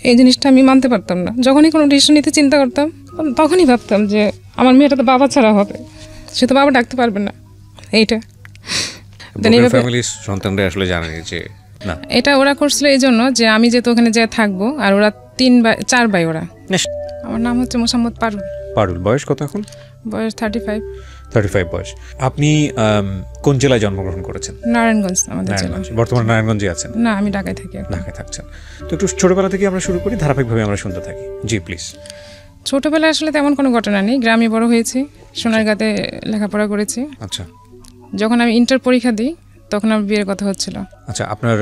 এই জিনিসটা আমি মানতে পারতাম না। যখনই কোনো ডিসিশন নিতে চিন্তা করতাম তখনই ভাবতাম যে আমার মেয়েটা তো বাবা ছাড়া হবে, সে তো বাবা ডাকতে পারবে না। এইটা ফ্যামিলির সন্তানরা আসলে জানে যে না, এটা ওরা করছিল এই জন্য যে আমি যেহেতু ওখানে যেয়ে থাকবো, আর ওরা 4 ভাই ওরা। আমার নাম হচ্ছে মোসাম্মদ পারুল। পারুল, বয়স কত এখন? বয়স 35 বয়স। আপনি কোন জেলায় জন্মগ্রহণ করেছেন? নারায়ণগঞ্জ আমাদের জেলা। বর্তমানে নারায়ণগঞ্জে আছেন? না, আমি ঢাকায় থাকি। ঢাকায় থাকছেন। তো একটু ছোটবেলা থেকে আমরা শুরু করি, ধারাবাহিকভাবে আমরা শুনতে থাকি। জি প্লিজ। ছোটবেলায় আসলে তেমন কোনো ঘটনা নেই, গ্রামে বড় হয়েছি, সোনারগাঁতে লেখাপড়া করেছি। আচ্ছা। যখন আমি ইন্টার পরীক্ষা দিই তখন আমার বিয়ের কথা হচ্ছিল। আচ্ছা, আপনার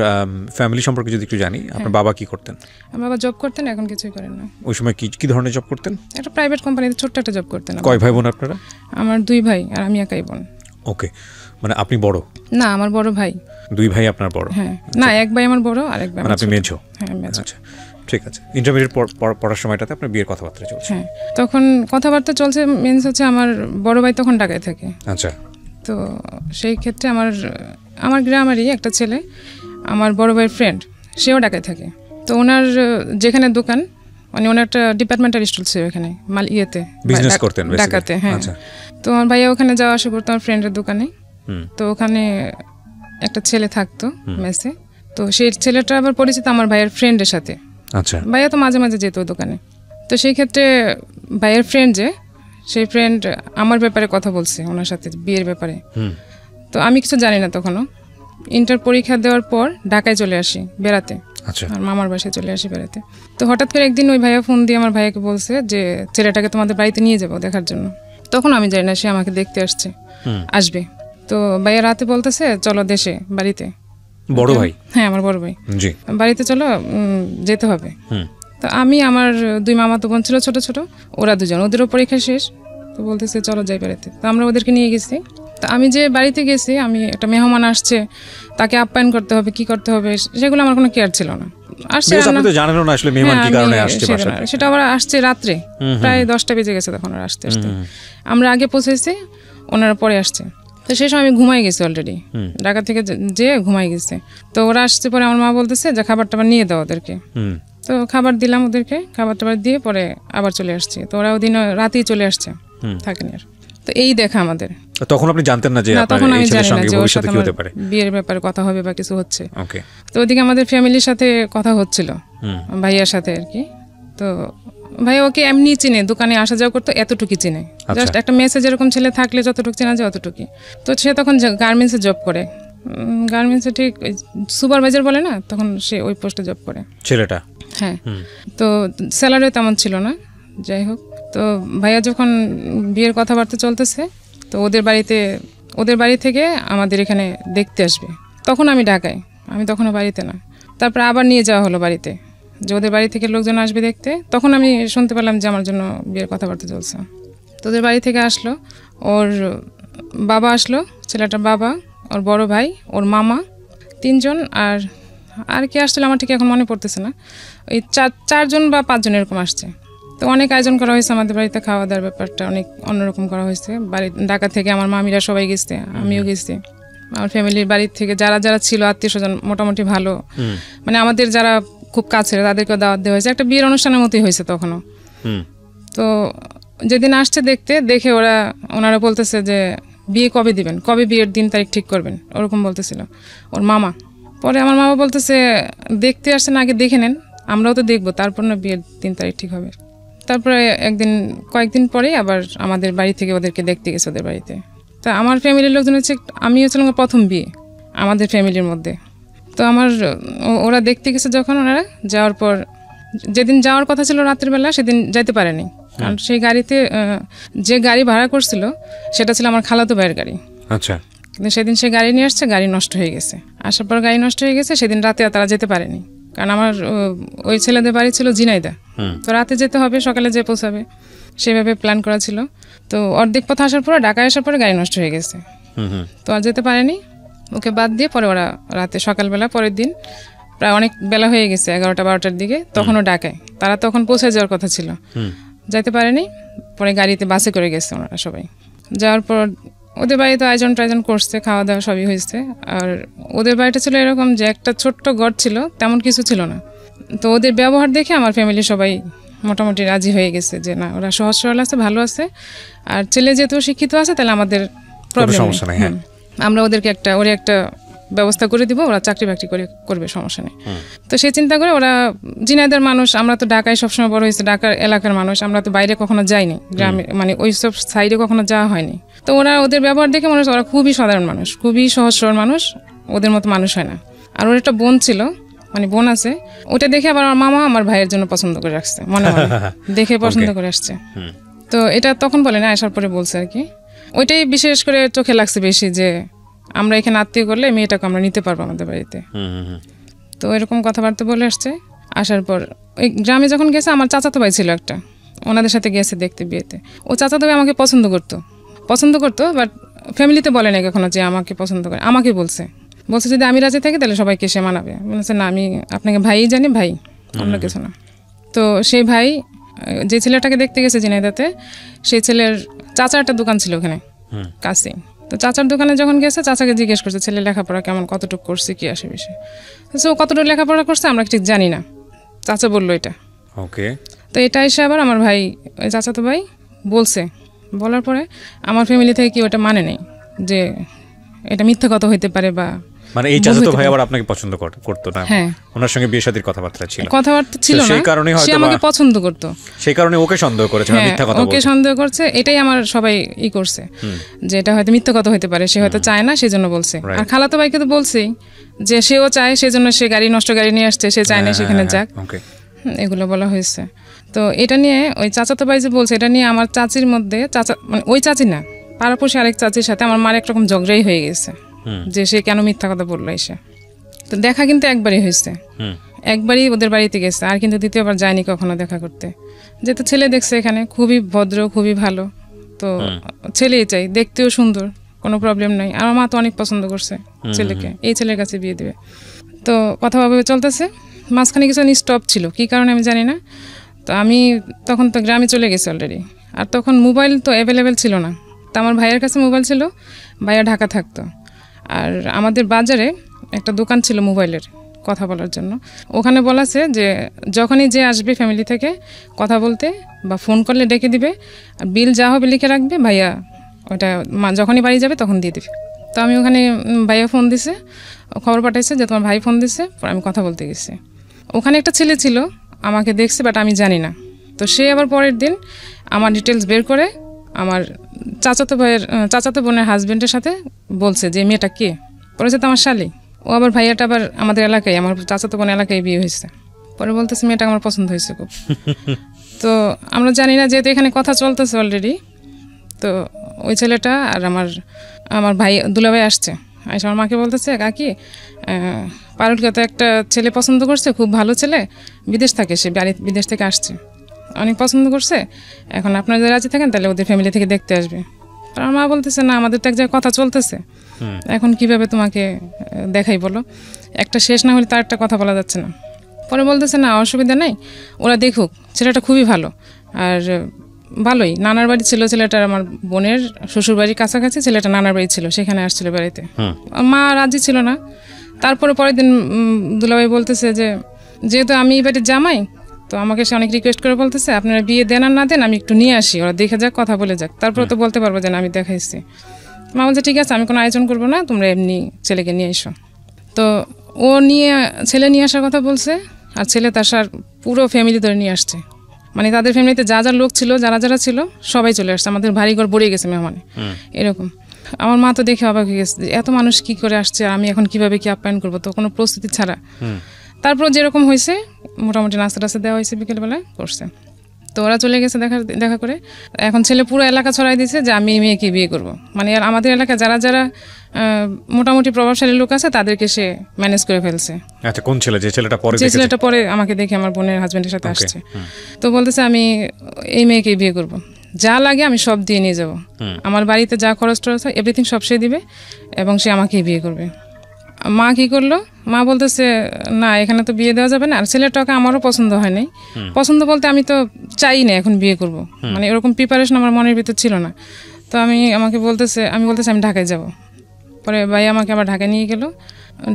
ফ্যামিলি সম্পর্কে যদি একটু জানি, আপনার বাবা কি করতেন? আমার বাবা জব করতেন, এখন কিছুই করেন না। ওই সময় কি ধরনের জব করতেন? একটা প্রাইভেট কোম্পানিতে ছোট্ট একটা জব করতেন। কয় ভাই বোন আপনারা? আমার 2 ভাই আর আমি একাই বোন। ওকে, মানে আপনি বড়? না, আমার বড় ভাই। 2 ভাই আপনার বড়? হ্যাঁ, না, এক ভাই আমার বড় আর এক ভাই মানে আপনি মেজো? হ্যাঁ, মেজো। আচ্ছা, ঠিক আছে। ইন্টারমিডিয়েট পড়ার সময়টাতে আপনার বিয়ের কথাবার্তা চলছে? হ্যাঁ, তখন কথাবার্তা চলছে, মেন্স হচ্ছে আমার বড় ভাই তখন ঢাকায় থাকে। আচ্ছা। তো সেই ক্ষেত্রে আমার গ্রামেরই একটা ছেলে, আমার বড় ভাইয়ের ফ্রেন্ড, সেও ঢাকায় থাকে। তো ওনার যেখানে দোকান, মানে ওনার একটা ডিপার্টমেন্টাল স্টোর ছিল এখানে বিজনেস করতেন ঢাকাতে। হ্যাঁ, তো আমার ভাইয়া ওখানে যাওয়া আসা করতো আমার ফ্রেন্ডের দোকানে। তো ওখানে একটা ছেলে থাকতো মেসে, তো সেই ছেলেটা আবার পরিচিত আমার ভাইয়ের ফ্রেন্ডের সাথে। আচ্ছা। ভাইয়া তো মাঝে মাঝে যেত ওই দোকানে। তো সেই ক্ষেত্রে ভাইয়ের ফ্রেন্ড সেই ফ্রেন্ড আমার ব্যাপারে কথা বলছে ওনার সাথে, বিয়ের ব্যাপারে। তো আমি কিছু জানি না তখনও। ইন্টার পরীক্ষা দেওয়ার পর ঢাকায় চলে আসি বেড়াতে। আচ্ছা। আর মামার বাসায় চলে আসি বেড়াতে। তো হঠাৎ করে একদিন ওই ভাইয়া ফোন দিয়ে আমার ভাইয়াকে বলছে যে ছেলেটাকে তোমাদের বাড়িতে নিয়ে যাবো দেখার জন্য। তখন আমি জানি না সে আমাকে দেখতে আসবে। তো ভাইয়া রাতে বলতেছে চলো দেশে, বাড়িতে। বড় ভাই? হ্যাঁ, আমার বড় ভাই। জি। বাড়িতে চলো, যেতে হবে। তো আমি, আমার 2 মামাতো বোন ছিল ছোট ছোট, ওরা 2জন, ওদেরও পরীক্ষা শেষ। তো বলতেছে চলো যাই বেড়াতে। তো আমরা ওদেরকে নিয়ে গেছি। তো আমি যে বাড়িতে গেছি, আমি একটা মেহমান আসছে, তাকে আপ্যায়ন করতে হবে, কি করতে হবে, সেগুলো আমার কোনো কেয়ার ছিল না। আসছে, সেটা আবার আসছে রাত্রে, প্রায় 10টা বেজে গেছে তখন ওরা আসতে আসতে। আমরা আগে পৌঁছেছি, ওনারা পরে আসছে। তো সেই সময় আমি ঘুমাই গেছি অলরেডি, ঢাকা থেকে যেয়ে ঘুমাই গেছে। তো ওরা আসছে পরে আমার মা বলতেছে যে খাবার টাবার নিয়ে দাও ওদেরকে। তো খাবার দিলাম ওদেরকে, খাবার টাবার দিয়ে পরে আবার চলে আসছি। তো ওরা ওদিন রাতেই চলে আসছে, থাকেনি আর। তো এই দেখা আমাদের। তখন আপনি জানতেন না যে তখন আমি জানি না যে ওর সাথে বিয়ের ব্যাপারে কথা হবে বা কিছু হচ্ছে। ওকে। তো ওদিকে আমাদের ফ্যামিলির সাথে কথা হচ্ছিল, ভাইয়ার সাথে আর কি। তো ভাই ওকে এমনি চিনে, দোকানে আসা যাওয়া করতো, এতটুকু চিনে। জাস্ট একটা মেসেজ এরকম ছেলে থাকলে যতটুকু চেনা যায় অতটুকু। তো সে তখন গার্মেন্টসে জব করে, গার্মেন্টসে ঠিক সুপারভাইজার বলে না, তখন সে ওই পোস্টে জব করে ছেলেটা। হ্যাঁ, তো স্যালারিও তেমন ছিল না। যাই হোক, তো ভাইয়া যখন বিয়ের কথাবার্তা চলতেছে, তো ওদের বাড়ি থেকে আমাদের এখানে দেখতে আসবে। তখন আমি ঢাকায়, আমি তখনও বাড়িতে না। তারপর আবার নিয়ে যাওয়া হলো বাড়িতে, যে ওদের বাড়ি থেকে লোকজন আসবে দেখতে। তখন আমি শুনতে পেলাম যে আমার জন্য বিয়ের কথাবার্তা চলছে। তো ওদের বাড়ি থেকে আসলো, ওর বাবা আসলো, ছেলেটার বাবা, ওর বড় ভাই, ওর মামা, 3 জন, আর কি আসছিল আমার ঠিক এখন মনে পড়তেছে না। ওই 4 জন বা 5 জন এরকম আসছে। তো অনেক আয়োজন করা হয়েছে আমাদের বাড়িতে, খাওয়া দাওয়ার ব্যাপারটা অনেক অন্যরকম করা হয়েছে। ঢাকা থেকে আমার মামিরা সবাই গেছে, আমিও গেছি। আমার ফ্যামিলির বাড়ির থেকে যারা যারা ছিল আত্মীয় স্বজন মোটামুটি ভালো, মানে আমাদের যারা খুব কাছের তাদেরকেও দাওয়াত দেওয়া হয়েছে। একটা বিয়ের অনুষ্ঠানের মতোই হয়েছে তখনও। তো যেদিন আসছে দেখে ওনারা বলতেছে যে বিয়ে কবে দিবেন, কবে বিয়ের দিন তারিখ ঠিক করবেন, ওরকম বলতেছিল ওর মামা। পরে আমার মামা বলতেছে দেখতে আসছেন, আগে দেখে নেন, আমরাও তো দেখবো, তারপর না বিয়ের দিন তারিখ ঠিক হবে। তারপরে কয়েকদিন পরে আবার আমাদের বাড়ি থেকে ওদেরকে দেখতে গেছে ওদের বাড়িতে। তা আমার ফ্যামিলির লোকজন হচ্ছে, আমি হচ্ছিলাম প্রথম বিয়ে আমাদের ফ্যামিলির মধ্যে। তো ওরা দেখতে গেছে যখন, ওনারা যাওয়ার পর যেদিন যাওয়ার কথা ছিল রাতের বেলা, সেদিন যাইতে পারেনি। কারণ সেই গাড়িতে যে গাড়ি ভাড়া করছিল সেটা ছিল আমার খালাতো ভাইয়ের গাড়ি। আচ্ছা। কিন্তু সেদিন সে গাড়ি নিয়ে আসছে, গাড়ি নষ্ট হয়ে গেছে। আসার পর গাড়ি নষ্ট হয়ে গেছে, সেদিন রাতে তারা যেতে পারেনি। কারণ আমার ওই ছেলেদের বাড়ি ছিল ঝিনাইদহ, তো রাতে যেতে হবে, সকালে যে পৌঁছাবে, সেভাবে প্ল্যান করা ছিল। তো অর্ধেক পথ আসার পরে, ঢাকায় আসার পরে গাড়ি নষ্ট হয়ে গেছে, তো আর যেতে পারেনি। ওকে বাদ দিয়ে পরে ওরা রাতে, সকালবেলা পরের দিন প্রায় অনেক বেলা হয়ে গেছে, 11টা-12টার দিকে, তখনও ঢাকায় তারা তখন পৌঁছে যাওয়ার কথা ছিল, যাইতে পারেনি। পরে গাড়িতে বাসে করে গেছে ওনারা সবাই। যাওয়ার পর ওদের বাড়িতে আয়োজন টায়োজন করছে, খাওয়া দাওয়া সবই হয়েছে। আর ওদের বাড়িটা ছিল এরকম যে একটা ছোট্ট ঘর ছিল, তেমন কিছু ছিল না, তো ওদের ব্যবহার দেখে আমার ফ্যামিলি সবাই মোটামুটি রাজি হয়ে গেছে যে না ওরা সহজ সরল আছে, ভালো আছে, আর ছেলে যেহেতু শিক্ষিত আছে তাহলে আমাদের প্রবলেম নেই, আমরা ওদেরকে একটা ব্যবস্থা করে দিব, ওরা চাকরি বাকরি করবে, সমস্যা নেই। তো সেই চিন্তা করে ওরা ঝিনাইদহের মানুষ, আমরা তো ঢাকায় সবসময় বড় হয়েছে, ঢাকার এলাকার মানুষ, আমরা তো বাইরে কখনো যাইনি, গ্রামে মানে ওই সব সাইডে কখনো যাওয়া হয়নি। তো ওরা ওদের ব্যবহার দেখে মনে হচ্ছে ওরা খুবই সাধারণ মানুষ, খুবই সহজ সরল মানুষ, ওদের মতো মানুষ হয় না। আর ওর একটা বোন ছিল, মানে বোন আছে, ওটা দেখে আবার আমার মামা আমার ভাইয়ের জন্য পছন্দ করে রাখছে, মনে মনে দেখে পছন্দ করে আসছে। তো এটা তখন বলে না, আসার পরে বলছে আর কি। ওইটাই বিশেষ করে চোখে লাগছে বেশি, যে আমরা এখানে আত্মীয় করলে মেয়েটাকে আমরা নিতে পারবো আমাদের বাড়িতে। তো এরকম কথাবার্তা বলে আসছে। আসার পর ওই গ্রামে যখন গেছে, আমার চাচাতো ভাই ছিল একটা, ওনাদের সাথে গেছে দেখতে বিয়েতে। ও চাচাতো ভাই আমাকে পছন্দ করতো, বাট ফ্যামিলিতে বলে না কখনো যে আমাকে পছন্দ করে, আমাকে বলছে যদি আমি রাজি থাকি তাহলে সবাইকে সে মানাবে। বলেছে না, আমি আপনাকে ভাই জানি, ভাই, অন্য কিছু না। তো সেই ভাই যে ছেলেটাকে দেখতে গেছে ঝিনাইদহতে, সেই ছেলের চাচার একটা দোকান ছিল ওখানে কাছে। তো চাচার দোকানে যখন গেছে, চাচাকে জিজ্ঞেস করছে ছেলে লেখাপড়া কেমন, কতটুকু করছে, কি আসে বিষয়। তো কতটুকু লেখাপড়া করছে আমরা ঠিক জানি না, চাচা বললো এটা। ওকে। তো এটা এসে আবার আমার ভাই, ওই চাচাতো ভাই বলছে, বলার পরে আমার ফ্যামিলি থেকে কি ওটা মানে নেই যে এটা মিথ্যা কথা হইতে পারে, বা মানে এই চাচাতো ভাই আবার আপনাকে পছন্দ করতো না? হ্যাঁ, ওনার সঙ্গে বিয়ে শাদীর কথাবার্তা ছিল না, সেই কারণে হয়তো সে আমাকে পছন্দ করতো, সেই কারণে ওকে সন্দেহ করেছে, মিথ্যা কথা বলছে, ওকে সন্দেহ করছে। এটাই আমার সবাই করছে যে এটা হয়তো মিথ্যা কথা হইতে পারে, সে হয়তো চায় না সেজন্য বলছে। আর খালাতো ভাইকে তো বলছেই যে সেও চায়, সেজন্য সে নষ্ট গাড়ি নিয়ে আসছে, সে চায় না সেখানে যাক, এগুলো বলা হয়েছে। তো এটা নিয়ে ওই চাচাতো ভাই যে বলছে, এটা নিয়ে আমার চাচির মধ্যে, চাচা মানে ওই চাচি না, পাড়াপড়শি আরেক চাচির সাথে আমার মার একরকম ঝগড়াই হয়ে গেছে যে সে কেন মিথ্যা কথা বললো এসে। তো দেখা কিন্তু একবারই হয়েছে, একবারই ওদের বাড়িতে গেছে, আর কিন্তু দ্বিতীয়বার যায়নি কখনো দেখা করতে। যেহেতু ছেলে দেখছে এখানে, খুবই ভদ্র, খুবই ভালো, তো ছেলেই চাই, দেখতেও সুন্দর, কোনো প্রবলেম নাই। আমার মা তো অনেক পছন্দ করছে ছেলেকে, এই ছেলের কাছে বিয়ে দেবে। তো কথা ভাবে চলতেছে, মাঝখানে কিছু স্টপ ছিল, কী কারণে আমি জানি না। তো আমি তখন তো গ্রামে চলে গেছি অলরেডি, আর তখন মোবাইল তো অ্যাভেলেবেল ছিল না। তো আমার ভাইয়ের কাছে মোবাইল ছিল, ভাইয়া ঢাকা থাকতো, আর আমাদের বাজারে একটা দোকান ছিল মোবাইলের কথা বলার জন্য। ওখানে বলাছে যে যখনই যে আসবে ফ্যামিলি থেকে কথা বলতে বা ফোন করলে ডেকে দিবে, আর বিল যা হবে লিখে রাখবে, ভাইয়া ওটা যখনই বাড়ি যাবে তখন দিয়ে দিবে। তো আমি ওখানে, ভাইয়া ফোন দিছে, খবর পাঠাইছে যে তোমার ভাই ফোন দিছে, পরে আমি কথা বলতে গেছি। ওখানে একটা ছেলে ছিল, আমাকে দেখছে, বাট আমি জানি না। তো সে আবার পরের দিন আমার ডিটেলস বের করে আমার চাচাতো বোনের হাজবেন্ডের সাথে বলছে যে মেয়েটা কে, বলেছে তো আমার শালি। ও আবার ভাইয়াটা আবার আমাদের এলাকায়, আমার চাচাতো বোন এলাকায় বিয়ে হয়েছে। পরে বলতেছে মেয়েটা আমার পছন্দ হয়েছে খুব। তো আমরা জানি না, যেহেতু এখানে কথা চলতেছে অলরেডি। তো ওই ছেলেটা আর আমার ভাই দুলাভাই আসছে, আইসা আমার মাকে বলতেছে, কাকি পারুলকে তো একটা ছেলে পছন্দ করছে, খুব ভালো ছেলে, বিদেশ থাকে, সে বিদেশ থেকে আসছে, অনেক পছন্দ করছে, এখন আপনারা যদি রাজি থাকেন তাহলে ওদের ফ্যামিলি থেকে দেখতে আসবে। আমার মা বলতেছে না, আমাদের তো এক জায়গায় কথা চলতেছে, এখন কিভাবে তোমাকে দেখাই বলো, একটা শেষ না হলে তার একটা কথা বলা যাচ্ছে না। পরে বলতেছে না, অসুবিধা নেই, ওরা দেখুক, ছেলেটা খুবই ভালো, আর ভালোই, নানার বাড়ি ছিল ছেলেটার, আমার বোনের শ্বশুর বাড়ির কাছাকাছি ছেলেটা নানার বাড়ি ছিল, সেখানে আসছিল বাড়িতে। মা রাজি ছিল না। তারপরে পরের দিন দুলাভাই বলতেছে যে যেহেতু আমি এই বাড়ির জামাই, তো আমাকে সে অনেক রিকোয়েস্ট করে বলতেছে আপনারা বিয়ে দেন আর না দেন, আমি একটু নিয়ে আসি, ওরা দেখে যাক, কথা বলে যাক, তারপরে তো বলতে পারবো যে না আমি দেখাইছি। মা বলছে ঠিক আছে, আমি কোনো আয়োজন করবো না, তোমরা এমনি ছেলেকে নিয়ে এসো। তো ছেলে নিয়ে আসার কথা বলছে, আর ছেলে তার পুরো ফ্যামিলি ধরে নিয়ে আসছে, মানে তাদের ফ্যামিলিতে যা লোক ছিল, যারা ছিল সবাই চলে আসছে, আমাদের বাড়িঘর ভরে গেছে মেহমানে, এরকম। আমার মা তো দেখে অবাক হয়ে গেছে, এত মানুষ কি করে আসছে, আমি এখন কিভাবে কি আপ্যায়ন করবো, তো কোনো প্রস্তুতি ছাড়া। তারপর যেরকম হয়েছে মোটামুটি নাস্তা টাস্তা দেওয়া হয়েছে, বিকেলবেলা করছে। তো ওরা চলে গেছে দেখা করে। এখন ছেলে পুরো এলাকা ছড়াই দিয়েছে যে আমি মেয়েকে বিয়ে করব, মানে আমাদের এলাকায় যারা মোটামুটি প্রভাবশালী লোক আছে তাদেরকে সে ম্যানেজ করে ফেলছে। আচ্ছা, কোন ছেলে? যে ছেলেটা পরে আমাকে দেখে আমার বোনের হাজবেন্ডের সাথে আসছে। তো বলতেছে আমি এই মেয়েকে বিয়ে করব, যা লাগে আমি সব দিয়ে নিয়ে যাব, আমার বাড়িতে যা খরচ টরচ হয় এভরিথিং সব সে দিবে, এবং সে আমাকেই বিয়ে করবে। মা কি করলো, মা বলতেছে না, এখানে তো বিয়ে দেওয়া যাবে না, আর ছেলেটাকে আমারও পছন্দ হয় নাই। পছন্দ বলতে আমি তো চাই না এখন বিয়ে করব, মানে এরকম প্রিপারেশন আমার মনের ভিতর ছিল না। তো আমি বলতেছে আমি ঢাকায় যাব। পরে ভাই আমাকে আবার ঢাকায় নিয়ে গেল,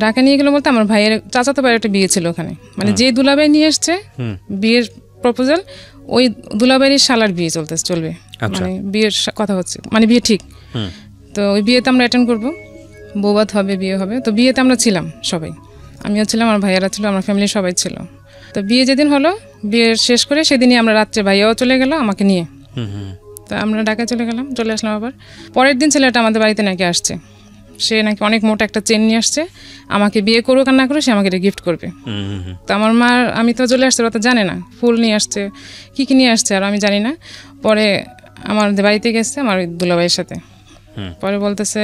ঢাকা নিয়ে গেলো বলতে আমার ভাইয়ের চাচাতো ভাইয়ের একটা বিয়ে ছিল ওখানে, মানে যে দুলাভাই নিয়ে এসছে বিয়ের প্রপোজাল, ওই দুলাভাইয়ের শালার বিয়ে চলবে, মানে বিয়ের কথা হচ্ছে, মানে বিয়ে ঠিক। তো ওই বিয়েতে আমরা অ্যাটেন্ড করবো, বৌভাত হবে, বিয়ে হবে। তো বিয়েতে আমরা ছিলাম সবাই, আমিও ছিলাম, আমার ভাইয়ারা ছিল, আমার ফ্যামিলির সবাই ছিল। তো বিয়ে যেদিন হলো, বিয়ে শেষ করে সেদিনই আমরা রাত্রে ভাইয়াও চলে গেল আমাকে নিয়ে। তো আমরা ঢাকায় চলে আসলাম। আবার পরের দিন ছেলেটা আমাদের বাড়িতে নাকি আসছে, সে নাকি অনেক মোটা একটা চেন নিয়ে আসছে, আমাকে বিয়ে করুক আর না করে সে আমাকে এটা গিফট করবে। তো আমার মা, আমি তো চলে আসছে, ওরা তো জানে না ফুল নিয়ে আসছে কি নিয়ে আসছে, আর আমি জানি না। পরে আমাদের বাড়িতে গেছে আমার দুলাভাইয়ের সাথে, পরে বলতেছে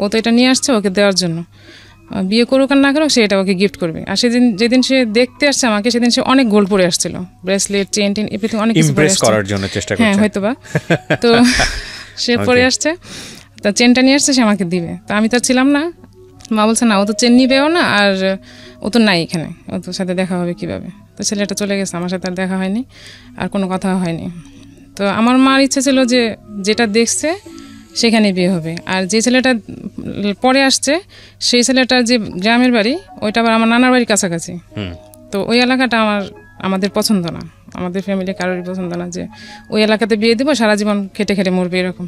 ও তো এটা নিয়ে আসছে ওকে দেওয়ার জন্য, বিয়ে করুক আর না করুক সে এটা ওকে গিফট করবে। আর সেদিন যেদিন সে দেখতে আসছে আমাকে, সেদিন সে অনেক গোল্ড পরে আসছিল, ব্রেসলেট, চেন টেন, এভরিথিং অনেক কিছু পরে আসছে করার জন্য চেষ্টা করছে, হ্যাঁ হয়তো বা। তো সে পরে আসছে, তা চেনটা নিয়ে আসছে, সে আমাকে দিবে। তো আমি তো ছিলাম না, মা বলছে না ও তো চেন নিবেও না, আর ও তো নাই এখানে, ও তোর সাথে দেখা হবে কিভাবে। তো ছেলেটা চলে গেছে, আমার সাথে আর দেখা হয়নি, আর কোনো কথা হয়নি। তো আমার মার ইচ্ছে ছিল যে যেটা দেখছে সেখানে বিয়ে হবে, আর যে ছেলেটা পরে আসছে সেই ছেলেটার যে গ্রামের বাড়ি ওইটা আবার আমার নানার বাড়ির কাছাকাছি। তো ওই এলাকাটা আমাদের পছন্দ না, আমাদের ফ্যামিলি কারোরই পছন্দ না যে ওই এলাকাতে বিয়ে দেবো, সারা জীবন খেটে খেটে মরবে এরকম।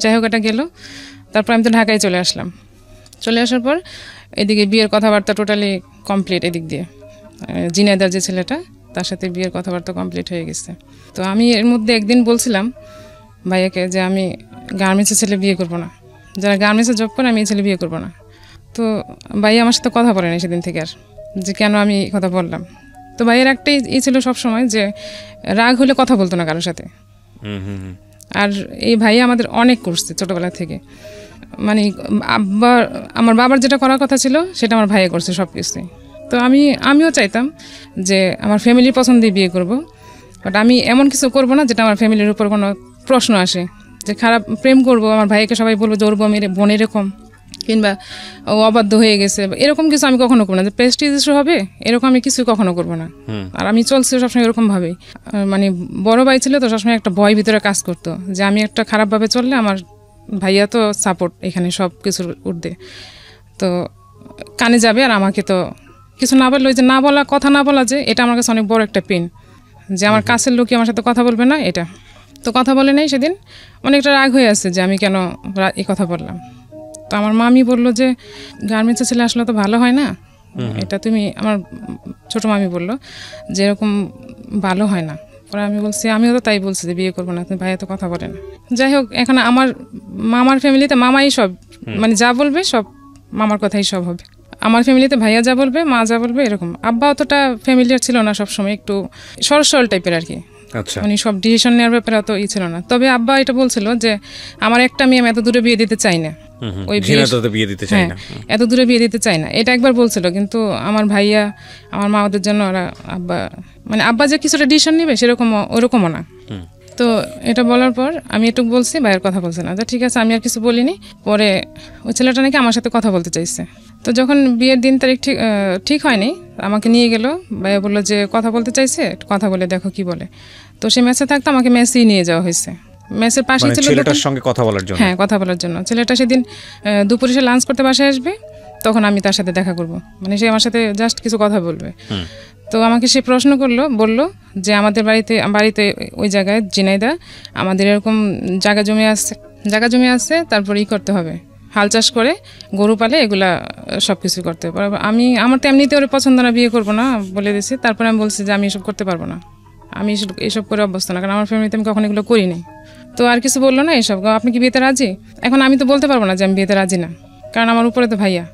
যাই হোক, এটা গেল। তারপর আমি তো ঢাকায় চলে আসলাম। চলে আসার পর এদিকে বিয়ের কথাবার্তা টোটালি কমপ্লিট, এদিক দিয়ে জিনাইদার যে ছেলেটা তার সাথে বিয়ের কথাবার্তা কমপ্লিট হয়ে গেছে। তো আমি এর মধ্যে একদিন বলছিলাম ভাইয়াকে যে আমি গার্মেন্টসের ছেলে বিয়ে করবো না, যারা গার্মেন্টসে জব করে আমি এই ছেলে বিয়ে করবো না। তো ভাইয়া আমার সাথে কথা বলেনি সেদিন থেকে আর, যে কেন আমি কথা বললাম। তো ভাইয়ের একটাই ই ছিল সবসময় যে রাগ হলে কথা বলতো না কারোর সাথে। আর এই ভাইয়া আমাদের অনেক করছে ছোটোবেলা থেকে, মানে আমার বাবার যেটা করার কথা ছিল সেটা আমার ভাইয়া করছে সব কিছুই। তো আমিও চাইতাম যে আমার ফ্যামিলির পছন্দেই বিয়ে করব, বাট আমি এমন কিছু করব না যেটা আমার ফ্যামিলির উপর কোনো প্রশ্ন আসে, যে খারাপ প্রেম করব, আমার ভাইকে সবাই বলবো যে ওর বোন এরকম, কিংবা ও অবাধ্য হয়ে গেছে, এরকম কিছু আমি কখনো করবো না, যে প্রেস্টিজ ইস্যু হবে এরকম আমি কিছু কখনো করবো না। আর আমি চলছি সবসময় এরকম ভাবেই, মানে বড় ভাই ছিল তো সবসময় একটা ভয় ভিতরে কাজ করতো যে আমি একটা খারাপভাবে চললে আমার ভাইয়া তো সাপোর্ট এখানে সব কিছুর ঊর্ধ্বে, তো কানে যাবে, আর আমাকে তো কিছু না বললে, ওই যে না বলা, কথা না বলা, যে এটা আমার কাছে অনেক বড় একটা পেন, যে আমার কাছের লোকই আমার সাথে কথা বলবে না, এটা তো কথা বলে নাই। সেদিন অনেকটা রাগ হয়ে আছে যে আমি কেন এই কথা বললাম। তো আমার মামি বললো যে গার্মেন্টসে ছেলে আসলে তো ভালো হয় না, এটা তুমি, আমার ছোটো মামি বললো যে এরকম ভালো হয় না। পরে আমি বলছি আমিও তো তাই বলছি যে বিয়ে করবো না, তুমি ভাইয়া তো কথা বলে না। যাই হোক, এখন আমার মামার ফ্যামিলিতে মামাই সব, মানে যা বলবে সব মামার কথাই সব হবে। আমার ফ্যামিলিতে ভাইয়া যা বলবে, মা যা বলবে, এরকম। আব্বা অতটা ফ্যামিলিয়ার ছিল না, সবসময় একটু সরল টাইপের আর কি, মানে সব ডিসিশন নেওয়ার ব্যাপারে অত ই ছিল না। তবে আব্বা এটা বলছিল যে আমার একটা মেয়ে আমি এত দূরে বিয়ে দিতে চাই না, ওই বিয়ে দিতে চাই না, এত দূরে বিয়ে দিতে চাই না, এটা একবার বলছিল। কিন্তু আমার ভাইয়া, আমার মা, ওদের জন্য ওরা আব্বা, মানে আব্বা যে কিছুটা ডিসিশন নেবে সেরকম ওরকমও না। তো এটা বলার পর আমি এটুকু বলছি, ভাইয়ের কথা বলছে না, ঠিক আছে, আমি আর কিছু বলিনি। পরে ওই ছেলেটা নাকি আমার সাথে কথা বলতে চাইছে। তো যখন বিয়ের দিন তারিখ ঠিক হয়নি, আমাকে নিয়ে গেল, ভাইয়া বললো যে কথা বলতে চাইছে, কথা বলে দেখো কি বলে। তো সে মেসে থাকতো, আমাকে মেসেই নিয়ে যাওয়া হয়েছে, মেসের পাশেই ছিল, ছেলেটার সঙ্গে কথা বলার জন্য। হ্যাঁ, কথা বলার জন্য। ছেলেটা সেদিন দুপুরে সে লাঞ্চ করতে বাসায় আসবে, তখন আমি তার সাথে দেখা করব, মানে সে আমার সাথে জাস্ট কিছু কথা বলবে। তো আমাকে সে প্রশ্ন বললো যে আমাদের বাড়িতে ওই জায়গায় জিনাইদা আমাদের এরকম জায়গা জমি আছে, তারপরে করতে হবে, হাল চাষ করে গরু পালে, এগুলা সব কিছু করতে হবে। আমার তো এমনিতে ওর পছন্দ না, বিয়ে করবো না বলে দিয়েছি। তারপরে আমি বলছি যে আমি এসব করতে পারবো না, আমি এসব করে অভ্যস্ত না, কারণ আমার ফ্যামিলিতে আমি কখন এগুলো করি নাই। তো আর কিছু বললো না, এসব আপনি কি বিয়েতে রাজি? এখন আমি তো বলতে পারবো না যে আমি বিয়েতে রাজি না, কারণ আমার উপরে তো ভাইয়া।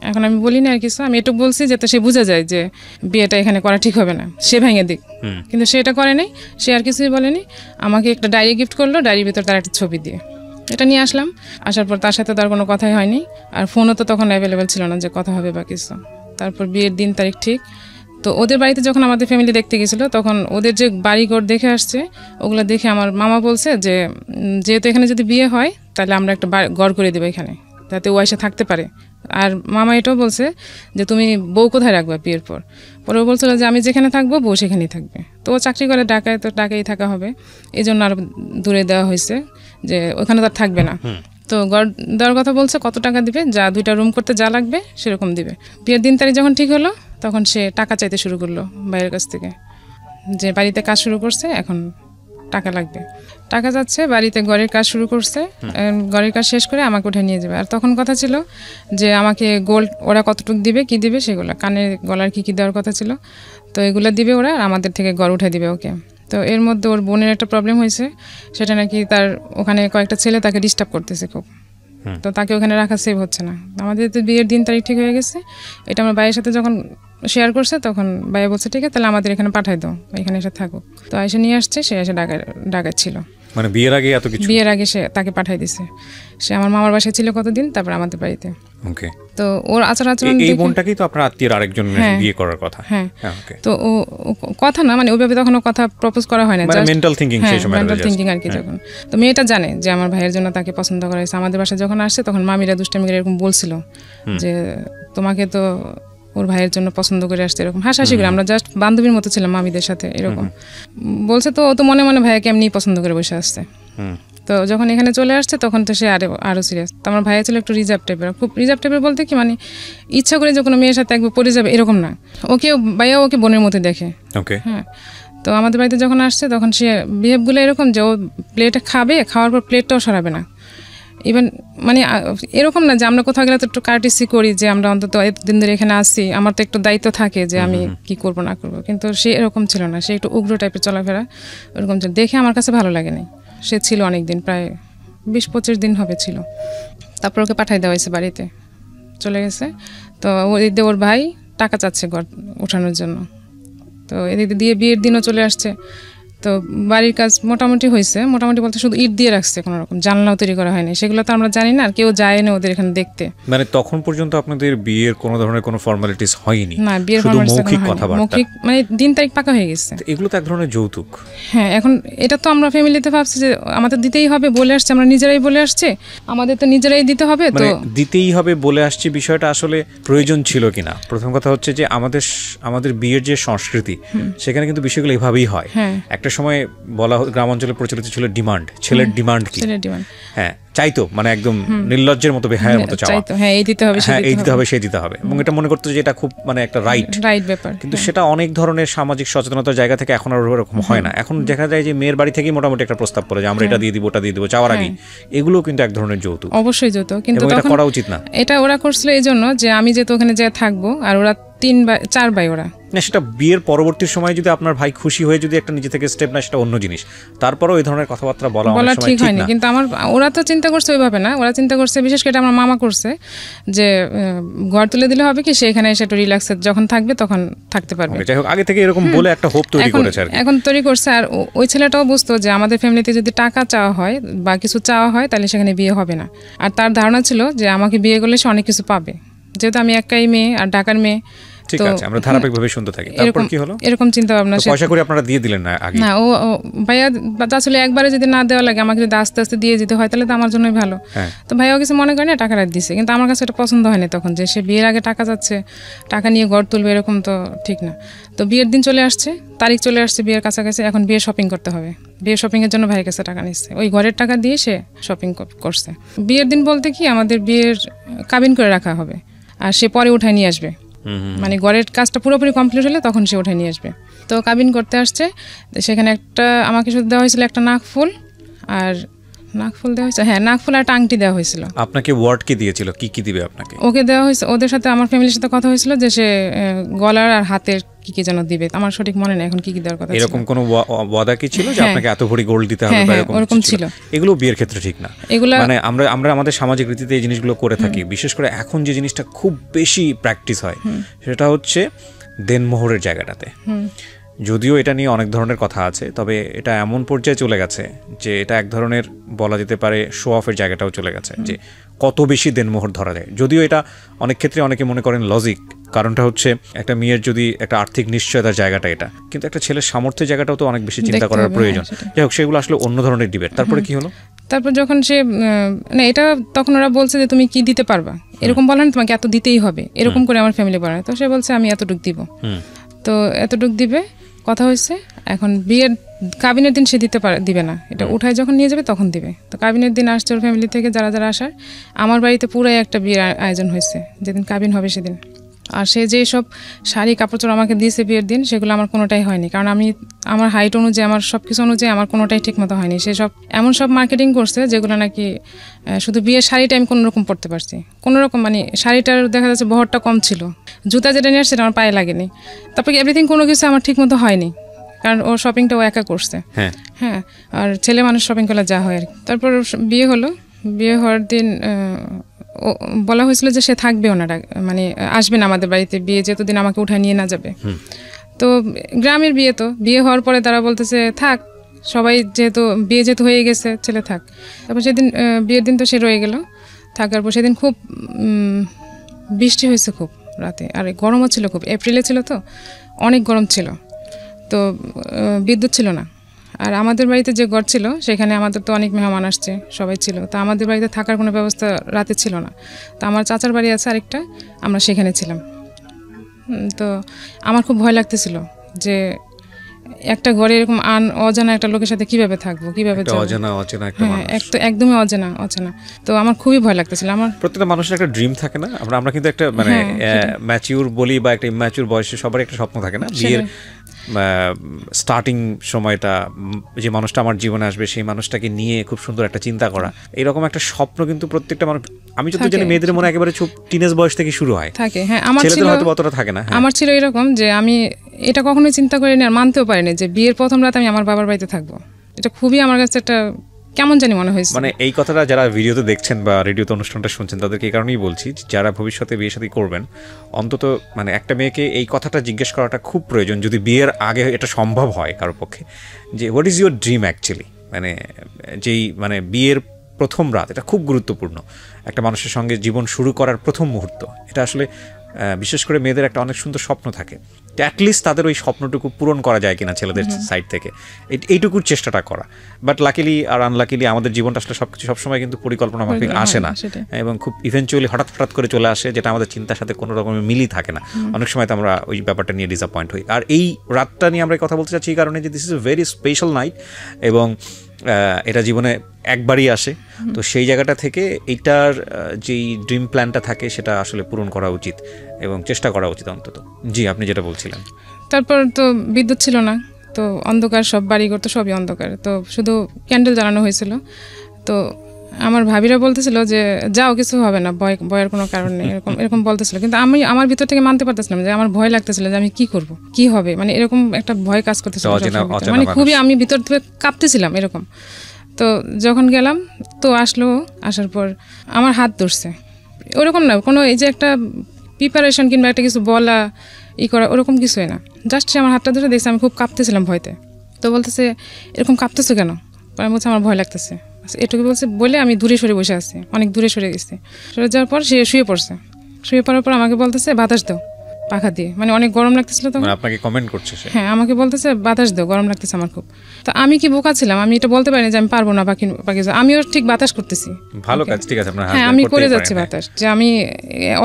এখন আমি বলি না আর কিছু, আমি এটুকু বলছি যাতে সে বোঝা যায় যে বিয়েটা এখানে করা ঠিক হবে না, সে ভেঙে দিক। কিন্তু সে এটা করে নাই, সে আর কিছুই বলেনি। আমাকে একটা ডায়েরি গিফট করলো, ডায়েরির ভিতর তার একটা ছবি দিয়ে, এটা নিয়ে আসলাম। আসার পর তার সাথে তার কোনো কথাই হয়নি, আর ফোনও তো তখন অ্যাভেলেবেল ছিল না যে কথা হবে বা কিছু। তারপর বিয়ের দিন তারিখ ঠিক। তো ওদের বাড়িতে যখন আমাদের ফ্যামিলি দেখতে গেছিলো, তখন ওদের যে বাড়িঘর দেখে আসছে, ওগুলো দেখে আমার মামা বলছে যে যেহেতু এখানে যদি বিয়ে হয় তাহলে আমরা একটা ঘর করে দেবো এখানে, যাতে ও এসে থাকতে পারে। আর মামা এটাও বলছে যে তুমি বউ কোথায় রাখবা বিয়ের পর। পরে ও বলছিল যে আমি যেখানে থাকবো বউ সেখানেই থাকবে। তো ও চাকরি করে ঢাকায়, তো ঢাকায় থাকা হবে, এই জন্য আরও দূরে দেওয়া হয়েছে, যে ওখানে তার থাকবে না। তো ঘর দেওয়ার কথা বলছে, কত টাকা দিবে, যা 2টা রুম করতে যা লাগবে সেরকম দিবে। বিয়ের দিন তারিখ যখন ঠিক হলো তখন সে টাকা চাইতে শুরু করলো বাইরের কাছ থেকে, যে বাড়িতে কাজ শুরু করছে এখন টাকা লাগবে। টাকা যাচ্ছে, বাড়িতে ঘরের কাজ শুরু করছে, ঘরের কাজ শেষ করে আমাকে উঠে নিয়ে যাবে। আর তখন কথা ছিল যে আমাকে গোল্ড ওরা কতটুকু দিবে, কি দিবে সেগুলো, কানের গলার কি দেওয়ার কথা ছিল, তো এগুলো দিবে ওরা, আর আমাদের থেকে ঘর উঠে দিবে ওকে। তো এর মধ্যে ওর বোনের একটা প্রবলেম হয়েছে, সেটা নাকি তার ওখানে কয়েকটা ছেলে তাকে ডিস্টার্ব করতেছে খুব, তো তাকে ওখানে রাখা সেভ হচ্ছে না। আমাদের তো বিয়ের দিন তারিখ ঠিক হয়ে গেছে, এটা আমার ভাইয়ের সাথে যখন শেয়ার করছে তখন ভাইয়া বলছে ঠিক আছে তাহলে আমাদের এখানে পাঠাই দাও, এখানে এসে থাকুক। তো এসে নিয়ে আসছে, সে এসে ঢাকায় ছিল, মানে বিয়ের আগে এত কিছু, বিয়ের আগে সে তাকে পাঠাই দিছে। সে আমার মামার বাসায় ছিল কতদিন, তারপর আমাদের বাড়িতে। ওকে। তো ওর আচরণ এই বোনটাকেই তো আপনার আত্মীয়ের আরেকজন বিয়ে করার কথা। হ্যাঁ, তো ও কথা না, মানে ওইভাবে তখন কথা প্রপোজ করা হয় না, মানে মেন্টাল থিংকিং, সেই সময় মেন্টাল থিংকিং আর কি। যখন তো মেয়েটা জানে যে আমার ভাইয়ের জন্য তাকে পছন্দ করা হয়েছে, আমাদের বাসায় যখন আসছে তখন মামিরা দুষ্টামি করে এরকম বলছিল যে তোমাকে তো ওর ভাইয়ের জন্য পছন্দ করে আসছে, এরকম হাসাহাসি করে, আমরা জাস্ট বান্ধবীর মতো ছিলাম মামিদের সাথে, এরকম বলছে। তো ও তো মনে মনে ভাইয়াকে এমনি পছন্দ করে বসে আসছে। তো যখন এখানে চলে আসছে তখন তো সে আরো সিরিয়াস। তো আমার ভাইয়া ছিল একটু রিজার্ভ টাইপের, খুব রিজার্ভ টাইপের বলতে কি মানে ইচ্ছা করে যে কোনো মেয়ের সাথে একবার পড়ে যাবে এরকম না, ভাইয়া ওকে বোনের মতো দেখে। হ্যাঁ, তো আমাদের বাড়িতে যখন আসছে তখন সে বিহেভগুলো এরকম যে ও প্লেটে খাবে, খাওয়ার পর প্লেটটাও সরাবে না। ইভেন মানে এরকম না যে আমরা কোথাও গেলে তো একটু কার্টিসি করি, যে আমরা অন্তত এতদিন ধরে এখানে আসছি, আমার তো একটু দায়িত্ব থাকে যে আমি কি করব না করবো, কিন্তু সে এরকম ছিল না, সে একটু উগ্র টাইপের চলাফেরা ওরকম ছিল, দেখে আমার কাছে ভালো লাগেনি। সে ছিল অনেক দিন, প্রায় 20-25 দিন হবে ছিল, তারপর ওকে পাঠাই দেওয়া হয়েছে বাড়িতে, চলে গেছে। তো ওর ভাই টাকা চাচ্ছে ঘর ওঠানোর জন্য, তো এদিক দিয়ে বিয়ের দিনও চলে আসছে। তো বাড়ির কাজ মোটামুটি হয়েছে, মোটামুটি বলতে শুধু ইট দিয়ে রাখছে, কোনো রকম জানলাও তৈরি করা হয়নি, সেগুলো তো আমরা জানি না, আর কেউ যায় না ওদের এখানে দেখতে। মানে তখন পর্যন্ত আপনাদের বিয়ের কোনো ধরনের কোনো ফর্মালিটিস হয়নি? না, বিয়ের মৌখিক, মানে দিন তারিখ পাকা হয়ে গেছে। এগুলো তো এক ধরনের যৌতুক। হ্যাঁ, এখন এটা তো আমরা ফ্যামিলিতে ভাবছি যে আমাদের দিতেই হবে, বলে আসছে, আমরা নিজেরাই বলে আসছে, আমাদের তো নিজেরাই দিতে হবে, তো দিতেই হবে বলে আসছে। বিষয়টা আসলে প্রয়োজন ছিল কিনা, প্রথম কথা হচ্ছে যে আমাদের বিয়ের যে সংস্কৃতি সেখানে কিন্তু বিষয়গুলো এভাবেই হয়। একটা সময় বলা গ্রামাঞ্চলে প্রচলিত ছিল ডিমান্ড, ছেলের ডিমান্ড কি, হ্যাঁ চাইতো, মানে একদম নির্লজ্জের মতো বেহায়ের মতো চাওয়া, হ্যাঁ এই দিতে হবে, সেই দিতে হবে, এবং এটা মনে করতো যে এটা খুব মানে একটা রাইট ব্যাপার। কিন্তু সেটা অনেক ধরনের সামাজিক সচেতনতার জায়গা থেকে এখন আর ওরকম হয় না। এখন দেখা যায় যে মেয়ের বাড়ি থেকেই মোটামুটি একটা প্রস্তাব পড়ে যে আমরা এটা দিয়ে দিব, ওটা দিয়ে দিব, চাওয়ার আগে এগুলো কিন্তু এক ধরনের যৌতুক, অবশ্যই যৌতুক, কিন্তু এটা করা উচিত না। এটা ওরা করছিল এই জন্য যে আমি যেহেতু ওখানে যেয়ে থাকবো, আর ওরা 3-4 ভাই, ওরা না সেটা বিয়ের পরবর্তী সময় যদি আপনার ভাই খুশি হয়ে যদি একটা নিজে থেকে স্টেপ না, সেটা অন্য জিনিস, তারপরেও এই ধরনের কথাবার্তা বলা ঠিক হয়নি। কিন্তু ওরা তো চিন্তা করছে ওইভাবে না, ওরা চিন্তা করছে, বিশেষ করে আমার মামা করছে যে ঘর তুলে দিলে হবে কি সে এখানে এসে একটু রিল্যাক্স যখন থাকবে তখন থাকতে পারবে। যাই হোক, আগে থেকে এরকম বলে একটা হোপ তৈরি করেছে আর কি। এখন তৈরি করছে, আর ওই ছেলেটাও বুঝতো যে আমাদের ফ্যামিলিতে যদি টাকা চাওয়া হয় বা কিছু চাওয়া হয় তাহলে সেখানে বিয়ে হবে না, আর তার ধারণা ছিল যে আমাকে বিয়ে করলে সে অনেক কিছু পাবে, যেহেতু আমি একাই মেয়ে আর ঢাকার মেয়ে। ঠিক আছে, আমরা ধারাবাহিকভাবে শুনতে থাকি। তারপর কি হলো? এরকম চিন্তা ভাবনা, পয়সা করে আপনারা দিয়ে দিলেন না আগে? না, ও ভাইয়া আসলে একবারে যদি না দেওয়া লাগে, আমাকে যদি আস্তে আস্তে দিয়ে দিতে হয় তাহলে তো আমার জন্যই ভালো। তো ভাইয়াও কিছু মনে করে না, টাকা রাখ দিছে, কিন্তু আমার কাছে এটা পছন্দ হয়নি তখন, যে সে বিয়ের আগে টাকা যাচ্ছে, টাকা নিয়ে ঘর তুলবে, এরকম তো ঠিক না। তো বিয়ের দিন চলে আসছে, তারিখ চলে আসছে বিয়ের কাছাকাছি, এখন বিয়ে শপিং করতে হবে। বিয়ে শপিংয়ের জন্য ভাইয়ের কাছে টাকা নিচ্ছে, ওই ঘরের টাকা দিয়ে সে শপিং করছে। বিয়ের দিন বলতে কি আমাদের বিয়ের কাবিন করে রাখা হবে, আর সে পরে উঠায় নিয়ে আসবে, মানে ঘরের কাজটা পুরোপুরি কমপ্লিট হলে তখন সে উঠে নিয়ে আসবে। তো কাবিন করতে আসছে, সেখানে আমাকে শুধু দেওয়া হয়েছিল একটা নাকফুল, আর নাকফুল দেওয়া হয়েছে, হ্যাঁ নাকফুল আর একটা আংটি দেওয়া হয়েছিল। আপনাকে ওয়ার্ড কি দিয়েছিল, কি দিবে আপনাকে? ওকে দেওয়া হয়েছে, ওদের সাথে আমার ফ্যামিলির সাথে কথা হয়েছিল যে সে গলার আর হাতের কি যেন দিবে, আমার সঠিক মনে নেই এখন কি দেওয়ার কথা। এরকম কোনো ওয়াদা কি ছিল যে আপনাকে এত ভরি গোল্ড দিতে হবে বা এরকম ছিল? এগুলো বিয়ের ক্ষেত্রে ঠিক না, এগুলো মানে আমরা আমাদের সামাজিক রীতিতে এই জিনিসগুলো করে থাকি। বিশেষ করে এখন যে জিনিসটা খুব বেশি প্র্যাকটিস হয় সেটা হচ্ছে দেনমোহরের জায়গাটাতে। যদিও এটা নিয়ে অনেক ধরনের কথা আছে, তবে এটা এমন পর্যায়ে চলে গেছে যে এটা এক ধরনের বলা যেতে পারে শো অফের জায়গাটাও চলে গেছে, যে কত বেশি দেনমোহর ধরা যায়। যদিও এটা অনেক ক্ষেত্রে অনেকে মনে করেন লজিক, কারণটা হচ্ছে একটা মেয়ের যদি একটা আর্থিক নিশ্চয়তার জায়গাটা এটা, কিন্তু একটা ছেলের সামর্থ্যের জায়গাটাও তো অনেক বেশি চিন্তা করার প্রয়োজন। যাই হোক, সেগুলো আসলে অন্য ধরনের ডিবেট। তারপরে কি হলো? তারপর যখন সে না, এটা তখন ওরা বলছে যে তুমি কি দিতে পারবা, এরকম বলেন, তোমাকে এত দিতেই হবে, এরকম করে আমার ফ্যামিলি বলে। তো সে বলছে আমি এতটুক দিব, তো এতটুক দিবে, কথা হয়েছে। এখন বিয়ের কাবিনের দিন সে দিবে না, এটা উঠায় যখন নিয়ে যাবে তখন দিবে। তো কাবিনের দিন আসছে ওর ফ্যামিলি থেকে যারা যারা আসার, আমার বাড়িতে পুরাই একটা বিয়ের আয়োজন হয়েছে যেদিন কাবিন হবে সেদিন। আর সে যে সব শাড়ি কাপড় আমাকে দিয়েছে বিয়ের দিন, সেগুলো আমার কোনোটাই হয়নি, কারণ আমি আমার হাইট অনুযায়ী আমার সব কিছু অনুযায়ী আমার কোনোটাই ঠিক মতো হয়নি। সে সব এমন সব মার্কেটিং করছে যেগুলো নাকি শুধু বিয়ের শাড়িটা আমি কোনোরকম পরতে পারছি, কোনোরকম, মানে শাড়িটার দেখা যাচ্ছে বহরটা কম ছিল, জুতা যেটা নিয়ে আসছে আমার পায়ে লাগেনি, তারপরে এভরিথিং কোনো কিছু আমার ঠিক মতো হয়নি, কারণ ও শপিংটা ও একা করছে। হ্যাঁ, আর ছেলে মানুষ শপিং করলে যা হয় আর কি। তারপর বিয়ে হলো, বিয়ে হওয়ার দিন বলা হয়েছিল যে সে থাকবে, ওনারা মানে আসবেন আমাদের বাড়িতে, বিয়ে যেতদিন আমাকে উঠায় নিয়ে না যাবে। তো গ্রামের বিয়ে, তো বিয়ে হওয়ার পরে তারা বলতেছে থাক, সবাই যেহেতু বিয়ে যেহেতু হয়ে গেছে ছেলে থাক। তারপর সেদিন বিয়ের দিন তো সে রয়ে গেল, থাকার পর সেদিন খুব বৃষ্টি হয়েছে খুব রাতে, আর গরমও ছিল খুব, এপ্রিলে ছিল তো অনেক গরম ছিল, তো বিদ্যুৎ ছিল না। আর আমাদের বাড়িতে যে ঘর ছিল সেখানে আমাদের তো অনেক মেহমান আসছে, সবাই ছিল, তো আমাদের বাড়িতে থাকার কোনো ব্যবস্থা রাতে ছিল না। তো আমার চাচার বাড়ি আছে আরেকটা, আমরা সেখানে ছিলাম। তো আমার খুব ভয় লাগতেছিল যে একটা ঘরে এরকম অজানা একটা লোকের সাথে কিভাবে থাকবো, কিভাবে একদমই অচেনা। তো আমার খুবই ভয় লাগতেছিল। আমার প্রত্যেকটা মানুষের একটা ড্রিম থাকে না, আমরা কিন্তু একটা মানে ম্যাচিউর বলি বা একটা ইম্যাচিউর বয়সে সবার একটা স্বপ্ন থাকে না, বিয়ের স্টার্টিং সময়টা যে মানুষটা আমার জীবনে আসবে সেই মানুষটাকে নিয়ে খুব সুন্দর একটা চিন্তা করা, এরকম একটা স্বপ্ন কিন্তু প্রত্যেকটা মানুষ, আমি যত জানি মেয়েদের মনে একেবারে টিনেজ বয়স থেকে শুরু হয় থাকে। হ্যাঁ, আমার ছিল, হয়তো অতটা থাকে না। আমার ছিল এরকম যে আমি এটা কখনোই চিন্তা করিনি আর মানতেও পারিনি যে বিয়ের প্রথম রাত আমি আমার বাবার বাড়িতে থাকবো। এটা খুবই আমার কাছে একটা কেমন জানি মনে হয়েছে। মানে এই কথাটা যারা ভিডিওতে দেখছেন বা রেডিওতে অনুষ্ঠানটা শুনছেন তাদেরকে এই কারণেই বলছি, যারা ভবিষ্যতে বিয়ে শাদী করবেন অন্তত মানে একটা মেয়েকে এই কথাটা জিজ্ঞেস করাটা খুব প্রয়োজন, যদি বিয়ের আগে এটা সম্ভব হয় কারোর পক্ষে, যে what is your dream actually, মানে যেই মানে বিয়ের প্রথম রাত এটা খুব গুরুত্বপূর্ণ, একটা মানুষের সঙ্গে জীবন শুরু করার প্রথম মুহূর্ত, এটা আসলে বিশেষ করে মেয়েদের একটা অনেক সুন্দর স্বপ্ন থাকে, অ্যাটলিস্ট তাদের ওই স্বপ্নটুকু পূরণ করা যায় কিনা ছেলেদের সাইড থেকে, এইটুকুর চেষ্টাটা করা। বাট লাকিলি আর আনলাকিলি আমাদের জীবনটা আসলে সবকিছু সবসময় কিন্তু পরিকল্পনা মাফিক আসে না, এবং খুব ইভেনচুয়ালি হঠাৎ করে চলে আসে, যেটা আমাদের চিন্তার সাথে কোনো রকমের মিলই থাকে না। অনেক সময় তো আমরা ওই ব্যাপারটা নিয়ে ডিসঅ্যাপয়েন্ট হই। আর এই রাতটা নিয়ে আমরা কথা বলতে চাচ্ছি এই কারণে যে this is a very special night, এবং এটা জীবনে একবারই আসে, তো সেই জায়গাটা থেকে এইটার যেই ড্রিম প্ল্যানটা থাকে সেটা আসলে পূরণ করা উচিত এবং চেষ্টা করা উচিত অন্তত। জি, আপনি যেটা বলছিলেন। তারপর তো বিদ্যুৎ ছিল না, তো অন্ধকার, সব বাড়িঘর তো সবই অন্ধকার, তো শুধু ক্যান্ডেল জ্বালানো হয়েছিল। তো আমার ভাবিরা বলতেছিল যে যাও, কিছু হবে না, ভয়ের কোনো কারণ নেই, এরকম বলতেছিল। কিন্তু আমি আমার ভিতর থেকে মানতে পারতেছিলাম যে আমার ভয় লাগতেছিল যে আমি কি করব, কি হবে, মানে এরকম একটা ভয় কাজ করতেছিল, মানে খুবই আমি ভিতর থেকে কাঁপতেছিলাম এরকম। তো যখন গেলাম তো আসার পর আমার হাত ধরছে, ওরকম না কোনো এই যে একটা প্রিপারেশন কিংবা একটা কিছু বলা করা ওরকম কিছুই না, জাস্ট আমার হাতটা ধরে দেখছি আমি খুব কাঁপতেছিলাম ভয়তে। তো বলতেছে এরকম কাঁপতেছো কেন? আমি বলছি আমার ভয় লাগতেছে, এটুকু বলছে। বলে আমি দূরে সরে বসে আছি, অনেক দূরে সরে গেছি। সরে যাওয়ার পর সে শুয়ে পড়ছে, শুয়ে পড়ার পর আমাকে বলতেছে বাতাস দাও পাখা দিয়ে, মানে অনেক গরম লাগতেছিল তখন। আপনাকে কমেন্ট করছে সে? হ্যাঁ, আমাকে বলতেছে বাতাস দাও, গরম লাগতেছে আমার খুব। তো আমি কি বোকা ছিলাম, আমি এটা বলতে পারিনি যে আমি পারবো না বাকি, আমিও ঠিক বাতাস করতেছি, ভালো কাজ, ঠিক আছে, হ্যাঁ আমি করে যাচ্ছি বাতাস, যে আমি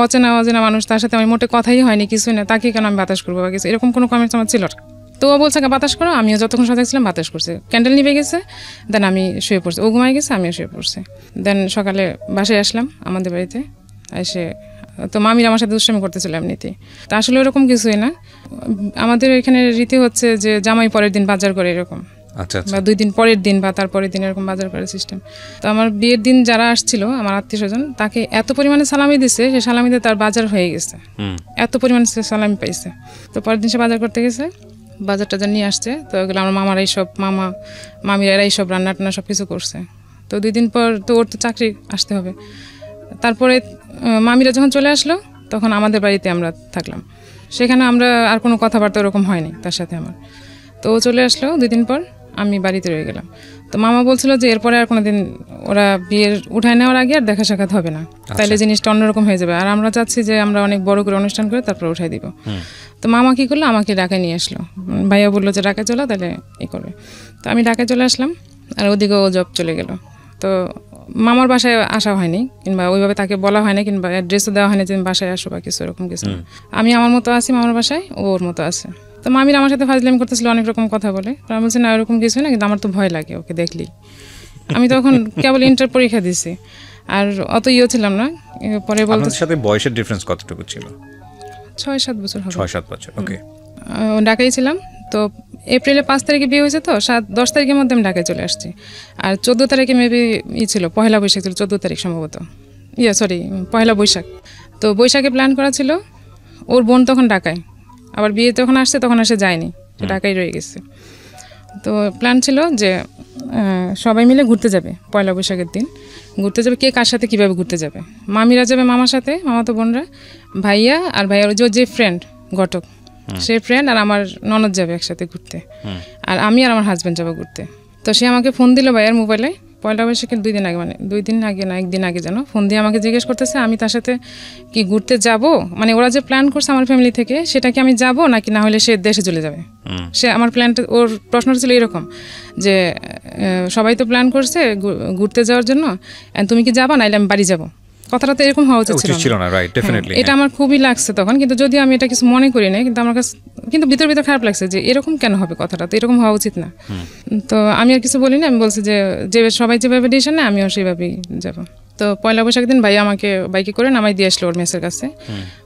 অচেনা মানুষ, তার সাথে আমি মোটে কথাই হয়নি, কিছুই না, তাকে কেন আমি বাতাস করবো বা কিছু এরকম কোনো কমেন্টস আমার ছিল। তো ও বলছে বাতাস করো, আমিও যতক্ষণ সাথে ছিলাম বাতাস করছে, ক্যান্ডেল নিভে গেছে, দেন আমি শুয়ে পড়ছি, ও ঘুমাই গেছে, আমিও শুয়ে পড়ছি। দেন সকালে বাসায় আসলাম আমাদের বাড়িতে এসে, তো মামির আমার সাথে দুষ্টামি করতেছিল এমনিতেই। তো আসলে ওরকম কিছুই না, আমাদের এখানে রীতি হচ্ছে যে জামাই পরের দিন বাজার করে এরকম, বা 2 দিন পরের দিন বা তারপরের দিন এরকম বাজার করার সিস্টেম। তো আমার বিয়ের দিন যারা আসছিল আমার আত্মীয় স্বজন, তাকে এত পরিমাণে সালামি দিছে, সে সালামিতে তার বাজার হয়ে গেছে, এত পরিমাণে সে সালামি পাইছে। তো পরের দিন সে বাজার করতে গেছে, বাজার টাজার নিয়ে আসছে, তো ওগুলো আমার মামারাই সব, মামিরা সব রান্না টান্না সব কিছু করছে। তো 2 দিন পর তো ওর তো চাকরি আসতে হবে। তারপরে মামিরা যখন চলে আসলো তখন আমাদের বাড়িতে আমরা থাকলাম, সেখানে আমরা আর কোনো কথাবার্তা ওরকম হয়নি তার সাথে আমার। তো ও চলে আসলো 2 দিন পর, আমি বাড়িতে রয়ে গেলাম। তো মামা বলছিল যে এরপরে আর কোনোদিন ওরা বিয়ের উঠায় নেওয়ার আগে আর দেখা সাক্ষাৎ হবে না, তাইলে জিনিসটা অন্যরকম হয়ে যাবে, আর আমরা চাচ্ছি যে আমরা অনেক বড় করে অনুষ্ঠান করে তারপর উঠাই দিব। তো মামা কি করলো, আমাকে ঢাকায় নিয়ে আসলো, ভাইয়া বললো যে ঢাকায় চলো, তাহলে করবে। তো আমি ঢাকায় চলে আসলাম, আর ওদিকে ও জব চলে গেল। তো মামার বাসায় আসা হয়নি, কিংবা ওইভাবে তাকে বলা হয়নি, কিংবা অ্যাড্রেসও দেওয়া হয়নি যে বাসায় আসো বা কিছু এরকম কিছু। আমি আমার মতো আছি মামার বাসায়, ওর মতো আছে। তো মামির আমার সাথে ফাজলামি করতেছিল অনেক রকম কথা বলে, তো আমি বলছি না এরকম কিছু না, কিন্তু আমার তো ভয় লাগে ওকে দেখলি। আমি তখন কেবল ইন্টার পরীক্ষা দিছি আর অত ছিলাম না। পরে বলতে আপনাদের সাথে বয়সের ডিফারেন্স কতটুকু ছিল? 6-7 বছর হবে। 6-7 বছর, ওকে। ঢাকায় ছিলাম তো, এপ্রিলে 5 তারিখে বিয়ে হয়েছে, তো 10 তারিখের মধ্যে আমি ঢাকায় চলে আসছি। আর 14 তারিখে মেবি ছিল পয়লা বৈশাখ ছিল, 14 তারিখ সম্ভবত, পয়লা বৈশাখ। তো বৈশাখে প্ল্যান করা ছিল, ওর বোন তখন ঢাকায়, আবার বিয়ে যখন আসছে তখন আসে যায়নি, ঢাকায় রয়ে গেছে। তো প্ল্যান ছিল যে সবাই মিলে ঘুরতে যাবে পয়লা বৈশাখের দিন, ঘুরতে যাবে। কে কার সাথে কীভাবে ঘুরতে যাবে? মামিরা যাবে মামার সাথে, মামাতো বোনরা, ভাইয়া আর ভাইয়ার যে ফ্রেন্ড ঘটক, সে ফ্রেন্ড আর আমার ননদ যাবে একসাথে ঘুরতে, আর আমি আর আমার হাজব্যান্ড যাবো ঘুরতে। তো সে আমাকে ফোন দিল ভাইয়ার মোবাইলে পয়লা বৈশাখের 2 দিন আগে, মানে 2 দিন আগে না 1 দিন আগে যেন, ফোন দিয়ে আমাকে জিজ্ঞেস করতেছে আমি তার সাথে কি ঘুরতে যাব, মানে ওরা যে প্ল্যান করছে আমার ফ্যামিলি থেকে সেটা কি আমি যাব নাকি না হলে সে দেশে চলে যাবে। সে আমার প্ল্যানটা, ওর প্রশ্নটা ছিল এরকম যে সবাই তো প্ল্যান করছে ঘুরতে যাওয়ার জন্য, তুমি কি যাবা নাইলে আমি বাড়ি যাব। কথাটা তো এরকম হওয়া উচিত ছিল না, রাইট? ডেফিনেটলি এটা আমার খুবই লাগছে তখন, কিন্তু যদি আমি এটা কিছু মনে করি না, কিন্তু আমার কাছে কিন্তু ভিতর খারাপ লাগছে যে এরকম কেন হবে, কথাটা তো এরকম হওয়া উচিত না। তো আমি আর কিছু বলি না, আমি বলছি যে সবাই যেভাবে ডিসিশন নেয় আমিও সেইভাবেই যাব। তো পয়লা বৈশাখ দিন ভাই আমাকে বাইকে করে নামাই দিয়ে আসলো ওর মেসের কাছে,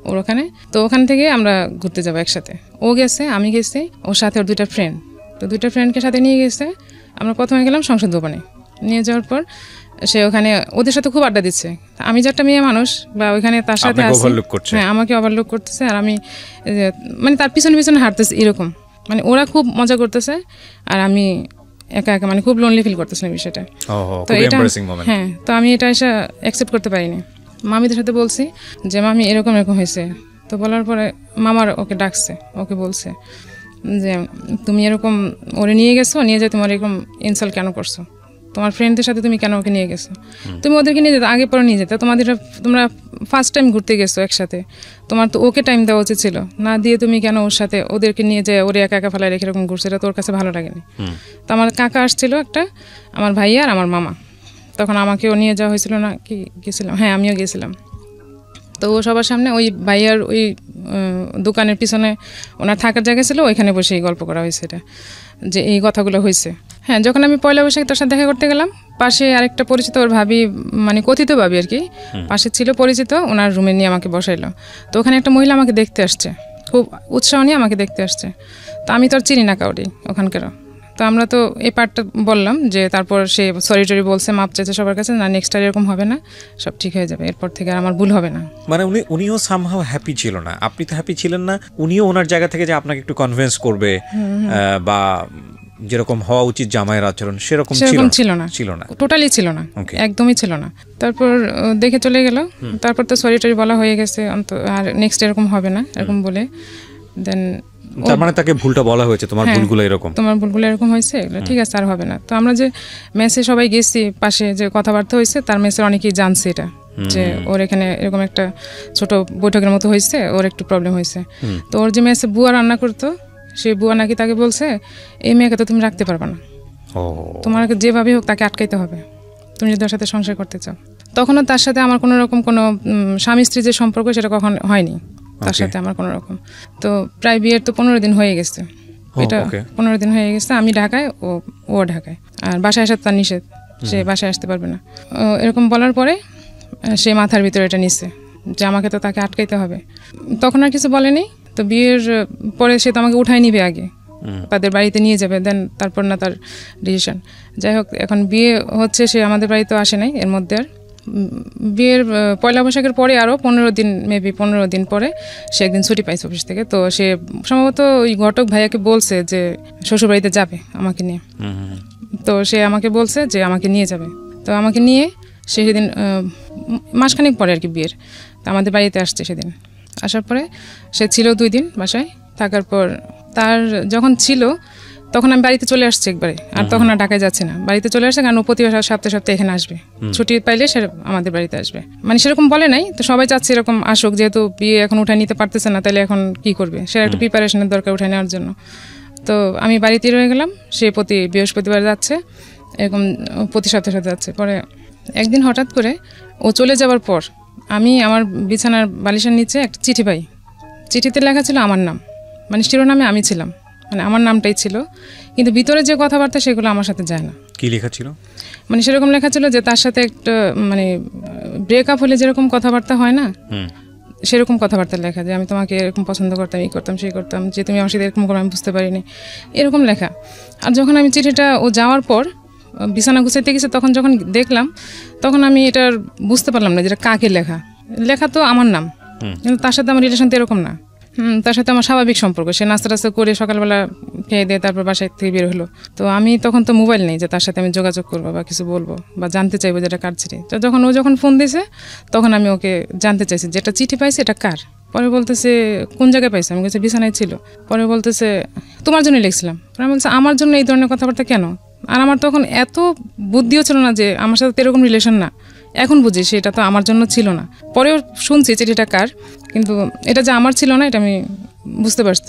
ওর ওখানে। তো ওখান থেকে আমরা ঘুরতে যাবো একসাথে। ও গেছে, আমি গেছি, ওর সাথে ওর 2টা ফ্রেন্ড। তো 2টা ফ্রেন্ডকে সাথে নিয়ে গেছে। আমরা প্রথমে গেলাম সংসদ ভবনে, নিয়ে যাওয়ার পর সে ওখানে ওদের সাথে খুব আড্ডা দিচ্ছে। আমি যে একটা মেয়ে মানুষ বা ওইখানে তার সাথে আছি, হ্যাঁ আমাকে ওভারলুক করতেছে, আর আমি মানে তার পিছনে পিছনে হাঁটতেছি এরকম, মানে ওরা খুব মজা করতেছে আর আমি একা একা মানে খুব লোনলি ফিল করতেছিলাম বিষয়টা। তো এটা হ্যাঁ, তো আমি এটা এসে অ্যাকসেপ্ট করতে পারিনি। মামিদের সাথে বলছি যে মামি এরকম হয়েছে। তো বলার পরে মামার ওকে ডাকছে, ওকে বলছে যে তুমি এরকম ওরে নিয়ে গেছো, নিয়ে যায় তোমার এরকম ইনসাল্ট কেন করছো, তোমার ফ্রেন্ডদের সাথে তুমি কেন ওকে নিয়ে গেছো, তুমি ওদেরকে নিয়ে যেতে আগে পরে নিয়ে যেতে, তোমরা ফার্স্ট টাইম ঘুরতে গেছো একসাথে, তোমার তো ওকে টাইম দেওয়া উচিত ছিল, না দিয়ে তুমি কেন ওর সাথে ওদেরকে নিয়ে যায় ওরে একা একা ফেলায় রেখে এরকম ঘুরছে, এটা তোর কাছে ভালো লাগেনি। তো আমার কাকা আসছিল একটা, আমার ভাইয়া আর আমার মামা, তখন আমাকেও নিয়ে যাওয়া হয়েছিল না কি গেছিলাম, হ্যাঁ আমিও গেছিলাম। তো ও সবার সামনে ওই ভাইয়ার ওই দোকানের পিছনে ওনার থাকার জায়গা ছিল, ওইখানে বসেই গল্প করা হয়েছে এটা, যে এই কথাগুলো হয়েছে। হ্যাঁ, যখন আমি পয়লা বৈশাখে তার সাথে দেখা করতে গেলাম, পাশে আরেকটা পরিচিত ওর ভাবি, মানে কথিত ভাবি আর কি, পাশে ছিল পরিচিত, ওনার রুমে নিয়ে আমাকে বসাইলো। তো ওখানে একটা মহিলা আমাকে দেখতে আসছে, খুব উৎসাহ নিয়ে আমাকে দেখতে আসছে। তো আমি তো আর চিনি না কাউরি ওখানকার। তো আমরা তো এই পার্টটা বললাম যে তারপর সে সরি টরি বলছে, মাপ চাইছে সবার কাছে, না নেক্সট টাইম এরকম হবে না, সব ঠিক হয়ে যাবে, এরপর থেকে আর আমার ভুল হবে না। মানে উনিও সামহাউ হ্যাপি ছিল না, আপনি তো হ্যাপি ছিলেন না, উনিও ওনার জায়গা থেকে যে আপনাকে একটু কনভিন্স করবে বা যেরকম হওয়া উচিত জামাইয়ের আচরণ সেরকম ছিল না, টোটালি ছিল না, একদমই ছিল না। তারপর দেখে চলে গেল, তারপর তো সরি টরি বলা হয়ে গেছে, আর নেক্সট এরকম হবে না এরকম বলে, দেন তার মানে তাকে ভুলটা বলা হয়েছে, তোমার ভুলগুলো এরকম হয়েছে, ঠিক আছে আর হবে না। তো আমরা যে মেসে সবাই গেছি, পাশে যে কথাবার্তা হয়েছে তার মেসে অনেকেই জানছে এটা, যে ওর এখানে এরকম একটা ছোট বৈঠকের মতো হয়েছে, ওর একটু প্রবলেম হয়েছে। তো ওর যে মেসে বুয়া রান্না করতো, সেই বুয়া নাকি তাকে বলছে এই মেয়েকে তো তুমি রাখতে পারবে না, তোমার যেভাবে হোক তাকে আটকাইতে হবে তুমি যদি ওর সাথে সংসার করতে চাও। তখনও তার সাথে আমার কোনো রকম কোনো স্বামী স্ত্রী যে সম্পর্ক সেটা কখন হয়নি তার সাথে আমার কোনো রকম। তো প্রায় বিয়ের তো 15 দিন হয়ে গেছে, এটা 15 দিন হয়ে গেছে, আমি ঢাকায়, ও ঢাকায়, আর বাসায় আসার তার নিষেধ, সে বাসায় আসতে পারবে না। এরকম বলার পরে সে মাথার ভিতরে এটা নিচ্ছে যে আমাকে তো তাকে আটকাইতে হবে। তখন আর কিছু বলেনি। তো বিয়ের পরে সে তো আমাকে উঠাই নিবে আগে, তাদের বাড়িতে নিয়ে যাবে, দেন তারপর না তার ডিসিশন। যাই হোক, এখন বিয়ে হচ্ছে, সে আমাদের বাড়িতেও আসে নাই এর মধ্যে। আর বিয়ের পয়লা বৈশাখের পরে আরও 15 দিন, মেবি 15 দিন পরে সে একদিন ছুটি পাইছে অফিস থেকে। তো সে সম্ভবত ওই ঘটক ভাইয়াকে বলছে যে শ্বশুরবাড়িতে যাবে আমাকে নিয়ে। তো সে আমাকে বলছে যে আমাকে নিয়ে যাবে। তো আমাকে নিয়ে সে সেদিন মাসখানেক পরে আর কি বিয়ের, তো আমাদের বাড়িতে আসছে। সেদিন আসার পরে সে ছিল 2 দিন বাসায় থাকার পর, তার যখন ছিল তখন আমি বাড়িতে চলে আসছি একবারে, আর তখন আর ঢাকায় যাচ্ছি না, বাড়িতে চলে আসছে, কারণ প্রতি সপ্তাহে এখানে আসবে, ছুটি পাইলে সে আমাদের বাড়িতে আসবে। মানে সেরকম বলে নাই, তো সবাই চাচ্ছে এরকম আসুক, যেহেতু বিয়ে এখন উঠায় নিতে পারতেছে না, তাহলে এখন কি করবে, সে একটা প্রিপারেশনের দরকার উঠায় নেওয়ার জন্য। তো আমি বাড়িতেই রয়ে গেলাম, সে প্রতি বৃহস্পতিবার যাচ্ছে, এরকম প্রতি সপ্তাহে যাচ্ছে। পরে একদিন হঠাৎ করে ও চলে যাওয়ার পর আমি আমার বিছানার বালিশের নিচে একটা চিঠি পাই। চিঠিতে লেখা ছিল আমার নাম, মানে শিরোনামে আমি ছিলাম, মানে আমার নামটাই ছিল, কিন্তু ভিতরে যে কথাবার্তা সেগুলো আমার সাথে যায় না। কি লেখা ছিল? মানে সেরকম লেখা ছিল যে তার সাথে একটা মানে ব্রেকআপ হলে যেরকম কথাবার্তা হয় না, সেরকম কথাবার্তা লেখা, যে আমি তোমাকে এরকম পছন্দ করতাম, এই করতাম সেই করতাম, যে তুমি আমার সাথে এরকম করো আমি বুঝতে পারিনি, এরকম লেখা। আর যখন আমি চিঠিটা ও যাওয়ার পর বিছানা গুছাইতে গেছে, তখন যখন দেখলাম, তখন আমি এটার বুঝতে পারলাম না যেটা কাকে লেখা। লেখা তো আমার নাম, কিন্তু তার সাথে আমার রিলেশন তো এরকম না। তার সাথে আমার স্বাভাবিক সম্পর্ক, সে নাস্তা টাস্তা করে সকালবেলা খেয়ে দিয়ে তারপর বাসায় থেকে বের হলো। তো আমি তখন তো মোবাইল নেই যে তার সাথে আমি যোগাযোগ করবো বা কিছু বলবো বা জানতে চাইবো যেটা কার চিঠি। তো যখন ও যখন ফোন দিয়েছে, তখন আমি ওকে জানতে চাইছি যেটা চিঠি পাইছে এটা কার। পরে বলতেছে কোন জায়গায় পাইছে, আমি বলছি বিছানায় ছিল। পরে বলতেছে তোমার জন্যই লিখছিলাম। পরে বলছে আমার জন্য এই ধরনের কথাবার্তা কেন? আর আমার তখন এত বুদ্ধিও ছিল না যে আমার সাথে এরকম রিলেশন না। এখন বুঝি সেটা তো আমার জন্য ছিল না। পরেও শুনছি চিঠিটা কার, কিন্তু এটা যে আমার ছিল না এটা আমি বুঝতে পারছি।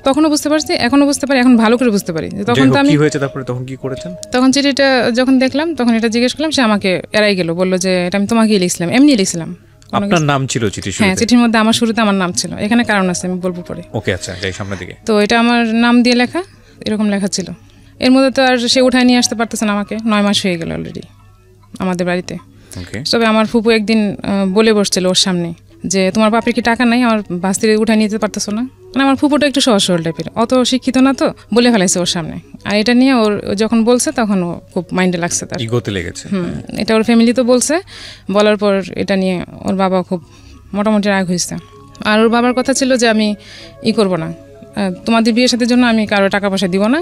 তখনও বুঝতে পারছি, এখনো বুঝতে পারি, এখন ভালো করে বুঝতে পারি। তখন তো আমি কি হয়েছে তারপরে তখন কি করেছেন? তখন চিঠিটা যখন দেখলাম, তখন এটা জিজ্ঞেস করলাম, সে আমাকে এড়াই গেল, বললো যে এটা আমি তোমাকেই লিখছিলাম, এমনি লিখছিলাম। আপনার নাম ছিল চিঠি? হ্যাঁ, চিঠির মধ্যে আমার শুরুতে আমার নাম ছিল। এখানে কারণ আছে, আমি বলবো পরে। ওকে, আচ্ছা, যাই সামনের দিকে। তো এটা আমার নাম দিয়ে লেখা, এরকম লেখা ছিল। এর মধ্যে তো আর সে উঠায় নিয়ে আসতে পারতেছে না আমাকে, 9 মাস হয়ে গেল অলরেডি আমাদের বাড়িতে। তবে আমার ফুপু একদিন বলে বসছিল ওর সামনে যে তোমার বাপের কি টাকা নাই, আমার বাস্তিরে উঠায় নিতে পারতেছো না। মানে আমার ফুপুটা একটু সহজ সরল টাইপের, অত শিক্ষিত না, তো বলে ফেলাইছে ওর সামনে। আর এটা নিয়ে ওর যখন বলছে তখন ও খুব মাইন্ডে লাগছে, তার ইগোতে লেগেছে। এটা ওর ফ্যামিলি তো বলছে, বলার পর এটা নিয়ে ওর বাবা খুব মোটামুটি রাগ হয়েছে। আর ওর বাবার কথা ছিল যে আমি করবো না, তোমাদের বিয়ে শাদীর জন্য আমি কারো টাকা পয়সা দিব না,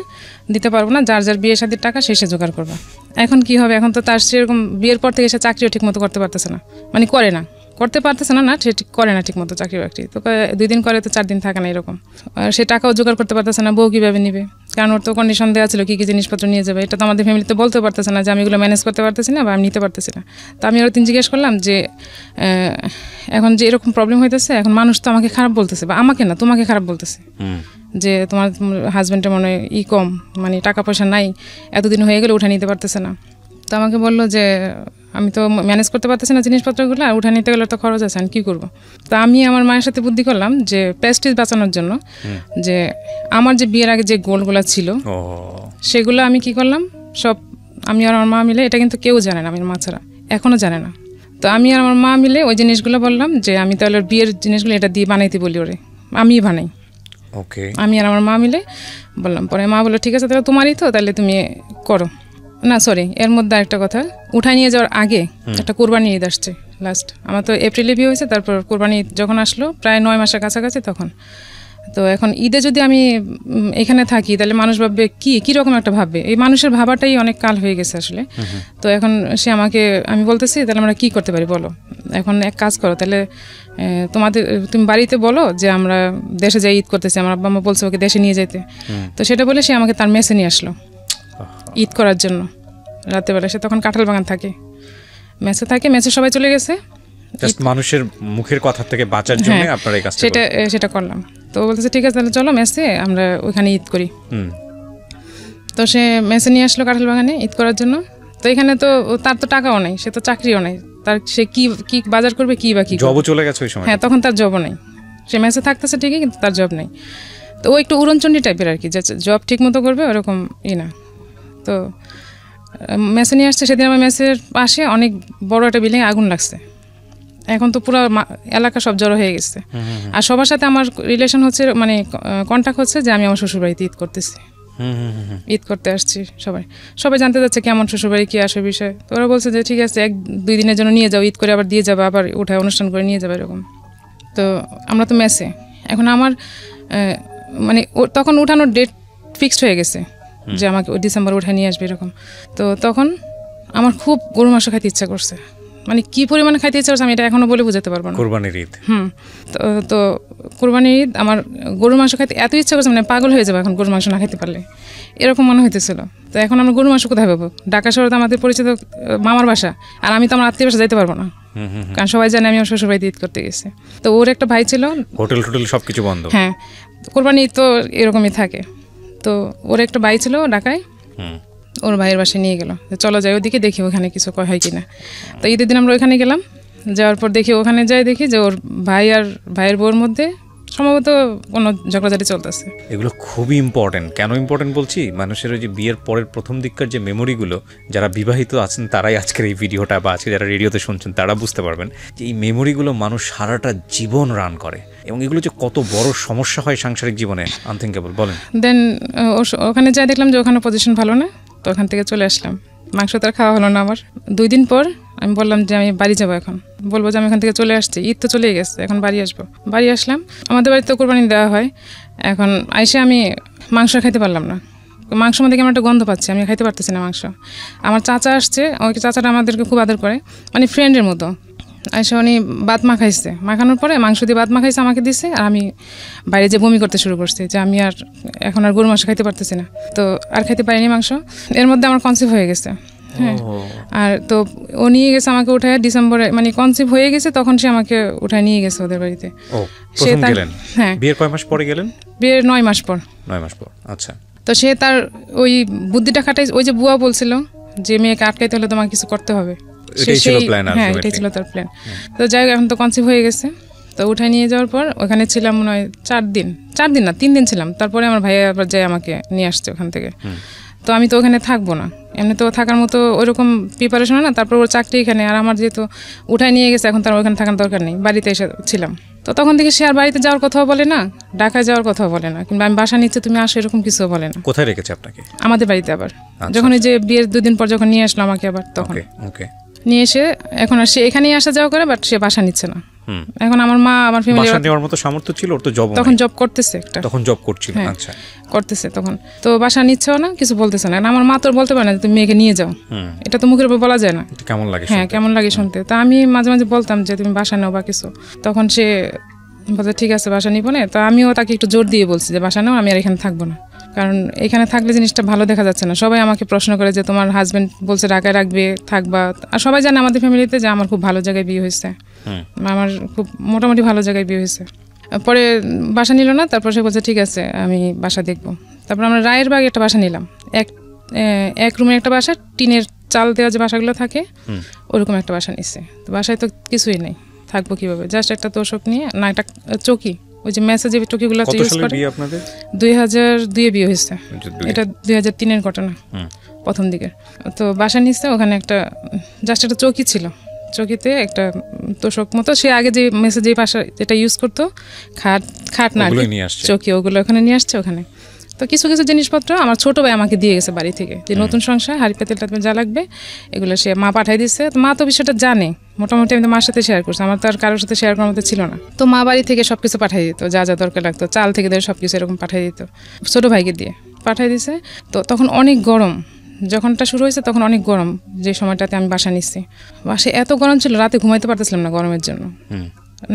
দিতে পারবো না, যার যার বিয়ে শাদীর টাকা সে জোগাড় করবা। এখন কি হবে, এখন তো তার সেরকম বিয়ের পর থেকে সে চাকরিও ঠিক মতো করতে পারতেছে না, মানে করতে পারতেছে না, সে করে না ঠিক মতো চাকরি বাকরি। তো 2 দিন করে তো 4 দিন থাকে না এরকম। আর সে টাকাও জোগাড় করতে পারতেছে না, বউ কীভাবে নিবে? কারণ ওর তো কন্ডিশন দেওয়া ছিল কী কী জিনিসপত্র নিয়ে যাবে। এটা তো আমাদের ফ্যামিলিতে বলতে পারতেছে না যে আমি এগুলো ম্যানেজ করতে পারতেছি না বা আমি নিতে পারতেছি না। তো আমি ওর জিজ্ঞেস করলাম যে এখন যে এরকম প্রবলেম হইতেছে, এখন মানুষ তো আমাকে খারাপ বলতেছে, বা আমাকে না তোমাকে খারাপ বলতেছে, যে তোমার হাজব্যান্ডের মনে হয় কম, মানে টাকা পয়সা নাই, এতদিন হয়ে গেলে উঠে নিতে পারতেছে না। তো আমাকে বললো যে আমি তো ম্যানেজ করতে পারতেছি না জিনিসপত্রগুলো, আর উঠে নিতে গেলে তো খরচ আছে, আমি কী করবো? তো আমি আমার মায়ের সাথে বুদ্ধি করলাম যে প্রেস্টিজ বাঁচানোর জন্য, যে আমার যে বিয়ের আগে যে গোলগুলো ছিল সেগুলো আমি কি করলাম, সব আমি আর আমার মা মিলে, এটা কিন্তু কেউ জানে না, আমার মা ছাড়া এখনও জানে না। তো আমি আর আমার মা মিলে ওই জিনিসগুলো বললাম যে আমি তাহলে বিয়ের জিনিসগুলো এটা দিয়ে বানাইতে বলি, ওরে আমি বানাই। আমি আর আমার মা মিলে বললাম। পরে মা বললো ঠিক আছে, তাহলে তোমারই তো, তাহলে তুমি করো না। সরি, এর মধ্যে একটা কথা, উঠায় নিয়ে যাওয়ার আগে একটা কোরবানি ঈদ আসছে লাস্ট। আমার তো এপ্রিলে বিয়ে হয়েছে, তারপর কোরবানি ঈদ যখন আসলো প্রায় 9 মাসের কাছাকাছি তখন। তো এখন ঈদে যদি আমি এখানে থাকি তাহলে মানুষ ভাববে কি রকম একটা ভাববে, এই মানুষের ভাবাটাই অনেক কাল হয়ে গেছে আসলে। তো এখন সে আমাকে, আমি বলতেছি তাহলে আমরা কি করতে পারি বলো, এখন এক কাজ করো, তাহলে তুমি বাড়িতে বলো যে আমরা দেশে যাই ঈদ করতেছি, আমার আব্বা আম্মা বলছে ওকে দেশে নিয়ে যেতে। তো সেটা বলে সে আমাকে তার মেসে নিয়ে আসলো ঈদ করার জন্য রাতেবেলা। সে তখন কাঁঠাল বাগান থাকে, মেসে থাকে, মেসে সবাই চলে গেছে, মানুষের মুখের কথা থেকে বাঁচার জন্য আপনারা এই কাজটা সেটা করলাম। তো বলতেছে ঠিক আছে তাহলে চলো মেসে আমরা ওইখানে ঈদ করি। তো সে মেসে নিয়ে আসলো কাঁঠাল বাগানে ঈদ করার জন্য। তো এখানে তো তার তো টাকাও নাই, সে তো চাকরিও নাই, তার সে কি বাজার করবে, কি বা কি জবও চলে গেছে ওই সময়। হ্যাঁ, তখন তার জবও নাই, সে মেসে থাকতেছে ঠিকই কিন্তু তার জব নেই। তো ও একটু উড়নচণ্ডী টাইপের আর কি, যে জব ঠিক মতো করবে ওরকম না। তো মেসে নিয়ে আসছে। সেদিন আমার মেসের পাশে অনেক বড় একটা বিল্ডিং আগুন লাগছে, এখন তো পুরো এলাকা সব জড়ো হয়ে গেছে। আর সবার সাথে আমার রিলেশন হচ্ছে, মানে কন্ট্যাক্ট হচ্ছে যে আমি আমার শ্বশুরবাড়িতে ঈদ করতেছি, ঈদ করতে আসছি। সবাই জানতে যাচ্ছে কেমন শ্বশুরবাড়ি, কি আসে বিষয়। তো ওরা বলছে যে ঠিক আছে 1-2 দিনের জন্য নিয়ে যাও, ঈদ করে আবার দিয়ে যাবে, আবার উঠায় অনুষ্ঠান করে নিয়ে যাবে এরকম। তো আমরা তো মেসে, এখন আমার মানে তখন উঠানোর ডেট ফিক্সড হয়ে গেছে যে আমাকে ডিসেম্বর উঠায় নিয়ে আসবে এরকম। তো তখন আমার খুব গরু মাংস খাইতে ইচ্ছা করছে, মানে কি পরিমাণে খাইতে ইচ্ছা করছে আমি এটা এখনো বলে বোঝাতে পারবো না। কোরবানির ঈদ। তো কোরবানির ঈদ আমার গরুর মাংস খাইতে এত ইচ্ছা করছে, মানে পাগল হয়ে যাবে এখন গরুর মাংস না খাইতে পারলে, এরকম মনে হইতেছিল। তো এখন আমরা গরুর মাংস কোথায় পাবো? ঢাকা শহরে তো আমাদের পরিচিত মামার বাসা, আর আমি তো আমার আত্মীয় বাসা যাইতে পারবো না, কারণ সবাই জানে আমি আমার শ্বশুরবাড়িতে ঈদ করতে গেছি। তো ওর একটা ভাই ছিল, হোটেল সবকিছু বন্ধ। হ্যাঁ, কোরবানি ঈদ তো এরকমই থাকে। তো ওর একটা ভাই ছিল ঢাকায়, ওর ভাইয়ের বাসায় নিয়ে গেল, চলো যাই ওদিকে দেখি ওখানে কিছু হয় কিনা। তো ঈদের দিন আমরা ওখানে গেলাম, যাওয়ার পর দেখি ওখানে যাই দেখি যে ওর ভাই আর ভাইয়ের বউর মধ্যে সম্ভবত কোনো ঝগড়াঝাটি চলতেছে। এগুলো খুবই ইম্পর্টেন্ট। কেন ইম্পর্টেন্ট বলছি, মানুষের ওই যে বিয়ের পরের প্রথম দিককার যে মেমোরিগুলো, যারা বিবাহিত আছেন তারাই আজকের এই ভিডিওটা বা আজকে যারা রেডিওতে শুনছেন তারা বুঝতে পারবেন যে এই মেমোরিগুলো মানুষ সারাটা জীবন রান করে, এবং এগুলো যে কত বড় সমস্যা হয় সাংসারিক জীবনে আনথিঙ্কেবল। বলেন। দেন ওখানে যাই দেখলাম যে ওখানে পজিশন ভালো না, তো ওখান থেকে চলে আসলাম। মাংস তো আর খাওয়া হলো না আমার। 2 দিন পর আমি বললাম যে আমি বাড়ি যাবো, এখন বলবো যে আমি এখান থেকে চলে আসছি, ঈদ তো চলেই গেছে, এখন বাড়ি আসবো। বাড়ি আসলাম, আমাদের বাড়িতে কোরবানি দেওয়া হয়। এখন আইসে আমি মাংস খাইতে পারলাম না, মাংস মধ্যে আমার একটা গন্ধ পাচ্ছি, আমি খাইতে পারতেছি না মাংস। আমার চাচা আসছে, ওই চাচাটা আমাদেরকে খুব আদর করে, মানে ফ্রেন্ডের মতো। আইসে উনি ভাত মাখাইছে, মাখানোর পরে মাংস দিয়ে ভাত মাখাইছে আমাকে দিছে, আর আমি বাইরে যে বমি করতে শুরু করছি যে আমি আর এখন আর গরু মাংস খাইতে পারতেছি না, তো আর খাইতে পারিনি মাংস। এর মধ্যে আমার কনসিভ হয়ে গেছে। হ্যাঁ, আর তো ও নিয়ে গেছে আমাকে উঠায় ডিসেম্বরে, মানে কনসিভ হয়ে গেছে তখন সে আমাকে উঠায় নিয়ে গেছে ওদের বাড়িতে। হ্যাঁ, বিয়ের কয় মাস পরে গেলেন? বিয়ের 9 মাস পর। 9 মাস পর, আচ্ছা। তো সে তার ওই বুদ্ধিটা খাটাই, ওই যে বুয়া বলছিল যে মেয়েকে আটকাইতে হলে তোমাকে কিছু করতে হবে, হ্যাঁ এটাই ছিল তার প্ল্যান। তো যাই হোক, এখন তো কনসিভ হয়ে গেছে, তো উঠায় নিয়ে যাওয়ার পর ওখানে ছিলাম মনে হয় 4 দিন না 3 দিন ছিলাম। তারপরে আমার ভাইয়া আবার যাই আমাকে নিয়ে আসছে ওখান থেকে। তো আমি তো ওখানে থাকবো না, এমনি তো থাকার মতো ওইরকম প্রিপারেশন হয় না। তারপর ওর চাকরি এখানে, আর আমার যেহেতু উঠায় নিয়ে গেছে, এখন তার ওখানে থাকার দরকার নেই, বাড়িতে এসে ছিলাম। তো তখন থেকে সে আর বাড়িতে যাওয়ার কথাও বলে না, ঢাকায় যাওয়ার কথাও বলে না, কিংবা আমি বাসা নিচ্ছে তুমি আসো এরকম কিছু বলে না। কোথায় রেখেছে আপনাকে? আমাদের বাড়িতে। আবার যখন এই যে বিয়ের 2 দিন পর যখন নিয়ে আসলো আমাকে, আবার তখন নিয়ে এসে এখন আর সে এখানেই আসা যাওয়া করে, বাট সে বাসা নিচ্ছে না। এখন আমার মা আমার ফ্যামিলি বাসা নেওয়ার মতো সামর্থ্য ছিল ওর, তো জব তখন জব করতেছে একটা, তখন জব করছিল, আচ্ছা করতেছে তখন, তো বাসা নিচ্ছেও না, কিছু বলতেছে না। আমার মা তো বলতে পারে না তুমি মেয়েকে নিয়ে যাও, এটা তো মুখের উপর বলা যায় না। কেমন লাগে? হ্যাঁ, কেমন লাগে শুনতে। তা আমি মাঝে মাঝে বলতাম যে তুমি বাসা নাও বা কিছু, তখন সে বলছে ঠিক আছে বাসা নিব না। তো আমিও তাকে একটু জোর দিয়ে বলছি যে বাসা নাও, আমি আর এখানে থাকবো না, কারণ এখানে থাকলে জিনিসটা ভালো দেখা যাচ্ছে না। সবাই আমাকে প্রশ্ন করে যে তোমার হাজবেন্ড বলছে ঢাকায় রাখবে, থাকবা। আর সবাই জানে আমাদের ফ্যামিলিতে যে আমার খুব ভালো জায়গায় বিয়ে হয়েছে, আমার খুব মোটামুটি ভালো জায়গায় বিয়ে হয়েছে। পরে বাসা নিল না, তারপর সে বলছে ঠিক আছে আমি বাসা দেখবো। তারপর আমরা রায়ের বাগে একটা বাসা নিলাম, এক রুমের একটা বাসা, টিনের চাল দেওয়া যে বাসাগুলো থাকে ওরকম একটা বাসা নিচ্ছে। তো বাসায় তো কিছুই নেই, থাকবো কিভাবে? জাস্ট একটা তোষক নিয়ে, না একটা চৌকি, ওই যে মেসেজে চৌকিগুলো ইউজ করে। 2002-এ বিয়ে হয়েছে, এটা 2003-এর ঘটনা, প্রথম দিকে। তো বাসা নিচ্ছে, ওখানে একটা জাস্ট একটা চৌকি ছিল, চৌকিতে একটা তোষক মতো, সে আগে যে মেসেজে বাসা যেটা ইউজ করতো, খাট না চৌকি, ওগুলো ওখানে নিয়ে আসছে। ওখানে তো কিছু কিছু জিনিসপত্র আমার ছোট ভাই আমাকে দিয়ে গেছে বাড়ি থেকে, যে নতুন সংসার হাঁড়ি পাতিল টাতিল যা লাগবে এগুলো সে মা পাঠাই দিচ্ছে। তো মা তো বিষয়টা জানে মোটামুটি, আমি তো মার সাথে শেয়ার করছি, আমার তো আর কারোর সাথে শেয়ার করার মতো ছিল না। তো মা বাড়ি থেকে সবকিছু পাঠাই দিত, যা যা দরকার লাগতো, চাল থেকে ধরে সবকিছু এরকম পাঠাই দিত, ছোট ভাইকে দিয়ে পাঠাই দিছে। তো তখন অনেক গরম, যখনটা শুরু হয়েছে তখন অনেক গরম, যে সময়টাতে আমি বাসা নিচ্ছি। বাসায় এত গরম ছিল, রাতে ঘুমাইতে পারতেছিলাম না গরমের জন্য,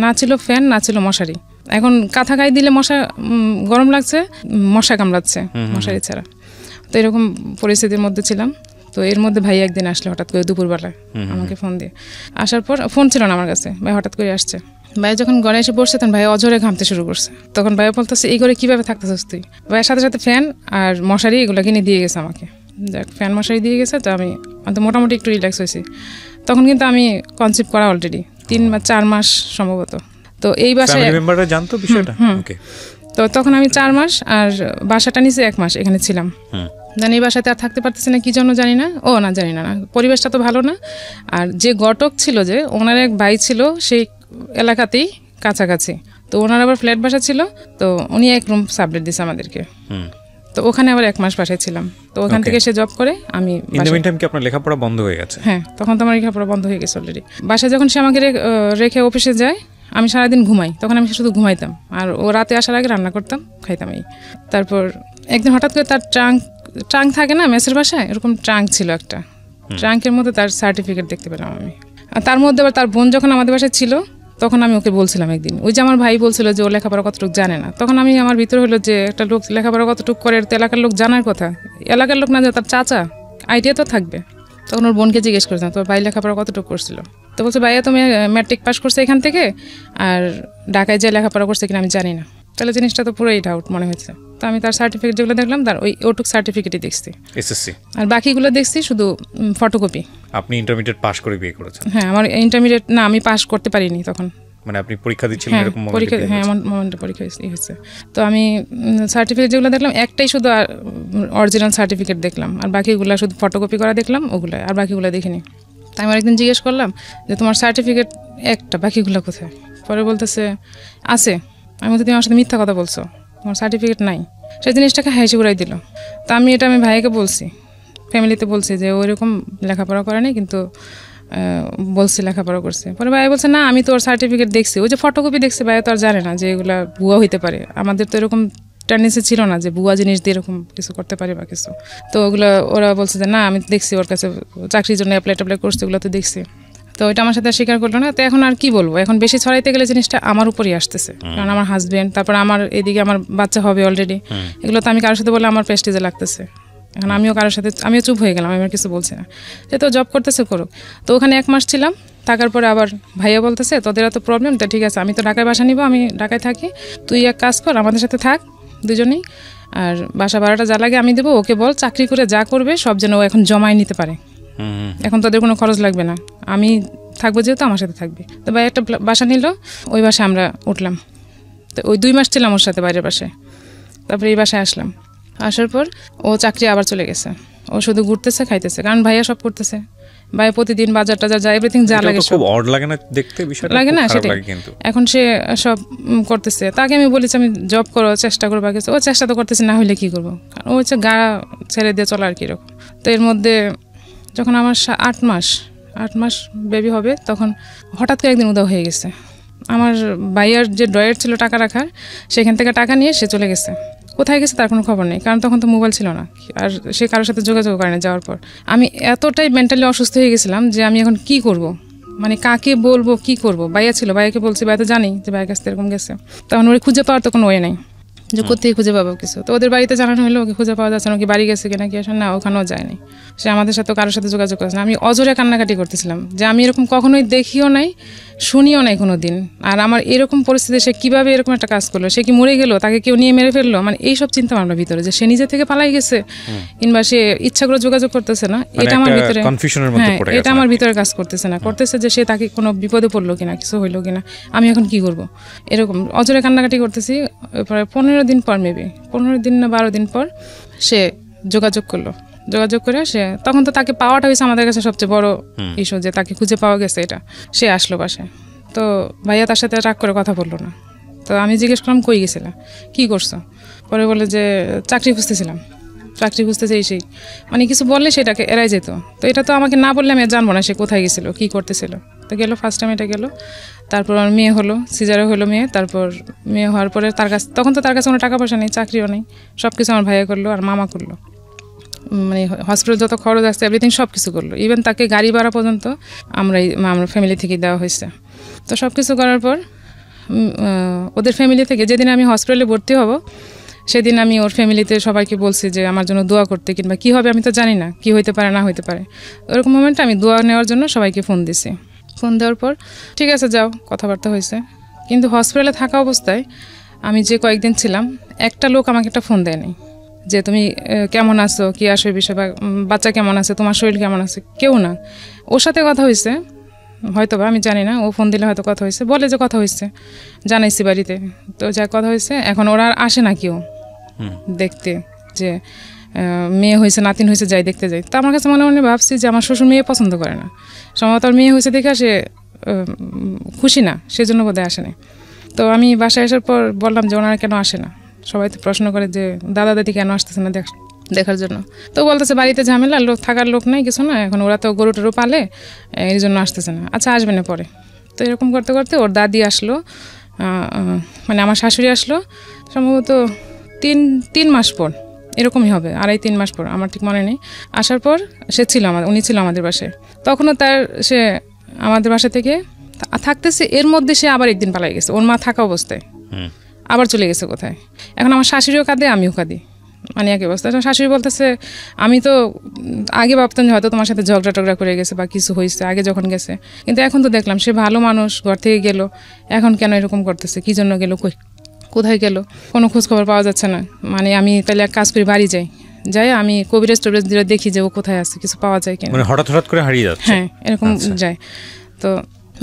না ছিল ফ্যান, না ছিল মশারি। এখন কাঁথা গায়ে দিলে মশা, গরম লাগছে, মশা কামড়াচ্ছে মশারি ছাড়া। তো এরকম পরিস্থিতির মধ্যে ছিলাম। তো এর মধ্যে ভাই একদিন আসলে হঠাৎ করে দুপুরবেলায় আমাকে ফোন দিয়ে, আসার পর ফোন ছিল না আমার কাছে, ভাই হঠাৎ করে আসছে। ভাই যখন ঘরে এসে বসছে তখন ভাই অঝরে ঘামতে শুরু করছে। তখন ভাই বলতেছে এই ঘরে কীভাবে থাকতেছিস তুই? ভাইয়ের সাথে সাথে ফ্যান আর মশারি এগুলো কিনে দিয়ে গেছে আমাকে, যাক ফ্যান মশারি দিয়ে গেছে। তো আমি মোটামুটি একটু রিল্যাক্স হয়েছি। তখন কিন্তু আমি কনসিভ করা অলরেডি 3 বা 4 মাস সম্ভবত। তো এই বাসায় জানতো বিষয়টা। তো তখন আমি 4 মাস, আর বাসাটা নিচে 1 মাস এখানে ছিলাম। জানি এই বাসাতে আর থাকতে পারতেছি না, কি জন্য জানি না। জানি না, পরিবেশটা তো ভালো না। আর যে ঘটক ছিল, যে ওনার এক ভাই ছিল সেই এলাকাতেই কাছাকাছি, তো ওনার আবার ফ্ল্যাট বাসা ছিল, তো উনি 1 রুম সাবলেট দিছে আমাদেরকে। তো ওখানে আবার 1 মাস বাসায় ছিলাম। তো ওখান থেকে সে জব করে, আমি আপনার লেখাপড়া বন্ধ হয়ে গেছে? হ্যাঁ, তখন তো আমার লেখাপড়া বন্ধ হয়ে গেছে অলরেডি। বাসায় যখন সে আমাকে রেখে অফিসে যায়, আমি সারাদিন ঘুমাই, তখন আমি শুধু ঘুমাইতাম, আর ও রাতে আসার আগে রান্না করতাম, খাইতাম। তারপর একদিন হঠাৎ করে তার ট্রাঙ্ক থাকে না মেসের বাসায়, এরকম ট্রাঙ্ক ছিল একটা, ট্রাঙ্কের মধ্যে তার সার্টিফিকেট দেখতে পেলাম আমি। আর তার মধ্যে আবার তার বোন যখন আমাদের বাসায় ছিল, তখন আমি ওকে বলছিলাম একদিন, ওই যে আমার ভাই বলছিল যে ও লেখাপড়া কতটুকু জানে না, তখন আমি আমার ভিতরে হলো যে একটা লোক লেখাপড়া কতটুকু করে, তো এলাকার লোক জানার কথা, এলাকার লোক না যে তার চাচা আইডিয়া তো থাকবে। তখন ওর বোনকে জিজ্ঞেস করেছিলাম তোর ভাই লেখাপড়া কতটুকু করছিল, তো বলছে ভাইয়া তুমি ম্যাট্রিক পাস করছে এখান থেকে, আর ঢাকায় যে লেখাপড়া করছে কিনা আমি জানি না। তাহলে জিনিসটা তো পুরোই ডাউট মনে হয়েছে। তো আমি তার সার্টিফিকেট যেগুলো দেখলাম, তার ওটুক সার্টিফিকেটই দেখছি, এসএসসি, আর বাকিগুলো দেখছি শুধু ফটোকপি। আপনি ইন্টারমিডিয়েট পাস করে বিয়ে করেছেন? হ্যাঁ, আমার ইন্টারমিডিয়েট না, আমি পাস করতে পারিনি তখন, মানে আপনি পরীক্ষা দিচ্ছিলেন এরকম পরীক্ষা, হ্যাঁ এমন মোমেন্টে পরীক্ষা হয়েছে। তো আমি সার্টিফিকেট যেগুলো দেখলাম একটাই শুধু অরিজিনাল সার্টিফিকেট দেখলাম, আর বাকিগুলো শুধু ফটোকপি করা দেখলাম ওগুলো, আর বাকিগুলো দেখিনি। তাই আমি একদিন জিজ্ঞেস করলাম যে তোমার সার্টিফিকেট একটা, বাকিগুলো কোথায়? পরে বলতেছে আছে। আমি বলতে তুমি আমার সাথে মিথ্যা কথা বলছো, তোমার সার্টিফিকেট নাই। সেই জিনিসটাকে হাসি উড়াই দিল। তা আমি এটা আমি ভাইকে বলছি, ফ্যামিলিতে বলছি যে ওইরকম লেখাপড়া করে নাই, কিন্তু বলছি লেখাপড়া করছে। পরে ভাই বলছে না আমি তো ওর সার্টিফিকেট দেখছি, ওই যে ফটোকপি দেখছি, ভাই তো আর জানে না যে এগুলা ভুয়া হইতে পারে। আমাদের তো এরকম টেন্ডেন্সি ছিল না যে ভুয়া জিনিস দিয়ে এরকম কিছু করতে পারে বা কিছু। তো ওগুলো ওরা বলছে যে না আমি দেখছি, ওর কাছে চাকরির জন্য অ্যাপ্লাই করছে, ওগুলো তো দেখছি। তো ওইটা আমার সাথে স্বীকার করলো না। তো এখন আর কি বলবো, এখন বেশি ছড়াইতে গেলে জিনিসটা আমার উপরই আসতেছে, কারণ আমার হাজবেন্ড, তারপর আমার এদিকে আমার বাচ্চা হবে অলরেডি, এগুলো তো আমি কারোর সাথে বলে আমার প্রেস্টিজে লাগতেছে। এখন আমিও কারোর সাথে আমিও চুপ হয়ে গেলাম, আমি আর কিছু বলছি না, যে তো জব করতেছে করুক। তো ওখানে 1 মাস ছিলাম, থাকার পরে আবার ভাইয়া বলতেছে তোদের এত প্রবলেম, তো ঠিক আছে আমি তো ঢাকায় বাসা নিব, আমি ঢাকায় থাকি, তুই এক কাজ কর আমাদের সাথে থাক দুজনেই, আর বাসা ভাড়াটা যা লাগে আমি দেবো, ওকে বল চাকরি করে যা করবে সব যেন ও এখন জমায় নিতে পারে, এখন তোদের কোনো খরচ লাগবে না, আমি থাকবো যেহেতু আমার সাথে থাকবে। তো ভাই একটা বাসা নিল, ওই বাসায় আমরা উঠলাম। তো ওই 2 মাস ছিলাম ওর সাথে বাইরের বাসায়। তারপরে এই বাসায় আসলাম, আসার পর ও চাকরি আবার চলে গেছে, ও শুধু ঘুরতেছে খাইতেছে, কারণ ভাইয়া সব করতেছে, ভাই প্রতিদিন বাজার টাজার যায়, এভরিথিং যা লাগে খুব অড লাগে না দেখতে, বিষয়টা লাগে না সেটাই। এখন সে সব করতেছে, তাকে আমি বলেছি আমি জব করো চেষ্টা করবো কিছু, ও চেষ্টা তো করতেছে, না হলে কি করবো, ও হচ্ছে গা ছেড়ে দিয়ে চলা আর কি এরকম। তো এর মধ্যে যখন আমার 8 মাস বেবি হবে, তখন হঠাৎ করে একদিন উধাও হয়ে গেছে। আমার ভাইয়ার যে ড্রয়ার ছিল টাকা রাখার, সেখান থেকে টাকা নিয়ে সে চলে গেছে। কোথায় গেছে তার কোনো খবর নেই, কারণ তখন তো মোবাইল ছিল না, আর সে কারোর সাথে যোগাযোগ করে না। যাওয়ার পর আমি এতটাই মেন্টালি অসুস্থ হয়ে গেছিলাম যে আমি এখন কি করব, মানে কাকে বলবো, কি করব। ভাইয়া ছিল, ভাইয়াকে বলছি, ভাইয়া তো জানি যে ভাইয়ের কাছে এরকম গেছে, তখন ওরে খুঁজে পাওয়ার তো কোনো ওয়ে নেই, যে কোথায় খুঁজে পাবো কিছু। তো ওদের বাড়িতে জানানো হলো ওকে খুঁজে পাওয়া যাচ্ছে না, ওকে বাড়ি গেছে কিনা কি আসলে, না ওখানেও যায়নি, সে আমাদের সাথে কারোর সাথে যোগাযোগ করেছে না। আমি অজরে কান্নাকাটি করতেছিলাম যে আমি এরকম কখনোই দেখিও নাই, শুনিও নাই কোনো দিন, আর আমার এরকম পরিস্থিতি সে কীভাবে এরকম একটা কাজ করলো, সে কি মরে গেল, তাকে কেউ নিয়ে মেরে ফেললো, মানে এইসব চিন্তা ভাবনার ভিতরে, যে সে নিজে থেকে পালাই গেছে কিংবা সে ইচ্ছা করে যোগাযোগ করতেছে না, এটা আমার ভিতরে, হ্যাঁ এটা আমার ভিতরে কাজ করতেছে না, করতেছে যে সে তাকে কোনো বিপদে পড়লো কিনা, কিছু হইলো কিনা, আমি এখন কি করব, এরকম অজরে কান্নাকাটি করতেছি। প্রায় 15 দিন পর, মেবি 15 দিন না 12 দিন পর সে যোগাযোগ করলো। যোগাযোগ করে সে, তখন তো তাকে পাওয়াটা হয়েছে আমাদের কাছে সবচেয়ে বড় ইস্যু, যে তাকে খুঁজে পাওয়া গেছে এটা। সে আসলো বাসায়, তো ভাইয়া তার সাথে রাগ করে কথা বললো না। তো আমি জিজ্ঞেস করলাম কই গেছিলাম, কী করছো? পরে বলে যে চাকরি খুঁজতেছিলাম, চাকরি খুঁজতেছে এই সেই, মানে কিছু বললে সেটাকে এড়াই যেত। তো এটা তো আমাকে না বললে আমি জানবো না সে কোথায় গেছিল, কী করতেছিল। তো গেলো, ফার্স্ট টাইম এটা গেল। তারপর আমার মেয়ে হলো, সিজারও হলো মেয়ে। তারপর মেয়ে হওয়ার পরে তার কাছে, তখন তো তার কাছে কোনো টাকা পয়সা নেই, চাকরিও নেই, সব কিছু আমার ভাইয়া করলো আর মামা করলো, মানে হসপিটাল যত খরচ আসছে এভরিথিং সব কিছু করলো, ইভেন তাকে গাড়ি ভাড়া পর্যন্ত আমরা ফ্যামিলি থেকে দেওয়া হয়েছে। তো সব কিছু করার পর ওদের ফ্যামিলি থেকে যেদিন আমি হসপিটালে ভর্তি হব, সেদিন আমি ওর ফ্যামিলিতে সবাইকে বলছি যে আমার জন্য দোয়া করতে, কিংবা কী হবে আমি তো জানি না, কী হইতে পারে না হইতে পারে। ওরকম মোমেন্টে আমি দোয়া নেওয়ার জন্য সবাইকে ফোন দিছি। ফোন দেওয়ার পর ঠিক আছে যাও, কথাবার্তা হয়েছে। কিন্তু হসপিটালে থাকা অবস্থায় আমি যে কয়েকদিন ছিলাম, একটা লোক আমাকে একটা ফোন দেয়নি যে তুমি কেমন আছো, কী আসো এই বিষয়, বা বাচ্চা কেমন আছে, তোমার শরীর কেমন আছে, কেউ না। ওর সাথে কথা হয়েছে হয়তো বা, আমি জানি না, ও ফোন দিলে হয়তো কথা হয়েছে, বলে যে কথা হয়েছে, জানাইছি বাড়িতে। তো যা কথা হয়েছে, এখন ওরা আর আসে না কেউ দেখতে, যে মেয়ে হয়েছে নাতিন হয়েছে যাই দেখতে যাই। তো আমার কাছে মনে মনে ভাবছি যে আমার শ্বশুর মেয়ে পছন্দ করে না, সম্ভবত ওর মেয়ে হয়েছে দেখে সে খুশি না, সেজন্য বোধহয় আসে না। তো আমি বাসায় আসার পর বললাম যে ওনারা কেন আসে না, সবাই তো প্রশ্ন করে যে দাদা দাদি কেন আসতেছে না দেখার জন্য। তো বলতেছে বাড়িতে ঝামেলা, লোক থাকার লোক নাই, কিছু না, এখন ওরা তো গরু টরু পালে, এই জন্য আসতেছে না। আচ্ছা আসবে না পরে। তো এরকম করতে করতে ওর দাদি আসলো, মানে আমার শাশুড়ি আসলো সম্ভবত 3 মাস পর, এরকমই হবে, 2.5-3 মাস পর, আমার ঠিক মনে নেই। আসার পর সে ছিল উনি ছিল আমাদের বাসায়, তখনও সে আমাদের বাসা থেকে থাকতেছে। এর মধ্যে সে আবার একদিন পালাই গেছে, ওর মা থাকা অবস্থায় আবার চলে গেছে কোথায়। এখন আমার শাশুড়িও কাঁদে, আমিও কাঁদি, মানে একই অবস্থা। শাশুড়ি বলতেছে আমি তো আগে ভাবতাম যে হয়তো তোমার সাথে ঝগড়া টগড়া করে গেছে বা কিছু হয়েছে আগে যখন গেছে, কিন্তু এখন তো দেখলাম সে ভালো মানুষ, ঘর থেকে গেল, এখন কেন এরকম করতেছে, কী জন্য গেল, কোথায় গেল, কোনো খোঁজখবর পাওয়া যাচ্ছে না। মানে আমি তাহলে এক কাজ করি, বাড়ি যাই আমি কবিরাজ টবিরাজ দেখি যে ও কোথায় আছে, কিছু পাওয়া যায় কিনা, মানে হঠাৎ করে হারিয়ে যাচ্ছে। হ্যাঁ এরকম যায়। তো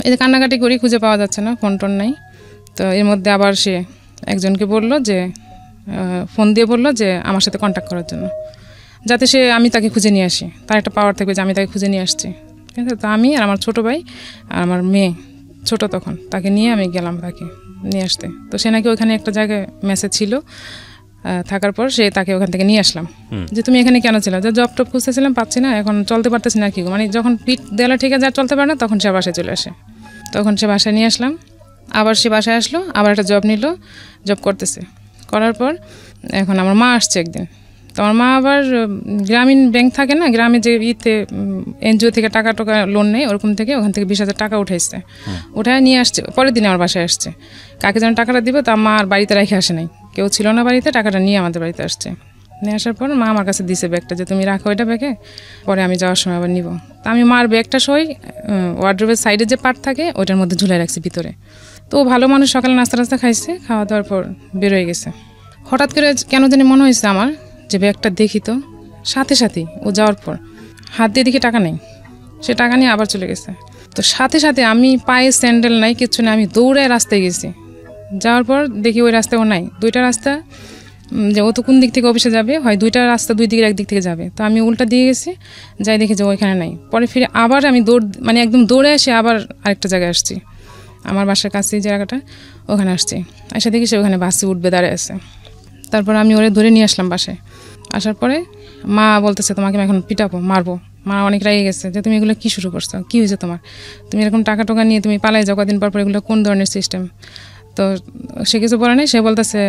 এই যে কান্নাকাটি করি, খুঁজে পাওয়া যাচ্ছে না, ফোন টোন নাই। তো এর মধ্যে আবার সে একজনকে বলল যে ফোন দিয়ে বলল যে আমার সাথে কন্ট্যাক্ট করার জন্য, যাতে আমি তাকে খুঁজে নিয়ে আসি। তার একটা পাওয়ার থাকবে যে আমি তাকে খুঁজে নিয়ে আসছি, ঠিক আছে। তো আমি আর আমার ছোটো ভাই আর আমার মেয়ে ছোট তখন, তাকে নিয়ে আমি গেলাম তাকে নিয়ে আসতে। তো সে নাকি ওখানে একটা জায়গায় মেসে ছিল, থাকার পর তাকে ওখান থেকে নিয়ে আসলাম যে তুমি এখানে কেন ছিল, যে জব টব খুঁজতেছিলাম, পাচ্ছি না, এখন চলতে পারতেছি না কি, মানে যখন পিঠ দেওয়ালে ঠিক আছে আর চলতে পারে না, তখন সে বাসায় চলে আসে। তখন সে বাসায় নিয়ে আসলাম, আবার সে বাসায় আসলো, আবার একটা জব নিল, জব করতেছে। করার পর এখন আমার মা আসছে একদিন। তো আমার মা আবার গ্রামীণ ব্যাংক থাকে না, গ্রামে যে এনজিও থেকে টাকা লোন নেয়, ওরকম থেকে ওখান থেকে 20,000 টাকা উঠাইছে, উঠায় নিয়ে আসছে। পরের দিন আমার বাসায় আসছে, কাকে যেন টাকাটা দিব, তা মা আর বাড়িতে রেখে আসে নাই, কেউ ছিল না বাড়িতে, টাকাটা নিয়ে আমাদের বাড়িতে আসছে। নিয়ে আসার পর মা আমার কাছে দিছে ব্যাগটা, যে তুমি রাখো এটা ব্যাগে, পরে আমি যাওয়ার সময় আবার নিব। তা আমি মার ব্যাগটা সই ওয়ার্ড্রোবের সাইডে যে পার্ট থাকে ওইটার মধ্যে ঝুলাই রাখছি ভিতরে। তো ভালো মানুষ, সকালে নাস্তা খাইছে, খাওয়া দাওয়ার পর বেরোয় গেছে। হঠাৎ করে কেন জানি মনে হয়েছে আমার যে ব্যাগটা দেখি, তো সাথে সাথেই ও যাওয়ার পর হাত দিয়ে দেখি টাকা নেই, সে টাকা নিয়ে আবার চলে গেছে। তো সাথে সাথে আমি পায়ে স্যান্ডেল নাই, কিচ্ছু নেই, আমি দৌড়ায় রাস্তায় গেছি। যাওয়ার পর দেখি ওই রাস্তায় ও নাই। দুইটা রাস্তা, যে ও তো কোন দিক থেকে অফিসে যাবে, হয় দুইটা রাস্তা দুই দিকের একদিক থেকে যাবে, তো আমি উল্টা দিয়ে গেছি, যাই দেখি যে ওইখানে নাই। পরে ফিরে আবার আমি একদম দৌড়ে এসে আবার আরেকটা জায়গায় আসছি, আমার বাসার কাছে যে জায়গাটা, ওখানে আসছি। এসে দেখি সে ওখানে বাসে উঠবে দাঁড়িয়ে আছে। তারপর আমি ওরে ধরে নিয়ে আসলাম বাসায়। আসার পরে মা বলতেছে তোমাকে আমি এখন পিটাবো, মারবো। মা অনেক রেগে গেছে যে তুমি এগুলো কী শুরু করছো, কী হয়েছে তোমার, তুমি এরকম টাকা টোকা নিয়ে তুমি পালাই যাও কদিন পর এগুলো কোন ধরনের সিস্টেম। তো সে কিছু বলে নাই, সে বলতেছে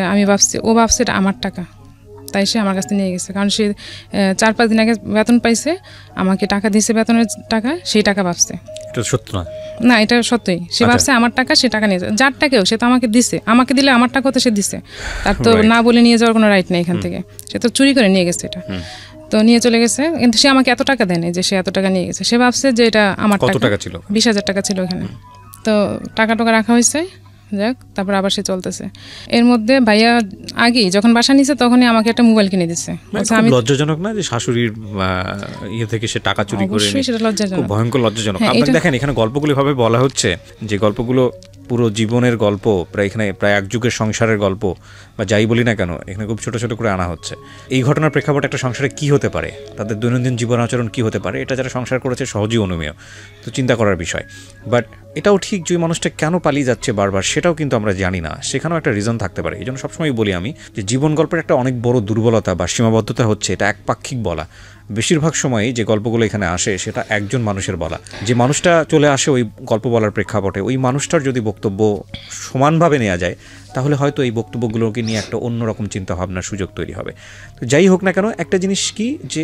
ও ভাবছে এটা আমার টাকা, তাই সে আমার কাছ থেকে নিয়ে গেছে। কারণ সে 4-5 দিন আগে বেতন পাইছে, আমাকে টাকা দিয়েছে, বেতনের টাকা, সেই টাকা ভাবছে। এটা সত্য না, এটা সত্যই। সে ভাবছে আমার টাকা, সে টাকা নিয়ে যায়, যার টাকাও সে তো আমাকে দিছে, আমাকে দিলে আমার টাকা তো সে দিছে, তার তো না বলে নিয়ে যাওয়ার কোনো রাইট নেই এখান থেকে, সে তো চুরি করে নিয়ে গেছে এটা। তো নিয়ে চলে গেছে, কিন্তু সে আমাকে এত টাকা দেয় না যে সে এত টাকা নিয়ে গেছে। সে ভাবছে যে এটা আমার টাকা ছিল, 20,000 টাকা ছিল ওখানে। তো টাকা রাখা হয়েছে, যাক, তারপর আবার সে চলতেছে। এর মধ্যে ভাইয়া আগেই যখন বাসা নিছে তখনই আমাকে একটা মোবাইল কিনে দিচ্ছে। আমি লজ্জাজনক না যে শাশুড়ির ইয়ে থেকে সে টাকা চুরি করে, সেটা লজ্জাজনক, ভয়ঙ্কর লজ্জাজনক। আপনি দেখেন এখানে গল্পগুলো ভাবে বলা হচ্ছে, যে গল্পগুলো পুরো জীবনের গল্প, এখানে প্রায় এক যুগের সংসারের গল্প বা যাই বলি না কেন, এখানে খুব ছোট ছোট করে আনা হচ্ছে। এই ঘটনার প্রেক্ষাপটে একটা সংসারে কি হতে পারে, তাদের দৈনন্দিন জীবন আচরণ কি হতে পারে, এটা যারা সংসার করেছে সহজেই অনুমেয়, তো চিন্তা করার বিষয়। বাট এটাও ঠিক যে মানুষটা কেন পালিয়ে যাচ্ছে বারবার, সেটাও কিন্তু আমরা জানি না, সেখানেও একটা রিজন থাকতে পারে। এই জন্য সবসময় বলি আমি যে জীবন গল্পের একটা অনেক বড় দুর্বলতা বা সীমাবদ্ধতা হচ্ছে এটা একপাক্ষিক বলা। বেশিরভাগ সময়ই যে গল্পগুলো এখানে আসে সেটা একজন মানুষের বলা, যে মানুষটা চলে আসে ওই গল্প বলার প্রেক্ষাপটে, ওই মানুষটার যদি বক্তব্য সমানভাবে নেওয়া যায় তাহলে হয়তো এই বক্তব্যগুলোকে নিয়ে একটা অন্যরকম চিন্তাভাবনার সুযোগ তৈরি হবে। তো যাই হোক না কেন, একটা জিনিস কি, যে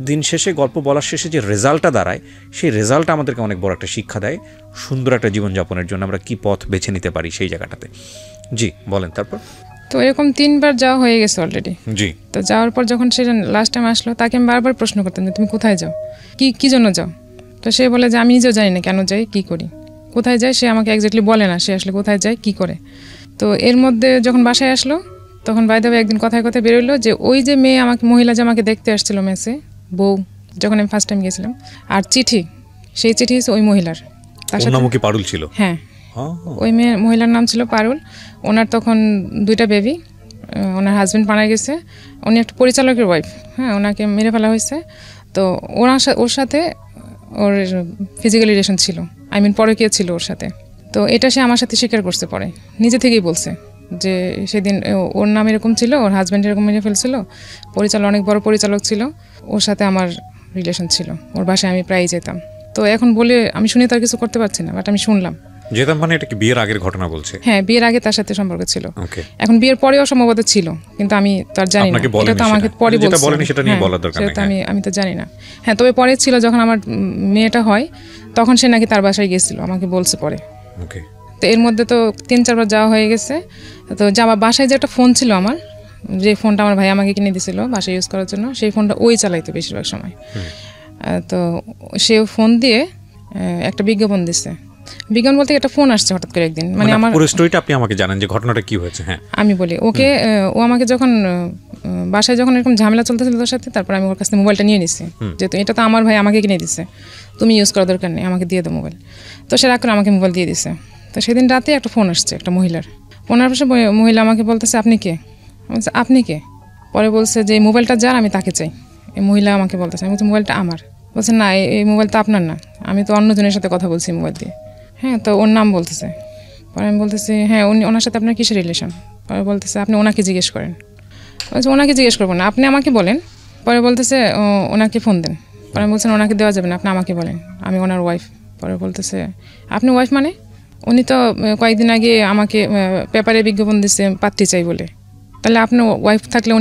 দিন শেষে গল্প বলার শেষে যে রেজাল্টটা দাঁড়ায়, সেই রেজাল্টটা আমাদেরকে অনেক বড় একটা শিক্ষা দেয় সুন্দর একটা জীবনযাপনের জন্য আমরা কি পথ বেছে নিতে পারি সেই জায়গাটাতে। জি বলেন। তারপর তো এরকম 3 বার যাওয়া হয়ে গেছে অলরেডি। জি। তো যাওয়ার পর যখন সে লাস্ট টাইম আসলো, তাকে আমি বারবার প্রশ্ন করতাম যে তুমি কোথায় যাও, কি জন্য যাও। তো সে বলে যে আমি নিজেও জানি না কেন যাই, কি করি, কোথায় যায়, সে আমাকে এক্স্যাক্টলি বলে না সে আসলে কোথায় যায়, কি করে। তো এর মধ্যে যখন বাসায় আসলো, তখন বাইরে একদিন কথায় বেরোলো যে ওই যে মেয়ে মহিলা যে আমাকে দেখতে আসছিল মেসে, বউ, যখন আমি ফার্স্ট টাইম গেছিলাম, আর চিঠি, সেই চিঠি ওই মহিলার, তার সাথে পারুল ছিল। হ্যাঁ, ওই মহিলার নাম ছিল পারুল। ওনার তখন 2টা বেবি, ওনার হাজব্যান্ড মারা গেছে, উনি একটা পরিচালকের ওয়াইফ, হ্যাঁ, ওনাকে মেরে ফেলা হয়েছে। তো ওর সাথে ওর ফিজিক্যাল রিলেশন ছিল, পরকীয়া ছিল ওর সাথে। তো এটা সে আমার সাথে স্বীকার করছে, পরে নিজে থেকেই বলছে যে সেদিন ওর নাম এরকম ছিল, ওর হাজব্যান্ড এরকম মেরে ফেলছিল, অনেক বড় পরিচালক ছিল, ওর সাথে আমার রিলেশন ছিল, ওর বাসায় আমি প্রায়ই যেতাম। তো এখন বলে আমি শুনে তার কিছু করতে পারছি না, বাট আমি শুনলাম। যেতাম মানে এটা কি বিয়ের আগের ঘটনা বলছে? হ্যাঁ, বিয়ের আগে তার সাথে সম্পর্ক ছিল। এখন বিয়ের পরেও সম্ভবত ছিল, কিন্তু আমি তার জানি না, এটা তো আমাকে পরে বলছে, সেটা নিয়ে বলার দরকার নেই, আমি তো জানি না। হ্যাঁ, তবে পরে ছিল যখন আমার মেয়েটা হয়, তখন সে নাকি তার বাসায় গেছিল, আমাকে বলছে পরে। তো এর মধ্যে তো 3-4 বার যাওয়া হয়ে গেছে। তো যাওয়া বাসায় যে একটা ফোন ছিল আমার, যে ফোনটা আমার ভাই আমাকে কিনে দিয়েছিল বাসায় ইউজ করার জন্য, সেই ফোনটা ওই চালাইতো বেশিরভাগ সময়। তো সে ফোন দিয়ে একটা বিজ্ঞাপন দিচ্ছে, বিজ্ঞাপন বলতে একটা ফোন আসছে হঠাৎ করে একদিন, মানে আমার পুরো স্টোরিটা আপনি আমাকে জানেন যে ঘটনাটা কি হয়েছে। হ্যাঁ, আমি বলি ওকে। ও আমাকে যখন বাসায় যখন এরকম ঝামেলা চলতেছিল তোর সাথে, তারপর আমি ওর কাছ থেকে মোবাইলটা নিয়ে নিছি, যেহেতু এটা তো আমার ভাই আমাকে কিনে দিছে, তুমি ইউজ করার দরকার নেই, আমাকে দিয়ে দাও মোবাইল। তো সে রাগ করে আমাকে মোবাইল দিয়ে দিছে। তো সেদিন রাতে একটা ফোন আসছে একটা মহিলার, ফোনের পাশে মহিলা আমাকে বলতেছে আপনি কে? বলছে আপনি কে? পরে বলছে যে এই মোবাইলটা যার আমি তাকে চাই। এই মহিলা আমাকে বলতেছে, আমি বলছি মোবাইলটা আমার। বলছে না এই মোবাইল তো আপনার না, আমি তো অন্যজনের সাথে কথা বলছি মোবাইল দিয়ে। হ্যাঁ, তো ওর নাম বলতেছে। পরে আমি বলতেছি হ্যাঁ ওনার সাথে আপনার কিসের রিলেশন? পরে বলতেছে আপনি ওনাকে জিজ্ঞেস করেন। বলছে ওনাকে জিজ্ঞেস করবো না, আপনি আমাকে বলেন। পরে বলতেছে ওনাকে ফোন দেন। পরে আমি বলছেন ওনাকে দেওয়া যাবে না, আপনি আমাকে বলেন, আমি ওনার ওয়াইফ। পরে বলতেছে আপনি ওয়াইফ মানে? উনি তো কয়েকদিন আগে আমাকে পেপারে বিজ্ঞাপন দিচ্ছে পাত্রী চাই বলে, তাহলে আপনার ওয়াইফ থাকলে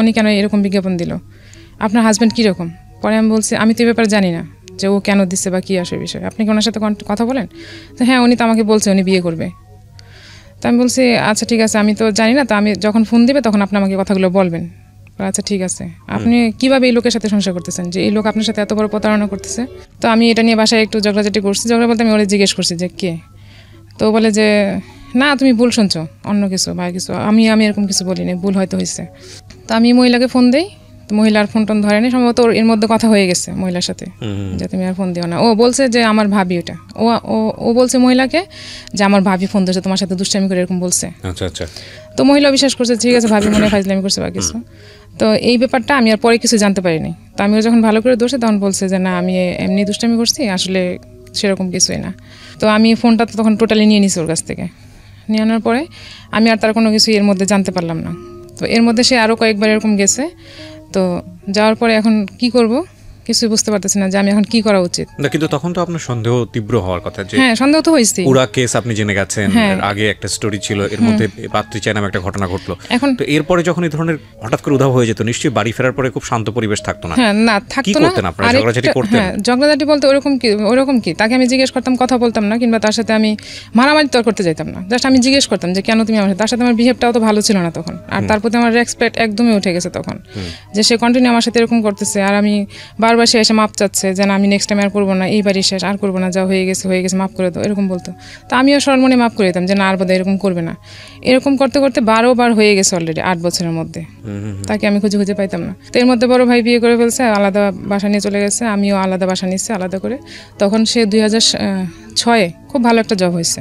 উনি কেন এরকম বিজ্ঞাপন দিল? আপনার হাজব্যান্ড কীরকম? পরে আমি বলছি আমি তো এই ব্যাপারে জানি না যে ও কেন দিচ্ছে বা কী আসে বিষয়, আপনি কি ওনার সাথে কথা বলেন? তো হ্যাঁ উনি তো আমাকে বলছে উনি বিয়ে করবে। তো আমি বলছি আচ্ছা ঠিক আছে, আমি তো জানি না, তো আমি যখন ফোন দিবে তখন আপনি আমাকে কথাগুলো বলবেন। আচ্ছা ঠিক আছে, আপনি কীভাবে এই লোকের সাথে সংসার করতেছেন যে এই লোক আপনার সাথে এত বড় প্রতারণা করতেছে? তো আমি এটা নিয়ে বাসায় একটু ঝগড়াঝাটি করছি। ঝগড়া বলতে আমি ওরা জিজ্ঞেস করছি যে কে? তো বলে যে না তুমি ভুল শুনছো, অন্য কিছু বা কিছু, আমি এরকম কিছু বলিনি, ভুল হয়তো হয়েছে। তো আমি মহিলাকে ফোন দিই, তো মহিলার ফোন টোন ধরেনি, সম্ভবত এর মধ্যে কথা হয়ে গেছে মহিলার সাথে যে তুমি আর ফোন দিও না। ও বলছে যে আমার ভাবি, ওটা ও বলছে মহিলাকে যে আমার ভাবি ফোন দিয়েছে তোমার সাথে দুষ্টামি করে এরকম বলছে। আচ্ছা আচ্ছা। তো মহিলা বিশ্বাস করছে ঠিক আছে ভাবি মনে হয় ফাজলামি করছে বা কিছু। তো এই ব্যাপারটা আমি আর পরে কিছু জানতে পারিনি। তো আমি যখন ভালো করে দোষে তখন বলছে যে না আমি এমনি দুষ্টামি করছি, আসলে সেরকম কিছুই না। তো আমি ফোনটা তো তখন টোটালি নিয়ে নিছি ওর কাছ থেকে। নিয়ে আনার পরে আমি আর তার কোনো কিছু এর মধ্যে জানতে পারলাম না। তো এর মধ্যে সে আরও কয়েকবার এরকম গেছে। তো যাওয়ার পরে এখন কি করব কিছুই বুঝতে পারতেছি না যে আমি এখন কি করা উচিত। না কিন্তু তখন তো আপনার সন্দেহ তীব্র হওয়ার কথা যে হ্যাঁ সন্দেহ তো হয়েছে, পুরা কেস আপনি জেনে গেছেন, আগে একটা স্টোরি ছিল, এর মধ্যে পাত্রী চাই নামে একটা ঘটনা ঘটলো। এখন তো এরপরে যখন এই ধরনের হঠাৎ করে উধাও হয়ে যেত, নিশ্চয়ই বাড়ি ফেরার পরে খুব শান্ত পরিবেশ থাকতো না? হ্যাঁ না থাকতো না। ঝগড়াঝাটি করতেন? হ্যাঁ ঝগড়াঝাটি বলতে ওরকম কি তাকে আমি জিজ্ঞেস করতাম, কথা বলতাম না, কিংবা তার সাথে আমি মারামারি তর্ক করতে যাইতাম না, জাস্ট আমি জিজ্ঞেস করতাম যে কেন তুমি আমার সাথে। তার সাথে আমার বিহেভটাও তো ভালো ছিল না তখন, আর তার প্রতি আমার রেসপেক্ট একদমই উঠে গেছে তখন, যে সে কন্টিনিউ আমার সাথে এরকম করতেছে। আর আমি বারবার সে এসে মাপ চাচ্ছে যে না আমি নেক্সট টাইম আর করবো না, এইবারই শেষ, আর করবো না, যা হয়ে গেছে মাপ করে দাও, এরকম বলতো। তো আমিও সরল মনে মাপ করে দিতাম যে না আর বোধহয় এরকম করবে না। এরকম করতে করতে 12 বার হয়ে গেছে অলরেডি 8 বছরের মধ্যে, তাকে আমি খুঁজে পাইতাম না। তো এর মধ্যে বড় ভাই বিয়ে করে ফেলছে, আলাদা বাসা নিয়ে চলে গেছে, আমিও আলাদা বাসা নিচ্ছি আলাদা করে। তখন সে 2006-এ খুব ভালো একটা জব হয়েছে,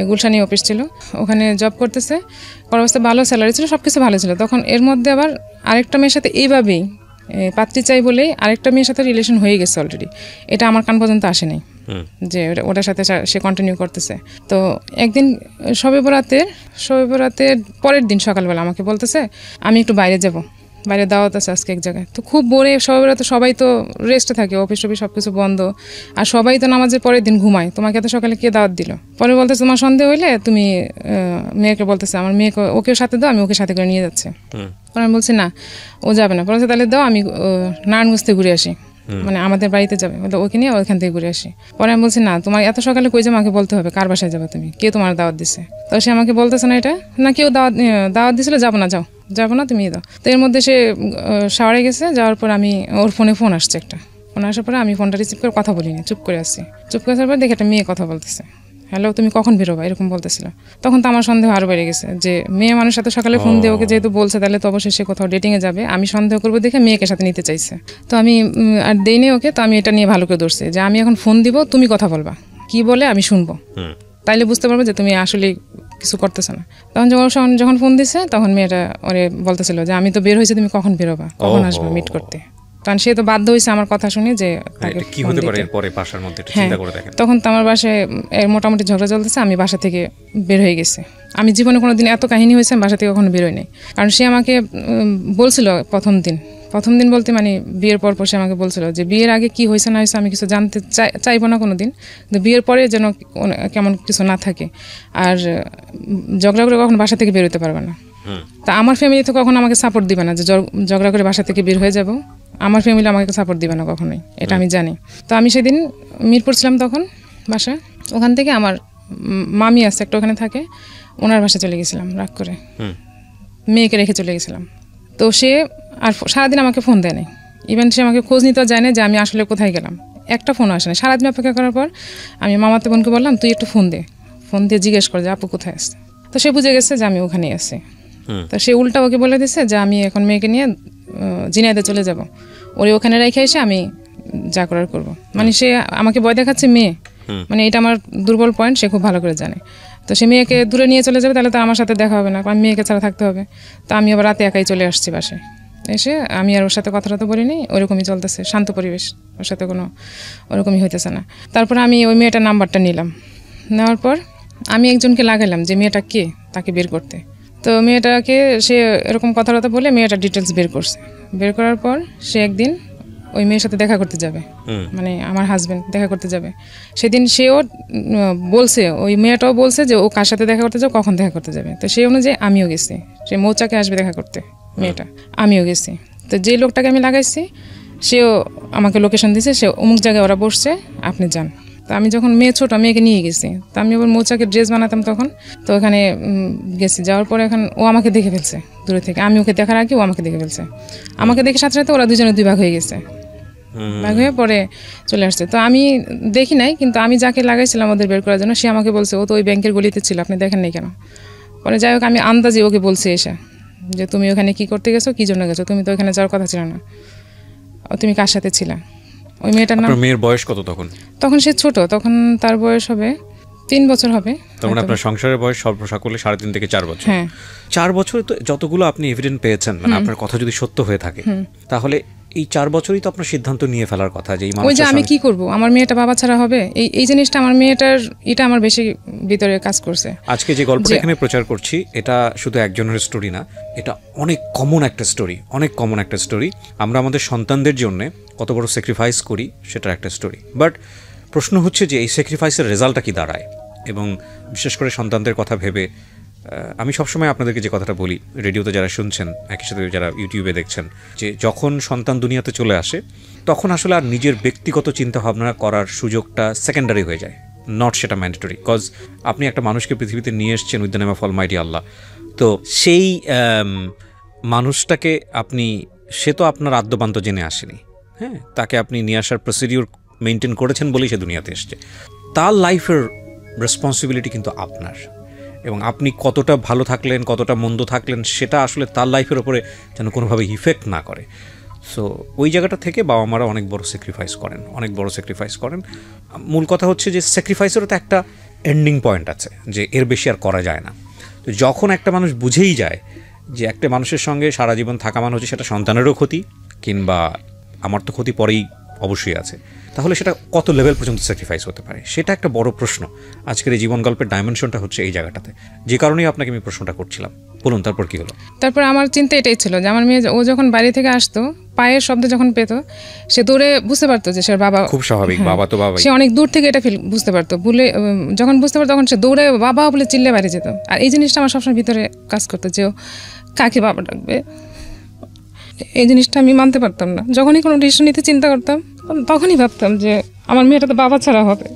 গুলশানি অফিস ছিল, ওখানে জব করতেছে, অবস্থা ভালো স্যালারি ছিল, সব কিছু ভালো ছিল। তখন এর মধ্যে আবার আরেকটা মেয়ের সাথে এইভাবেই পাত্রী চাই বলেই আরেকটা মেয়ের সাথে রিলেশন হয়ে গেছে অলরেডি। এটা আমার কান পর্যন্ত আসে নাই যে ওটার সাথে সে কন্টিনিউ করতেছে। তো একদিন শবে বরাতের পরের দিন সকালবেলা আমাকে বলতেছে আমি একটু বাইরে দাওয়াত আছে আজকে এক জায়গায়। তো খুব বোরে, শবে বরাতে সবাই তো রেস্টে থাকে, অফিস সব কিছু বন্ধ, আর সবাই তো নামাজের পরের দিন ঘুমায়, তোমাকে এত সকালে কে দাওয়াত দিল? পরে বলতেছে তোমার সন্দেহ হইলে তুমি মেয়েকে বলতেছে আমার মেয়েকে ওকেও সাথে দাও, আমি ওকে সাথে করে নিয়ে যাচ্ছি। পরে আমি বলছি না ও যাবে না। বলছে তাহলে দাও, আমি নারায়ণগঞ্জ থেকে ঘুরে আসি, মানে আমাদের বাড়িতে যাবে, বলে ওকে নিয়ে ওইখান থেকে ঘুরে আসি। পরে আমি বলছি না তোমার এত সকালে কই যে আমাকে বলতে হবে কার বাসায় যাবে তুমি, কে তোমার দাওয়াত দিছে? তো সে আমাকে বলতেছে না এটা না কেউ দাওয়াত দিছিল, যাবো না তুমি দাও। তো এর মধ্যে সে শাওয়ারে গেছে, যাওয়ার পর আমি ওর ফোন আসছে একটা, ফোন আসার পরে আমি ফোনটা রিসিভ করে কথা বলিনি, চুপ করে আসছি। চুপ করে আসার পর দেখে একটা মেয়ে কথা বলতেছে, হ্যালো তুমি কখন বেরোবা, এরকম বলতেছিল। তখন তো আমার সন্দেহ আরও বেড়ে গেছে যে মেয়ে মানুষ সাথে সকালে ফোন দিয়ে ওকে যেহেতু বলছে, তাহলে তো অবশ্যই সে কোথাও ডেটিংয়ে যাবে, আমি সন্দেহ করবো দেখে মেয়েকে সাথে নিতে চাইছে। তো আমি আর দেইনি ওকে। তো আমি এটা নিয়ে ভালো করে ধরছি যে আমি এখন ফোন দিব, তুমি কথা বলবা, কি বলে আমি শুনবো, তাইলে বুঝতে পারবো যে তুমি আসলে কিছু করতেছো না। তখন যখন ফোন দিছে তখন মেয়েটা ওরে বলতেছিল যে আমি তো বের হয়েছি, তুমি কখন বেরোবা, কখন আসবা মিট করতে। কারণ সে তো বাধ্য হয়েছে আমার কথা শুনে যে কি হতে পারে পরে বাসার মধ্যে চিন্তা করে দেখেন। তখন তো আমার বাসায় মোটামুটি ঝগড়া চলতেছে, আমি বাসা থেকে বের হয়ে গেছি। আমি জীবনে কোনোদিন এত কাহিনী হয়েছে আমি বাসা থেকে কখনো বেরোই নাই। কারণ সে আমাকে বলছিল প্রথম দিন বলতে মানে বিয়ের পর সে আমাকে বলছিল যে বিয়ের আগে কি হয়েছে না হয়েছে আমি কিছু জানতে চাইবো না কোনোদিন, কিন্তু বিয়ের পরে যেন কেমন কিছু না থাকে, আর ঝগড়া করে কখনো বাসা থেকে বেরোতে পারবে না। তা আমার ফ্যামিলি তো কখনো আমাকে সাপোর্ট দিবে না যে ঝগড়া করে বাসা থেকে বের হয়ে যাব, আমার ফ্যামিলি আমাকে সাপোর্ট দিবে না কখনোই, এটা আমি জানি। তো আমি সেদিন মিরপুর ছিলাম তখন বাসা, ওখান থেকে আমার মামি আছে একটা ওখানে থাকে, ওনার বাসায় চলে গেছিলাম রাগ করে, মেয়েকে রেখে চলে গেছিলাম। তো সে আর সারাদিন আমাকে ফোন দেয় নাই, ইভেন সে আমাকে খোঁজ নিতেও যায় না যে আমি আসলে কোথায় গেলাম, একটা ফোনও আসে না। সারাদিন অপেক্ষা করার পর আমি মামাতে বোনকে বললাম তুই একটু ফোন দিয়ে জিজ্ঞেস কর যে আপু কোথায় আসছে। তো সে বুঝে গেছে যে আমি ওখানেই আছি। তো সে উল্টা ওকে বলে দিছে যে আমি এখন মেয়েকে নিয়ে জিনাইদে চলে যাব, ওরে ওখানে রেখে এসে আমি যা করার করবো। মানে সে আমাকে ভয় দেখাচ্ছে মেয়ে, মানে এটা আমার দুর্বল পয়েন্ট, সে খুব ভালো করে জানে। তো সে মেয়েকে দূরে নিয়ে চলে যাবে, তাহলে তো আমার সাথে দেখা হবে না, আমি মেয়েকে ছাড়া থাকতে হবে। তো আমি আবার রাতে একাই চলে আসছি বাসায়, এসে আমি আর ওর সাথে কথাটা তো বলিনি, ওরকমই চলতেছে, শান্ত পরিবেশ, ওর সাথে কোনো ওরকমই হইতেছে না। তারপর আমি ওই মেয়েটার নাম্বারটা নিলাম, নেওয়ার পর আমি একজনকে লাগাইলাম যে মেয়েটা কে, তাকে বের করতে। তো মেয়েটাকে সে এরকম কথাবার্তা বলে মেয়েটার ডিটেলস বের করছে। বের করার পর সে একদিন ওই মেয়ের সাথে দেখা করতে যাবে, মানে আমার হাজব্যান্ড দেখা করতে যাবে। সেদিন সেও বলছে, ওই মেয়েটাও বলছে যে ও কার সাথে দেখা করতে যাবে, কখন দেখা করতে যাবে। তো সেই অনুযায়ী আমিও গেছি, সে মৌচাকে আসবে দেখা করতে মেয়েটা, আমিও গেছি। তো যে লোকটাকে আমি লাগাইছি সেও আমাকে লোকেশন দিয়েছে, সে অমুক জায়গায় ওরা বসছে, আপনি যান। তো আমি যখন মেয়ে ছোট, মেয়েকে নিয়ে গেছি, তো আমি আবার মৌচাকে ড্রেস বানাতাম তখন, তো ওখানে গেছি। যাওয়ার পরে এখন ও আমাকে দেখে ফেলছে দূরে থেকে, আমি ওকে দেখার আগে ও আমাকে দেখে ফেলছে। আমাকে দেখে সাথে সাথে ওরা দুজনে 2 ভাগ হয়ে গেছে, ভাগ হয়ে পরে চলে আসছে। তো আমি দেখি নাই, কিন্তু আমি যাকে লাগাইছিলাম ওদের বের করার জন্য, সে আমাকে বলছে ও তো ওই ব্যাংকের গলিতে ছিল, আপনি দেখেন নাই কেন। পরে যাই হোক আমি আন্দাজে ওকে বলছি এসে যে তুমি ওখানে কি করতে গেছো, কি জন্য গেছো, তুমি তো ওখানে যাওয়ার কথা ছিল না, তুমি কার সাথে ছিলা। ওই মেয়েটার নাম, মেয়ের বয়স কত তখন? তখন সে ছোট, তখন তার বয়স হবে 3 বছর হবে। তখন আপনার সংসারের বয়স সর্ব সকলে 3.5 থেকে 4 বছর। হ্যাঁ, 4 বছরে তো যতগুলো আপনি এভিডেন্স পেয়েছেন, মানে আপনার কথা যদি সত্য হয়ে থাকে, তাহলে এই 4 বছরই তো আপনার সিদ্ধান্ত নিয়ে ফেলার কথা যে ওই যে আমি কি করব, আমার মেয়েটা বাবা ছাড়া হবে, এই জিনিসটা আমার মেয়েটার, এটা আমার বেশি ভিতরে কাজ করছে। আজকে যে গল্পটা এখানে প্রচার করছি, এটা শুধু একজনের স্টোরি না, এটা অনেক কমন একটা স্টোরি, অনেক কমন একটা স্টোরি। আমরা আমাদের সন্তানদের জন্য কত বড় স্যাক্রিফাইস করি সেটার একটা স্টোরি। বাট প্রশ্ন হচ্ছে যে এই স্যাক্রিফাইসের রেজাল্টটা কি দাঁড়ায়, এবং বিশেষ করে সন্তানদের কথা ভেবে আমি সবসময় আপনাদেরকে যে কথাটা বলি, রেডিওতে যারা শুনছেন, একই সাথে যারা ইউটিউবে দেখছেন, যে যখন সন্তান দুনিয়াতে চলে আসে তখন আসলে আর নিজের ব্যক্তিগত চিন্তাভাবনা করার সুযোগটা সেকেন্ডারি হয়ে যায়, নট সেটা ম্যান্ডেটরি। বিকজ আপনি একটা মানুষকে পৃথিবীতে নিয়ে এসছেন with the name of almighty Allah. তো সেই মানুষটাকে আপনি, সে তো আপনার আদ্যপান্ত জেনে আসেনি, হ্যাঁ, তাকে আপনি নিয়ে আসার প্রসিডিউর মেনটেন করেছেন বলেই সে দুনিয়াতে এসছে। তার লাইফের রেসপন্সিবিলিটি কিন্তু আপনার, এবং আপনি কতটা ভালো থাকলেন, কতটা মন্দ থাকলেন, সেটা আসলে তার লাইফের ওপরে যেন কোনোভাবে ইফেক্ট না করে। সো ওই জায়গাটা থেকে বাবা মারা অনেক বড় স্যাক্রিফাইস করেন, অনেক বড় স্যাক্রিফাইস করেন। মূল কথা হচ্ছে যে স্যাক্রিফাইসেরও তো একটা এন্ডিং পয়েন্ট আছে, যে এর বেশি আর করা যায় না। তো যখন একটা মানুষ বুঝেই যায় যে একটা মানুষের সঙ্গে সারা জীবন থাকা মানে হচ্ছে সেটা সন্তানেরও ক্ষতি, কিংবা আমার তো ক্ষতি পরেই অবশ্যই আছে, তাহলে সেটা কত লেভেল পর্যন্ত স্যাক্রিফাইস হতে পারে, সেটা একটা বড় প্রশ্ন। আজকের এই জীবন গল্পের ডাইমেনশনটা হচ্ছে এই জায়গাটাতে, যে কারণেই আপনাকে আমি প্রশ্নটা করছিলাম। বলুন, তারপর কি হলো? তারপর আমার চিন্তা এটাই ছিল যে আমার মেয়ে, ও যখন বাইরে থেকে আসতো, পায়ের শব্দ যখন পেত, সে দৌড়ে বুঝতে পারতো যে সে বাবা, খুব স্বাভাবিক, বাবা তো বাবা, সে অনেক দূর থেকে এটা বুঝতে পারতো, বলে যখন বুঝতে পারতো তখন সে দৌড়ে বাবা বলে চিল্লে বাইরে যেত। আর এই জিনিসটা আমার সবসময় ভিতরে কাজ করতো যে ও কাকে বাবা ডাকবে, এই জিনিসটা আমি মানতে পারতাম না। যখনই কোনো ডিসিশন নিতে চিন্তা করতাম তখনই ভাবতাম যে আমার মেয়েটা তো বাবা ছাড়া হবে,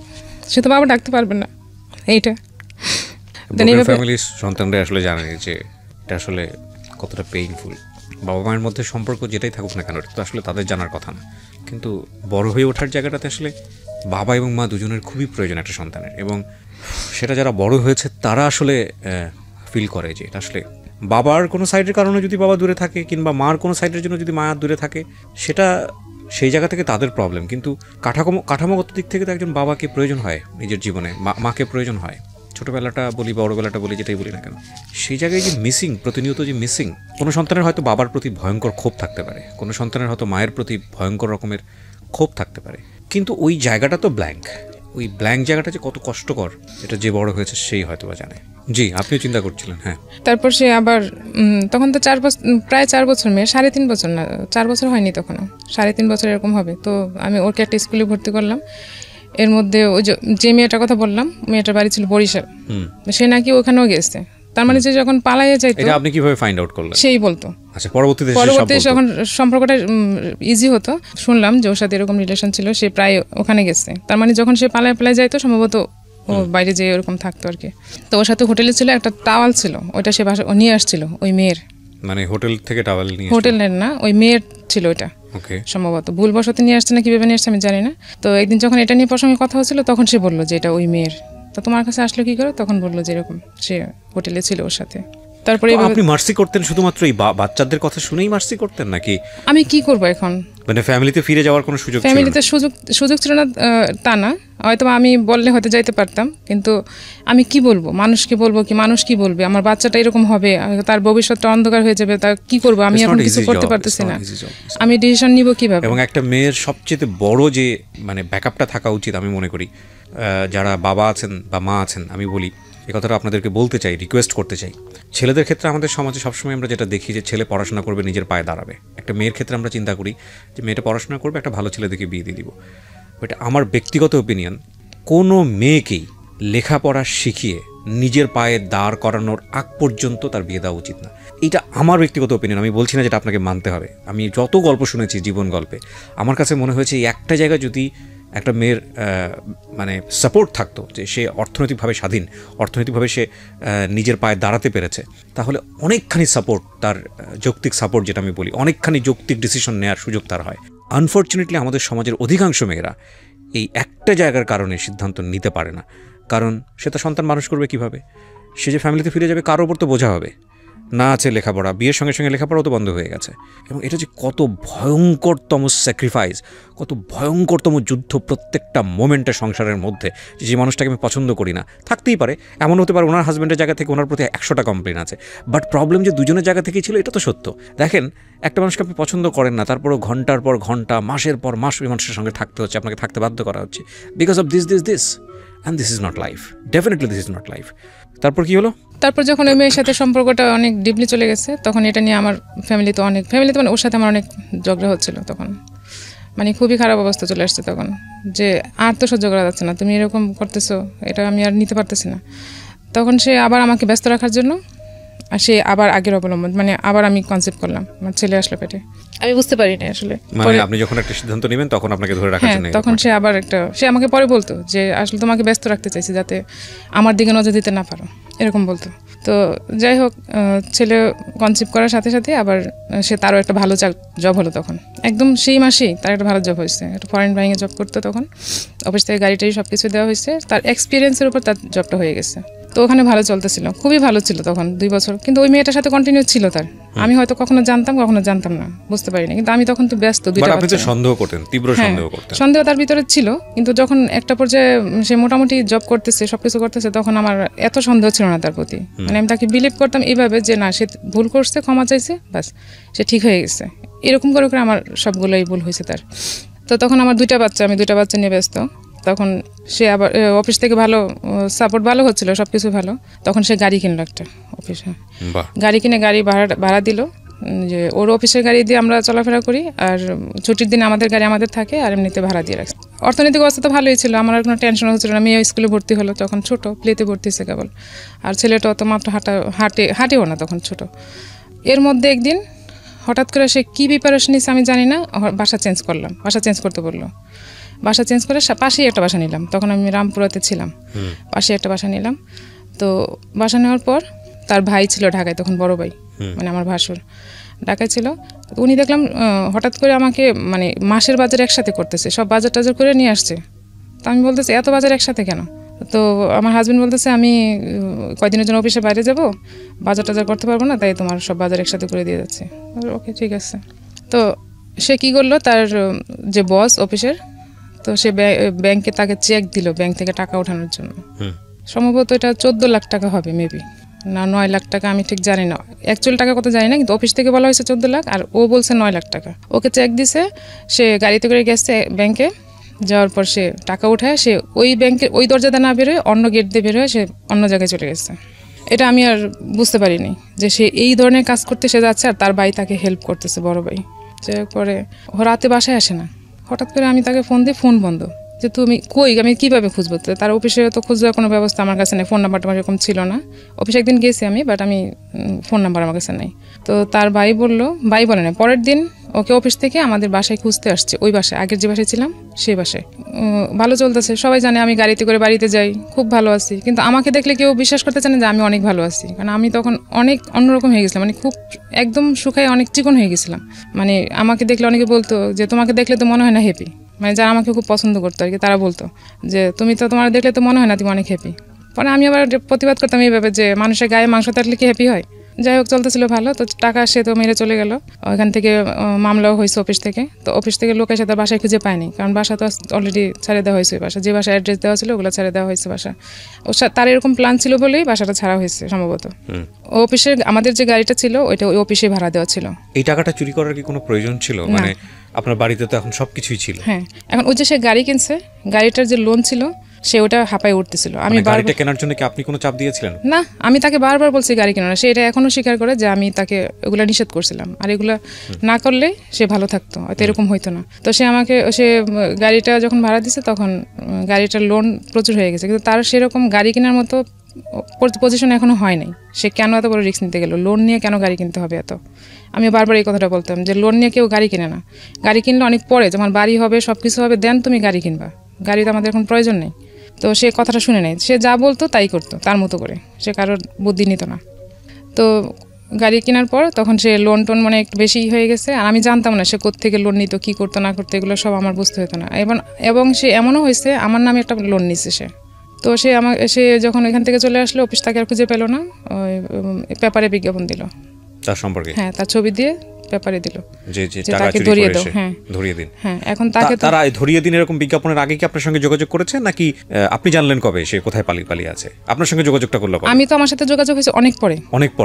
সে তো বাবা ডাকতে পারবে না। এইটা ফ্যামিলির সন্তানরা আসলে জানে যে এটা আসলে কতটা পেইনফুল। বাবা মায়ের মধ্যে সম্পর্ক যেটাই থাকুক না কেন, এটা তো আসলে তাদের জানার কথা না, কিন্তু বড় হয়ে ওঠার জায়গাটাতে আসলে বাবা এবং মা দুজনের খুবই প্রয়োজন একটা সন্তানের, এবং সেটা যারা বড় হয়েছে তারা আসলে ফিল করে যে এটা আসলে বাবার কোনো সাইডের কারণে যদি বাবা দূরে থাকে, কিংবা মার কোনো সাইডের জন্য যদি মা দূরে থাকে, সেটা সেই জায়গা থেকে তাদের প্রবলেম। কিন্তু কাঠামোগত দিক থেকে তো একজন বাবাকে প্রয়োজন হয় নিজের জীবনে, মাকে প্রয়োজন হয়। ছোটোবেলাটা বলি, বড়োবেলাটা বলি, যেটাই বলি না কেন, সেই জায়গায় যে মিসিং, প্রতিনিয়ত যে মিসিং। কোনো সন্তানের হয়তো বাবার প্রতি ভয়ঙ্কর ক্ষোভ থাকতে পারে, কোনো সন্তানের হয়তো মায়ের প্রতি ভয়ঙ্কর রকমের ক্ষোভ থাকতে পারে, কিন্তু ওই জায়গাটা তো ব্ল্যাঙ্ক। ওই ব্ল্যাঙ্ক জায়গাটা যে কত কষ্টকর, এটা যে বড় হয়েছে সেই হয়তো বা জানে। জি, আপনিও চিন্তা করছিলেন। হ্যাঁ, তারপর সে আবার তখন তো প্রায় 4 বছর মেয়ে, 3.5 বছর না, 4 বছর হয়নি তখনও, 3.5 বছর এরকম হবে। তো আমি ওকে একটা স্কুলে ভর্তি করলাম। এর মধ্যে ওই যে মেয়েটার কথা বললাম, মেয়েটার বাড়ি ছিল বরিশাল, সে নাকি ওখানেও গেছে। তার মানে যে যখন পালাইয়ে যাইতো, এটা আপনি কিভাবে ফাইন্ড আউট করলেন? সেই বলতো। আচ্ছা, পরবর্তীতে যখন সম্পর্কটা ইজি হতো, শুনলাম যে ওর সাথে এরকম রিলেশন ছিল, সে প্রায় ওখানে গেছে। তার মানে যখন সে পালায় যাইতো, সম্ভবত ও বাইরে যেয়ে ওরকম থাকতো আর কি। তো ওর সাথে হোটেলে ছিল একটা টাওয়াল ছিল, ওইটা সে নিয়ে আসছিল ওই মেয়ের, মানে হোটেল থেকে টাওয়াল নিয়ে, হোটেলের না, ওই মেয়ের ছিল ওইটা, সম্ভবত ভুলবশত নিয়ে আসছে না, কিভাবে নিয়ে আসছে আমি জানি না। তো একদিন যখন এটা নিয়ে প্রসঙ্গে কথা হচ্ছিল, তখন সে বললো যে এটা ওই মেয়ের। তো তোমার কাছে আসলো কি করে? তখন বললো যে এরকম সে হোটেলে ছিল ওর সাথে। তারপরে আপনি মার্সি করতেন শুধুমাত্র এই বাচ্চাদের কথা শুনেই মার্সি করতেন নাকি? আমি কি করব এখন, মানে ফ্যামিলিতে ফিরে যাওয়ার কোনো সুযোগ ছিল না? ফ্যামিলিতে সুযোগ ছিল না তা না, হয়তো আমি বললে হয়তো যাইতে পারতাম, কিন্তু আমি কি বলবো, মানুষকে বলবো কি, মানুষ কি বলবে, আমার বাচ্চাটা এরকম হবে, তার ভবিষ্যৎটা অন্ধকার হয়ে যাবে, তা কি করবো, আমি এখন কিছু করতে পারতেছি না, আমি ডিসিশন নিব কিভাবে? এবং একটা মেয়ের সবচেয়ে বড় যে মানে ব্যাকআপটা থাকা উচিত আমি মনে করি, যারা বাবা আছেন বা মা আছেন, আমি বলি এই কথাটা আপনাদেরকে বলতে চাই, রিকোয়েস্ট করতে চাই। ছেলেদের ক্ষেত্রে আমাদের সমাজে সবসময় আমরা যেটা দেখি যে ছেলে পড়াশোনা করবে, নিজের পায়ে দাঁড়াবে। একটা মেয়ের ক্ষেত্রে আমরা চিন্তা করি যে মেয়েটা পড়াশোনা করবে, একটা ভালো ছেলে দেখে বিয়ে দিয়ে দিব। বাট আমার ব্যক্তিগত ওপিনিয়ন, কোনো মেয়েকেই লেখাপড়া শিখিয়ে নিজের পায়ে দাঁড় করানোর আগ পর্যন্ত তার বিয়ে দেওয়া উচিত না। এটা আমার ব্যক্তিগত ওপিনিয়ন, আমি বলছি না যেটা আপনাকে মানতে হবে। আমি যত গল্প শুনেছি জীবন গল্পে, আমার কাছে মনে হয়েছে এই একটা জায়গায় যদি একটা মেয়ের মানে সাপোর্ট থাকতো, যে সে অর্থনৈতিকভাবে স্বাধীন, অর্থনৈতিকভাবে সে নিজের পায়ে দাঁড়াতে পেরেছে, তাহলে অনেকখানি সাপোর্ট, তার যৌক্তিক সাপোর্ট যেটা আমি বলি, অনেকখানি যৌক্তিক ডিসিশন নেওয়ার সুযোগ তার হয়। আনফর্চুনেটলি আমাদের সমাজের অধিকাংশ মেয়েরা এই একটা জায়গার কারণে সিদ্ধান্ত নিতে পারে না। কারণ সে তার সন্তান মানুষ করবে কীভাবে? সে যে ফ্যামিলিতে ফিরে যাবে, কারোর ওপর তো বোঝা হবে না। আছে লেখাপড়া, বিয়ের সঙ্গে সঙ্গে লেখাপড়াও তো বন্ধ হয়ে গেছে। এবং এটা যে কত ভয়ঙ্করতম স্যাক্রিফাইস, কত ভয়ঙ্করতম যুদ্ধ প্রত্যেকটা মোমেন্টে সংসারের মধ্যে। যে মানুষটাকে আমি পছন্দ করি না, থাকতেই পারে, এমন হতে পারে ওনার হাজব্যান্ডের জায়গা থেকে ওনার প্রতি 100টা কমপ্লেন আছে, বাট প্রবলেম যে দুজনের জায়গা থেকেই ছিল, এটা তো সত্য। দেখেন, একটা মানুষকে আপনি পছন্দ করেন না, তারপরও ঘন্টার পর ঘন্টা, মাসের পর মাস ওই মানুষের সঙ্গে থাকতে হচ্ছে, আপনাকে থাকতে বাধ্য করা হচ্ছে, because of this and this is not life. Definitely this is not life. তারপর কি হলো? তারপর যখন ওই মেয়ের সাথে সম্পর্কটা অনেক ডিপলি চলে গেছে, তখন এটা নিয়ে আমার ফ্যামিলিতে মানে ওর সাথে আমার অনেক ঝগড়া হচ্ছিল তখন, মানে খুবই খারাপ অবস্থা চলে আসছে তখন, যে আর তো সহ্য করা যাচ্ছে না, তুমি এরকম করতেছো, এটা আমি আর নিতে পারতেছি না। তখন সে আবার আমাকে ব্যস্ত রাখার জন্য, আর সে আবার আগের অবলম্বন, মানে আবার আমি কনসেপ্ট করলাম, আমার ছেলে আসলো পেটে, আমি বুঝতে পারিনি আসলে। মানে আপনি যখন একটা সিদ্ধান্ত নেবেন তখন আপনাকে ধরে রাখার জন্য, তখন সে আবার সে আমাকে পরে বলতো যে আসলে তোমাকে ব্যস্ত রাখতে চাইছি যাতে আমার দিকে নজর দিতে না পারো, এরকম বলতো। তো যাই হোক, ছেলে কনসেপ্ট করার সাথে সাথে আবার সে তারও একটা ভালো জব হলো তখন, একদম সেই মাসেই তার একটা ভালো জব হয়েছে, একটা ফরেন বাইংয়ে জব করতো তখন, অফিস থেকে গাড়িটাই সব কিছু দেওয়া হয়েছে, তার এক্সপিরিয়েন্সের উপর তার জবটা হয়ে গেছে। তো ওখানে ভালো চলতেছিল, খুবই ভালো ছিল তখন 2 বছর, কিন্তু ওই মেয়েটার সাথে কন্টিনিউ ছিল তার। আমি হয়তো কখনো জানতাম, কখনো জানতাম না, বুঝতে পারিনি, কিন্তু আমি তখন তো ব্যস্ত, সন্দেহ করতেন, তীব্র সন্দেহ করতেন, সন্দেহ তার ভিতরে ছিল। কিন্তু যখন একটা পর্যায়ে সে মোটামুটি জব করতেছে, সবকিছু করতেছে, তখন আমার এত সন্দেহ ছিল না তার প্রতি। মানে আমি তাকে বিলিভ করতাম এইভাবে যে না, সে ভুল করছে, ক্ষমা চাইছে, বাস সে ঠিক হয়ে গেছে, এরকম করে করে আমার সবগুলোই ভুল হয়েছে তার। তো তখন আমার 2টা বাচ্চা, আমি 2টা বাচ্চা নিয়ে ব্যস্ত। তখন সে আবার অফিস থেকে ভালো সাপোর্ট ভালো হচ্ছিল, সব কিছু ভালো। তখন সে গাড়ি কিনলো একটা অফিসে, গাড়ি কিনে গাড়ি ভাড়া দিল, যে ওর অফিসের গাড়ি দিয়ে আমরা চলাফেরা করি, আর ছুটির দিন আমাদের গাড়ি আমাদের থাকে, আর এমনিতে ভাড়া দিয়ে রাখছি। অর্থনৈতিক অবস্থা তো ভালোই ছিল, আমার আর কোনো টেনশন হচ্ছিল না। মেয়ে স্কুলে ভর্তি হলো তখন, ছোট প্লেতে ভর্তি হয়েছে কেবল, আর ছেলেটা অত মাত্র হাঁটেও না তখন, ছোট। এর মধ্যে একদিন হঠাৎ করে সে কী প্রিপারেশন নিয়েছে আমি জানি না, বাসা চেঞ্জ করতে বললো। বাসা চেঞ্জ করে পাশেই একটা বাসা নিলাম, তখন আমি রামপুরাতে ছিলাম, পাশে একটা বাসা নিলাম। তো বাসা নেওয়ার পর তার ভাই ছিল ঢাকায় তখন, বড় ভাই, মানে আমার ভাসুর ঢাকায় ছিল। উনি দেখলাম হঠাৎ করে আমাকে মানে মাসের বাজার একসাথে করতেছে, সব বাজার টাজার করে নিয়ে আসছে। তো আমি বলতেছি এত বাজার একসাথে কেন? তো আমার হাজব্যান্ড বলতেছে আমি কয়দিনের জন্য অফিসে বাইরে যাব, বাজার টাজার করতে পারবো না, তাই তোমার সব বাজার একসাথে করে দিয়ে যাচ্ছে। ওকে, ঠিক আছে। তো সে কী করলো, তার যে বস অফিসের, তো সে ব্যাংকে তাকে চেক দিল ব্যাংক থেকে টাকা ওঠানোর জন্য। সম্ভবত এটা 14 লাখ টাকা হবে, মেবি না 9 লাখ টাকা, আমি ঠিক জানি না, অ্যাকচুয়াল টাকা কত জানি না, কিন্তু অফিস থেকে বলা হয়েছে 14 লাখ, আর ও বলছে 9 লাখ টাকা। ওকে চেক দিছে, সে গাড়িতে করে গেছে ব্যাংকে, যাওয়ার পর সে টাকা উঠায়, সে ওই ব্যাংকের ওই দরজাতে না বেরোয়, অন্য গেট দিয়ে বেরোয়, সে অন্য জায়গায় চলে গেছে। এটা আমি আর বুঝতে পারিনি যে সে এই ধরনের কাজ করতে সে যাচ্ছে, আর তার ভাই তাকে হেল্প করতেছে, বড় ভাই। যে পরে ও রাতে বাসায় আসে না, হঠাৎ করে আমি তাকে ফোন দিই, ফোন বন্ধ, যে তুমি কই, আমি কীভাবে খুঁজবো? তার অফিসে তো খুঁজবার কোনো ব্যবস্থা আমার কাছে নেই, ফোন নাম্বারটা আমার এরকম ছিল না। অফিসে একদিন গেছি আমি, বাট আমি ফোন নাম্বার আমার কাছে নেই। তো তার ভাই বলে না, পরের দিন ওকে অফিস থেকে আমাদের বাসায় খুঁজতে আসছে, ওই বাসায়, আগের যে বাসায় ছিলাম সেই বাসায়। ভালো চলতেছে, সবাই জানে আমি গাড়িতে করে বাড়িতে যাই, খুব ভালো আছি, কিন্তু আমাকে দেখলে কেউ বিশ্বাস করতে চায় না যে আমি অনেক ভালো আছি, কারণ আমি তখন অনেক অন্যরকম হয়ে গেছিলাম, মানে খুব একদম শুকায় অনেক চিকন হয়ে গেছিলাম। মানে আমাকে দেখলে অনেকে বলতো যে তোমাকে দেখলে তো মনে হয় না হ্যাপি, মানে যারা আমাকে খুব পছন্দ করতো আর কি, তারা বলতো যে তুমি তো, তোমার দেখলে তো মনে হয় না তুমি অনেক হ্যাপি। পরে আমি আবার প্রতিবাদ করতাম এইভাবে যে মানুষের গায়ে মাংস থাকলে কি হ্যাপি হয়? যাই হোক চলতেছিল ভালো, তো টাকা সে তো মেরে চলে গেল। ওইখান থেকে মামলাও হয়েছে অফিস থেকে, তো অফিস থেকে লোক এসে তার বাসায় খুঁজে পায়নি, কারণ বাসা তো অলরেডি ছেড়ে দেওয়া হয়েছে। বাসা যে বাসা অ্যাড্রেস দেওয়া ছিল ওগুলো ছেড়ে দেওয়া হয়েছে বাসা। তার এরকম প্ল্যান ছিল বলেই বাসাটা ছাড়া হয়েছে সম্ভবত। অফিসের আমাদের যে গাড়িটা ছিল ওইটা ওই অফিসে ভাড়া দেওয়া ছিল। এই টাকাটা চুরি করার কি কোনো প্রয়োজন ছিল? মানে আপনার বাড়িতে তো এখন সবকিছুই ছিল। হ্যাঁ, এখন ওই যে সে গাড়ি কিনছে, গাড়িটার যে লোন ছিল সে ওটা হাঁপায় উঠতেছিল। আমি গাড়িটা কেনার জন্য কি আপনি কোনো চাপ দিয়েছিলেন? না, আমি তাকে বারবার বলছি গাড়ি কেনা না, সে এটা এখনো স্বীকার করে যে আমি তাকে এগুলো নিষেধ করছিলাম, আর এগুলো না করলে সে ভালো থাকতো, হয়তো এরকম হইতো না। তো সে গাড়িটা যখন ভাড়া দিছে তখন গাড়িটার লোন প্রচুর হয়ে গেছে, কিন্তু তার সেরকম গাড়ি কেনার মতো পজিশন এখনো হয় নাই। সে কেন এত বড় রিস্ক নিতে গেল? লোন নিয়ে কেন গাড়ি কিনতে হবে এত? আমি বারবার এই কথাটা বলতাম যে লোন নিয়ে কেউ গাড়ি কিনে না, গাড়ি কিনলে অনেক পরে যখন বাড়ি হবে সব কিছু হবে দেন তুমি গাড়ি কিনবা, গাড়ি তো আমাদের এখন প্রয়োজন নেই। তো সে কথাটা শুনে নেয়, সে যা বলতো তাই করতো তার মতো করে, সে কারোর বুদ্ধি নিত না। তো গাড়ি কেনার পর তখন সে লোন টোন মানে একটু বেশি হয়ে গেছে, আর আমি জানতাম না সে কোত্থেকে লোন নিত, কী করতো না করতো, এগুলো সব আমার বুঝতে হতো না। এবং সে এমনও হয়েছে আমার নামে একটা লোন নিচ্ছে সে। তো সে যখন এখান থেকে চলে আসলো অফিস তাকে আর খুঁজে পেল না, ওই পেপারে বিজ্ঞাপন দিল তার সম্পর্কে, হ্যাঁ তার ছবি দিয়ে পেপারে দিল যে টাকা চুরি করেছে ধরিয়ে দিন। হ্যাঁ, এখন তারা ধরিয়ে দিন এরকম বিজ্ঞাপনের আগে কি আপনার সঙ্গে যোগাযোগ করেছে, নাকি আপনি জানলেন কবে সে কোথায় পালিয়ে আছে? আপনার সঙ্গে যোগাযোগটা করলো? আমি তো আমার সাথে যোগাযোগ হয়েছে অনেক পরে,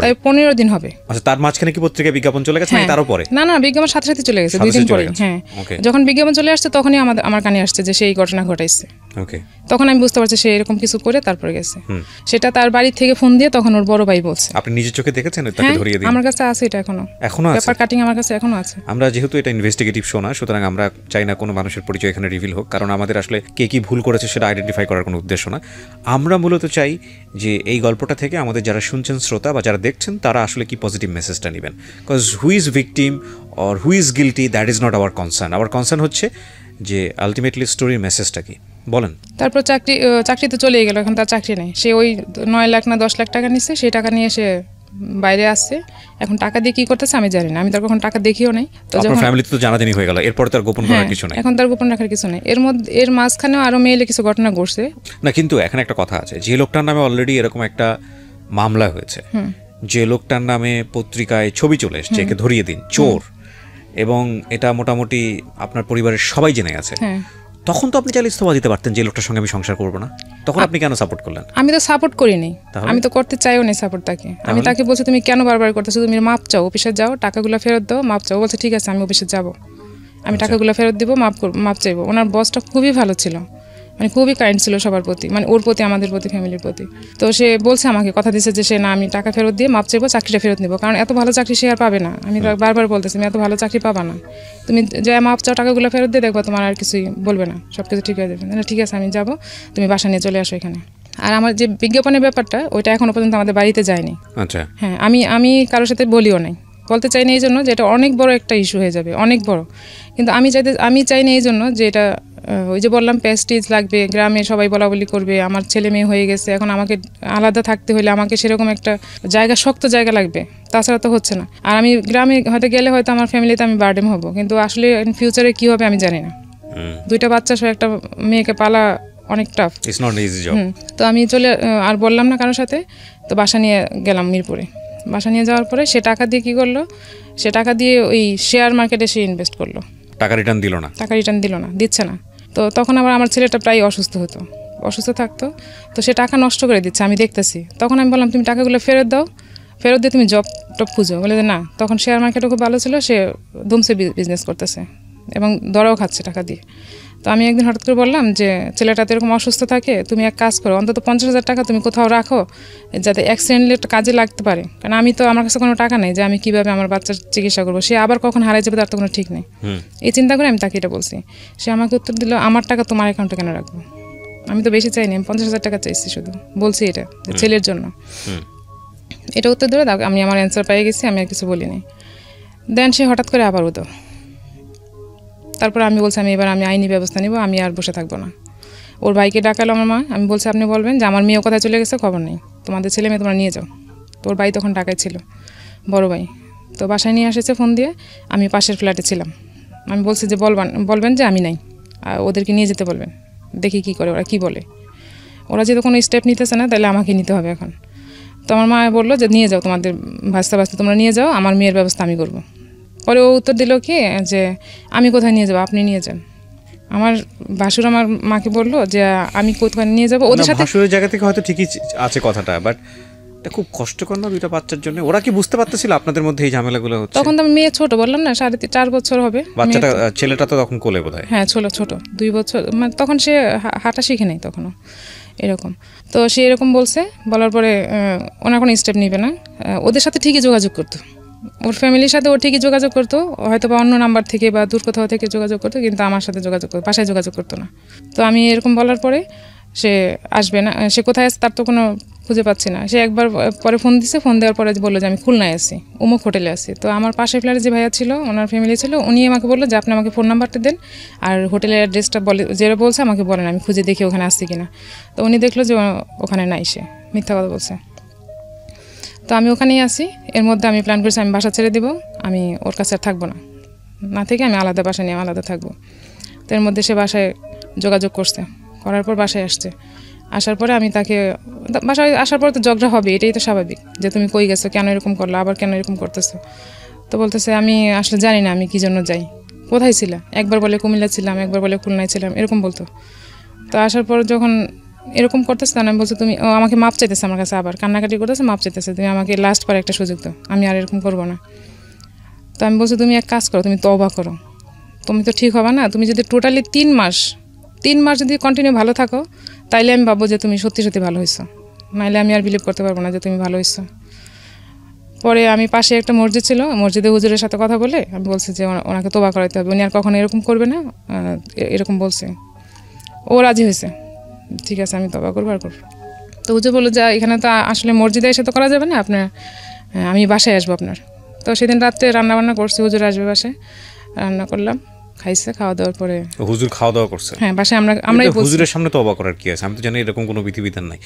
তাই 15 দিন হবে। আচ্ছা, তার মাঝখানে কি পত্রিকায় বিজ্ঞাপন চলে গেছে নাকি তারও পরে? না, বিজ্ঞাপন সাথে সাথে চলে গেছে, 2 দিন পরে। হ্যাঁ, যখন বিজ্ঞাপন চলে আসছে তখনই আমার কানে আসছে যে সেই ঘটনা ঘটাইছে। ওকে, তখন আমি বুঝতে পারছি সে এরকম কিছু করে তারপরে গেছে। সেটা তার বাড়ি থেকে ফোন দিয়ে তখন ওর বড় ভাই বলছে। আপনি নিজের চোখে দেখেছেন তাকে ধরিয়ে দিন? আমার কাছে আছে, এটা এখনো আছে, পেপার কাটিং আমার কাছে এখনো আছে। আমরা যেহেতু এটা ইনভেস্টিগেটিভ শো না, সুতরাং আমরা চাই না কোনো মানুষের পরিচয় এখানে রিভিল হোক, কারণ আমাদের আসলে কে কি ভুল করেছে সেটা আইডেন্টিফাই করার কোনো উদ্দেশ্য না। আমরা মূলত চাই যে এই গল্পটা থেকে আমাদের যারা শুনছেন শ্রোতা বা যারা দেখছেন তারা আসলে কি পজিটিভ মেসেজটা নেবেন। Because who is victim or who is guilty that is not our concern. Hour concern হচ্ছে যে আলটিমেটলি স্টোরির মেসেজটা কি। বলেন। তারপর চাকরিতে চলে গেল, এখন তার চাকরি নেই। সে ওই 9 লাখ না 10 লাখ টাকা নিচ্ছে, সেই টাকা নিয়ে সে বাইরে আসছে। এখন টাকা দিয়ে কি করতেছে আমি জানি না, আমি তার কখন টাকা দেখিও নাই। তো যখন ফ্যামিলিতে তো জানাজানি হয়ে গেল, এরপর তার গোপন করার কিছু নাই। এখন তার গোপন রাখার কিছু নেই। এর মাঝখানেও আরো মেইলে কিছু ঘটনা ঘটছে না, কিন্তু এখানে একটা কথা আছে, যে লোকটার নামে অলরেডি এরকম একটা মামলা হয়েছে, যে লোকটার নামে পত্রিকায় ছবি চলে এসেছে একে ধরিয়ে দিন চোর, এবং এটা মোটামুটি আপনার পরিবারের সবাই জেনে গেছে, তখন তো আপনি চাইলে ইস্তফা দিতে পারতেন যে লোকটার সঙ্গে আমি সংসার করবো না। তখন আপনি কেন সাপোর্ট করলেন? আমি তো সাপোর্ট করিনি, আমি তো করতে চাইও না সাপোর্ট তাকে। আমি তাকে বলছি তুমি কেন বারবার করতেছো, তুমি মাপ চাও, অফিসে যাও, টাকাগুলো ফেরত দাও, মাপ চাও। বলছে ঠিক আছে আমি অফিসে যাব, আমি টাকাগুলো ফেরত দিব, মাপ চাইবো। ওনার বসটা খুবই ভালো ছিল, মানে খুবই কাইন্ড ছিল সবার প্রতি, মানে ওর প্রতি, আমাদের প্রতি, ফ্যামিলির প্রতি। তো সে বলছে আমাকে, কথা দিচ্ছে যে সে না, আমি টাকা ফেরত দিয়ে মাপ চাইবো, চাকরিটা ফেরত নিব, কারণ এত ভালো চাকরি সে আর পাবে না। আমি বারবার বলতেছি তুমি এত ভালো চাকরি পাবা না, তুমি যে মাপ চাও, টাকাগুলো ফেরত দিয়ে দেখবো তোমার আর কিছুই বলবে না, সব কিছু ঠিক হয়ে যাবে। ঠিক আছে আমি যাব, তুমি বাসা নিয়ে চলে আসো এখানে। আর আমার যে বিজ্ঞাপনের ব্যাপারটা, ওইটা এখনো পর্যন্ত আমাদের বাড়িতে যায়নি। আচ্ছা, হ্যাঁ, আমি কারোর সাথে বলিও নাই, বলতে চাই না এই জন্য যে এটা অনেক বড় একটা ইস্যু হয়ে যাবে, অনেক বড়। কিন্তু আমি চাই না এই জন্য যে এটা, ওই যে বললাম প্রেস্টিজ লাগবে, গ্রামে সবাই বলা বলি করবে, আমার ছেলে মেয়ে হয়ে গেছে, এখন আমাকে আলাদা থাকতে হলে আমাকে সেরকম একটা জায়গা, শক্ত জায়গা লাগবে, তাছাড়া তো হচ্ছে না। আর আমি গ্রামে হয়তো গেলে হয়তো আমার ফ্যামিলিতে আমি বার্ডেন হব, কিন্তু আসলে ইন ফিউচারে কী হবে আমি জানি না। 2টা বাচ্চা সহ একটা মেয়েকে পালা অনেক tough, it's not easy job. তো আমি আর বললাম না কারোর সাথে, তো বাসা নিয়ে গেলাম মিরপুরে। বাসা নিয়ে যাওয়ার পরে সে টাকা দিয়ে কী করলো, সে টাকা দিয়ে ওই শেয়ার মার্কেটে সে ইনভেস্ট করলো। টাকা রিটার্ন দিল না, দিচ্ছে না। তো তখন আবার আমার ছেলেটা প্রায় অসুস্থ থাকতো, তো সে টাকা নষ্ট করে দিচ্ছে, আমি দেখতেছি। তখন আমি বললাম তুমি টাকাগুলো ফেরত দাও, ফেরত দিয়ে তুমি জব টপ খুঁজো। বলে যে না, তখন শেয়ার মার্কেটও খুব ভালো ছিল, সে ধুমসে বিজনেস করতেছে এবং দরাও খাচ্ছে টাকা দিয়ে। তো আমি একদিন হঠাৎ করে বললাম যে ছেলেটা তো এরকম অসুস্থ থাকে, তুমি এক কাজ করো, অন্তত 50,000 টাকা তুমি কোথাও রাখো, যাতে অ্যাক্সিডেন্টলি কাজে লাগতে পারে। কারণ আমি তো, আমার কাছে কোনো টাকা নেই যে আমি কীভাবে আমার বাচ্চার চিকিৎসা করবো, সে আবার কখন হারাই যাবে তার তো কোনো ঠিক নেই। এই চিন্তা করে আমি তাকে এটা বলছি। সে আমাকে উত্তর দিল, আমার টাকা তোমার অ্যাকাউন্টে কেন রাখবো? আমি তো বেশি চাইনি, আমি 50,000 টাকা চাইছি, শুধু বলছি এটা যে ছেলের জন্য। এটা উত্তর ধরে আমি আমার অ্যান্সার পেয়ে গেছি, আমি আর কিছু বলিনি। দেন সে হঠাৎ করে আবার উদো। তারপর আমি বলছি এবার আমি আইনি ব্যবস্থা নিব, আমি আর বসে থাকবো না। ওর ভাইকে ডাকালো আমার মা, আমি বলছি আপনি বলবেন যে আমার মেয়েও কোথায় চলে গেছে, খবর নেই, তোমাদের ছেলে মেয়ে তোমরা নিয়ে যাও। তো ওর ভাই তখন ঢাকায় ছিল, বড় ভাই। তো বাসায় নিয়ে এসেছে ফোন দিয়ে, আমি পাশের ফ্ল্যাটে ছিলাম। আমি বলছি যে বলবেন যে আমি নাই, আর ওদেরকে নিয়ে যেতে বলবেন, দেখি কি করে, ওরা কি বলে। ওরা যেহেতু কোনো স্টেপ নিতেছে না, তাহলে আমাকে নিতে হবে এখন। তো আমার মা বললো যে নিয়ে যাও, তোমাদের ভাস্তা ভাস্তা তোমরা নিয়ে যাও, আমার মেয়ের ব্যবস্থা আমি করবো। পরে ও উত্তর দিল কি যে আমি কোথায় নিয়ে যাবো, আপনি নিয়ে যান। আমার ভাসুর আমার মাকে বললো যে আমি কোথায় নিয়ে যাবো, ওদের সাথে। ভাসুরের জায়গা থেকে হয়তো ঠিকই আছে কথাটা, বাট এটা খুব কষ্টকর না দুইটা বাচ্চার জন্য? ওরা কি বুঝতে পারতেছিল আপনাদের মধ্যে এই ঝামেলাগুলো হচ্ছে? তখন তো মেয়ে ছোট, বললাম না 4.5 বছর হবে বাচ্চাটা, ছেলেটা তো তখন কোলে বোধহয়। হ্যাঁ ছোট 2 বছর, মানে তখন সে হাঁটা শিখে নাই তখনও এরকম। তো সে এরকম বলছে, বলার পরে ওনার কোনো স্টেপ নিবে না। ওদের সাথে ঠিকই যোগাযোগ করতো, ওর ফ্যামিলির সাথে ও ঠিকই যোগাযোগ করতো, হয়তো বা অন্য নাম্বার থেকে বা দূর কোথাও থেকে যোগাযোগ করতো, কিন্তু আমার সাথে যোগাযোগ করতো, বাসায় যোগাযোগ করতো না। তো আমি এরকম বলার পরে সে আসবে না, সে কোথায় আছে তার তো কোনো খুঁজে পাচ্ছি না। সে একবার পরে ফোন দিছে, ফোন দেওয়ার পরে বললো যে আমি খুলনায় আছি, অমুক হোটেলে আছি। তো আমার পাশের ফ্ল্যাটে যে ভাইয়া ছিল, ওনার ফ্যামিলি ছিল, উনি আমাকে বললো যে আপনি আমাকে ফোন নাম্বারটা দেন আর হোটেলের অ্যাড্রেসটা বলে, যেটা বলছে আমাকে বলেন, আমি খুঁজে দেখি ওখানে আসছি কিনা। তো উনি দেখলো যে ওখানে নাই, সে মিথ্যা কথা বলছে। তো আমি ওখানেই আসি। এর মধ্যে আমি প্ল্যান করছি আমি বাসা ছেড়ে দেবো, আমি ওর কাছে আর থাকবো না, না থেকে আমি আলাদা বাসা নিয়ে আলাদা থাকবো। তো এর মধ্যে সে বাসায় যোগাযোগ করছে, করার পর বাসায় আসছে। আসার পরে আমি তাকে, বাসায় আসার পর তো ঝগড়া হবে, এটাই তো স্বাভাবিক, যে তুমি কই গেছো, কেন এরকম করলো, আবার কেন এরকম করতেছো। তো বলতেছে আমি আসলে জানি না আমি কী জন্য যাই, কোথায় ছিলাম, একবার বলে কুমিল্লা ছিলাম, একবার বলে খুলনায় ছিলাম, এরকম বলতো। তো আসার পর যখন এরকম করতেছে, তখন আমি বলছি তুমি, আমাকে মাপ চাইতেছে আমার কাছে, আবার কান্নাকাটি করতেছে, মাপ চাইতেছে, তুমি আমাকে লাস্ট বার একটা সুযোগ দাও, আমি আর এরকম করবো না। তো আমি বলছি তুমি এক কাজ করো, তুমি তওবা করো, তুমি তো ঠিক হবে না, তুমি যদি টোটালি 3 মাস যদি কন্টিনিউ ভালো থাকো, তাইলে আমি ভাববো যে তুমি সত্যি সত্যি ভালো হয়েছো, নাইলে আমি আর বিলিভ করতে পারবো না যে তুমি ভালো হয়েছো। পরে আমি পাশে একটা মসজিদ ছিল, মসজিদে হুজুরের সাথে কথা বলে আমি বলছি যে ওনাকে তওবা করাইতে হবে, উনি আর কখনো এরকম করবে না, এরকম বলছে। ও রাজি হয়েছে, ঠিক আছে আমি তওবা করবো আর করবো। তো হুজুর বললো যে এখানে তো আসলে মসজিদে এসে তো করা যাবে না, আপনার আমি বাসায় আসবো আপনার। তো সেদিন রাত্রে রান্নাবান্না করছি, হুজুর আসবে বাসায়, রান্না করলাম, খাইছে, খাওয়া দাওয়ার পরে হুজুর খাওয়া দাওয়া করছে। হ্যাঁ বাসায় আমরা হুজুরের সামনে তওবা করার কি আছে? আমি তো জানি এরকম কোনো বিধিবিধান নাই,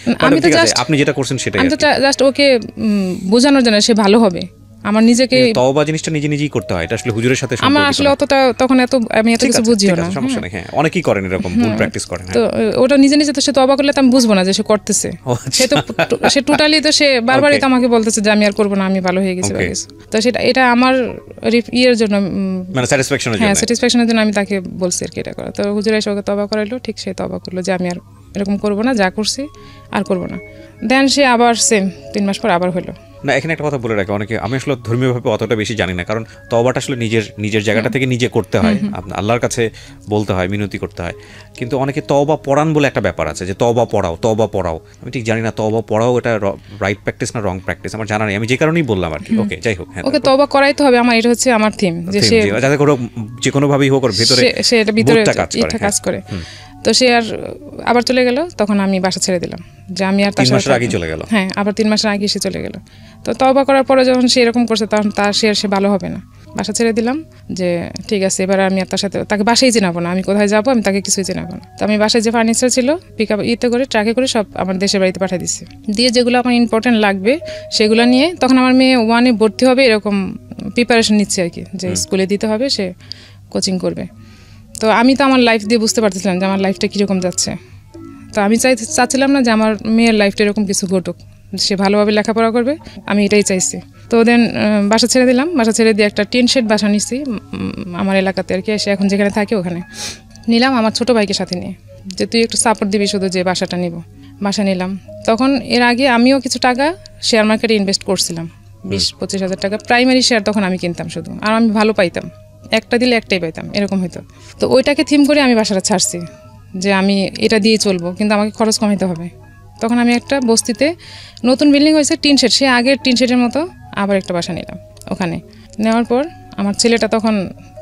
আপনি যেটা করছেন সেটাই। আমি তো জাস্ট ওকে বোঝানোর জন্য সে ভালো হবে, আমার নিজেকে তওবা জিনিসটা নিজে নিজেই করতে হয়, এটা আসলে হুজুরের সাথে আমার আসলে অতটা তখন আমি এত কিছু বুঝিও না, সমস্যা নেই। হ্যাঁ অনেকেই করেন এরকম, ভুল প্র্যাকটিস করেন। তো ওটা নিজে নিজে তো সে তওবা করলে তো আমি বুঝবো না যে সে করতেছে, সে টোটালি তো সে বারবারই তো আমাকে বলতেছে যে আমি আর করবো না, আমি ভালো হয়ে গেছি। তো এটা আমার ইয়ের জন্য, মানে স্যাটিসফ্যাকশনের জন্য আমি তাকে বলছি আর কি এটা করা। তো হুজুর এসে ওকে তওবা করাইলো, ঠিক সে তওবা করলো যে আমি আর এরকম করবো না, যা করছি আর করবো না। দেন সে আবার সেম 3 মাস পর আবার হলো। না এখানে একটা কথা বলে রাখি, অনেকে, আমি আসলে ধর্মীয়ভাবে অতটা বেশি জানি না, কারণ তওবাটা আসলে নিজের জায়গাটা থেকে নিজে করতে হয়, আল্লাহর কাছে বলতে হয়, মিনতি করতে হয়। কিন্তু অনেকে তওবা পড়ান বলে একটা ব্যাপার আছে, যে তওবা পড়াও। আমি ঠিক জানি না তওবা পড়াও এটা রাইট প্র্যাকটিস না রং প্র্যাকটিস, আমার জানা নেই, আমি যে কারণেই বললাম আর কি। ওকে যাই হোক, হ্যাঁ ওকে তওবা করাইতে হবে, আমার এটা হচ্ছে আমার থিম, যে সে যাতে করে যে কোনো ভাবেই হোক ওর ভিতরে সে এটা ভিতরে কাজ করে। তো সে আর আবার চলে গেল, তখন আমি বাসা ছেড়ে দিলাম, যে আমি আর 3 মাসের আগে চলে গেল। হ্যাঁ আবার 3 মাসের আগে সে চলে গেল। তো তওবা করার পরে যখন সে এরকম করছে, তখন সে ভালো হবে না, বাসা ছেড়ে দিলাম, যে ঠিক আছে এবার আমি আর তার সাথে, তাকে বাসায় চিনাবো না, আমি কোথায় যাবো আমি তাকে কিছুই চিনাবো না। তো আমি বাসায় যে ফার্নিচার ছিল পিক আপ করে ট্রাকে করে সব আমার দেশের বাড়িতে পাঠিয়ে দিচ্ছি, দিয়ে যেগুলো আমার ইম্পর্টেন্ট লাগবে সেগুলো নিয়ে, তখন আমার মেয়ে 1-এ ভর্তি হবে, এরকম প্রিপারেশন নিচ্ছে আর কি, যে স্কুলে দিতে হবে, সে কোচিং করবে। তো আমি তো আমার লাইফ দিয়ে বুঝতে পারতেছিলাম যে আমার লাইফটা কীরকম যাচ্ছে। তো আমি চাচ্ছিলাম না যে আমার মেয়ের লাইফটা এরকম কিছু ঘটুক, সে ভালোভাবে লেখাপড়া করবে, আমি এটাই চাইছি। তো দেন বাসা ছেড়ে দিলাম, বাসা ছেড়ে দিয়ে একটা টিন শেড বাসা নিচ্ছি আমার এলাকাতে আর কি, সে এখন যেখানে থাকে ওখানে নিলাম, আমার ছোটো ভাইকে সাথে নিয়ে, যে তুই একটু সাপোর্ট দিবি শুধু, যে বাসাটা নিব। বাসা নিলাম, তখন এর আগে আমিও কিছু টাকা শেয়ার মার্কেটে ইনভেস্ট করছিলাম, 20-25 হাজার টাকা প্রাইমারি শেয়ার তখন আমি কিনতাম শুধু, আর আমি ভালো পাইতাম, একটা দিলে একটাই পাইতাম, এরকম হতো। তো ওইটাকে থিম করে আমি বাসাটা ছাড়ছি, যে আমি এটা দিয়ে চলবো, কিন্তু আমাকে খরচ কমাইতে হবে। তখন আমি একটা বস্তিতে, নতুন বিল্ডিং হয়েছে টিন শেড, সে আগের টিন শেডের মতো আবার একটা বাসা নিলাম। ওখানে নেওয়ার পর আমার ছেলেটা তখন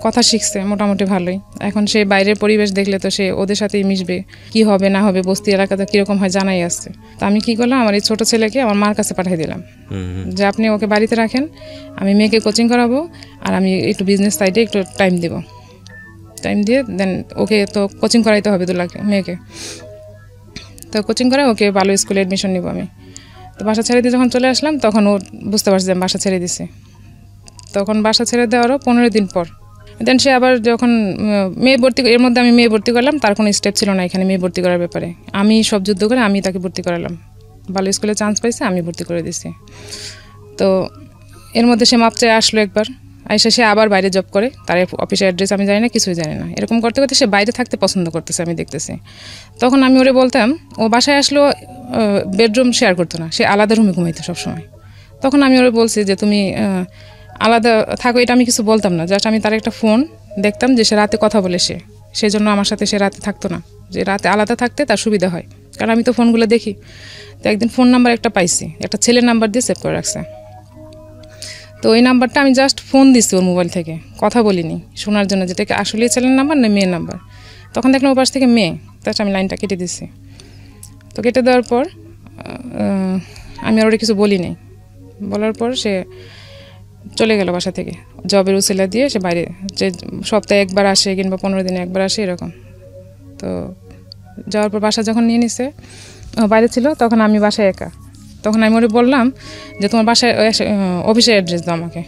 কথা শিখছে মোটামুটি ভালোই, এখন সে বাইরের পরিবেশ দেখলে তো সে ওদের সাথেই মিশবে, কি হবে না হবে, বস্তি এলাকাতে কীরকম হয় জানাই আসছে। তো আমি কী করলাম, আমার এই ছোটো ছেলেকে আমার মার কাছে পাঠিয়ে দিলাম, যে আপনি ওকে বাড়িতে রাখেন, আমি মেয়েকে কোচিং করাবো, আর আমি একটু বিজনেস সাইডে একটু টাইম দিয়ে দেন ওকে তো কোচিং করাইতে হবে 2 লাখ মেয়েকে। তো কোচিং করে ওকে ভালো স্কুলে অ্যাডমিশন নিব আমি। তো বাসা ছেড়ে দিয়ে যখন চলে আসলাম, তখন ও বুঝতে পারছে যে আমি বাসা ছেড়ে দিছি। তখন বাসা ছেড়ে দেওয়ারও 15 দিন পর দেন সে আবার যখন মেয়ে ভর্তি, এর মধ্যে আমি মেয়ে ভর্তি করলাম, তার কোনো স্টেপ ছিল না এখানে মেয়ে ভর্তি করার ব্যাপারে, আমি সব যুদ্ধ করে আমি তাকে ভর্তি করালাম ভালো স্কুলে চান্স পাইছে, আমি ভর্তি করে দিছি। তো এর মধ্যে সে মাপ চেয়ে আসলো একবার, আইসা সে আবার বাইরে জব করে, তার অফিসের অ্যাড্রেস আমি জানি না, কিছুই জানি না। এরকম করতে করতে সে বাইরে থাকতে পছন্দ করতেছে, আমি দেখতেছি। তখন আমি ওরে বলতাম, ও বাসায় আসলেও বেডরুম শেয়ার করতো না, সে আলাদা রুমে ঘুমাইতো সবসময়। তখন আমি ওরে বলছি যে তুমি আলাদা থাকো, এটা আমি কিছু বলতাম না, জাস্ট আমি তার একটা ফোন দেখতাম যে সে রাতে কথা বলে, সেই জন্য আমার সাথে সে রাতে থাকতো না, যে রাতে আলাদা থাকতে তার সুবিধা হয়, কারণ আমি তো ফোনগুলো দেখি। তো একদিন ফোন নাম্বার একটা পাইছি, একটা ছেলের নাম্বার দিয়ে সেভ করে রাখছে। তো ওই নাম্বারটা আমি জাস্ট ফোন দিচ্ছি ওর মোবাইল থেকে, কথা বলিনি, শোনার জন্য যেটাকে আসলেই ছেলের নাম্বার না মেয়ের নাম্বার। তখন দেখলাম ওর পাশ থেকে মেয়ে, তাছাড়া আমি লাইনটা কেটে দিচ্ছি। তো কেটে দেওয়ার পর আমি আর ওটা কিছু বলিনি। বলার পর সে চলে গেল বাসা থেকে, জবের উসিলা দিয়ে সে বাইরে, যে সপ্তাহে একবার আসে কিংবা 15 দিনে একবার আসে এরকম। তো যাওয়ার পর বাসা যখন নিয়ে নিছে, বাইরে ছিল, তখন আমি বাসায় একা। তখন আমি ওরে বললাম যে তোমার বাসায় অফিসের অ্যাড্রেস দাও আমাকে।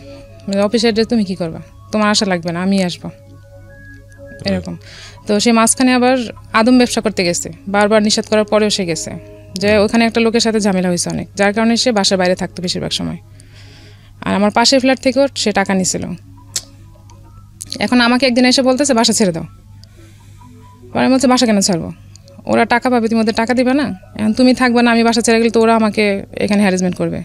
অফিসের অ্যাড্রেস তুমি কী করবা, তোমার আসা লাগবে না, আমি আসবো, এরকম। তো সে মাঝখানে আবার আদম ব্যবসা করতে গেছে, বারবার নিষেধ করার পরেও সে গেছে, যে ওখানে একটা লোকের সাথে ঝামেলা হয়েছে অনেক, যার কারণে সে বাসার বাইরে থাকতো বেশিরভাগ সময়। আর আমার পাশের ফ্ল্যাট থেকেও সে টাকা নিছিল। এখন আমাকে একদিন এসে বলতেছে বাসা ছেড়ে দাও। পরে আমি বলছি বাসা কেন ছাড়বো, ওরা টাকা পাবে, তুমি ওদের টাকা দিবে না, এখন তুমি থাকবে না, আমি বাসা ছেড়ে গেলে তো ওরা আমাকে এখানে হ্যারাসমেন্ট করবে,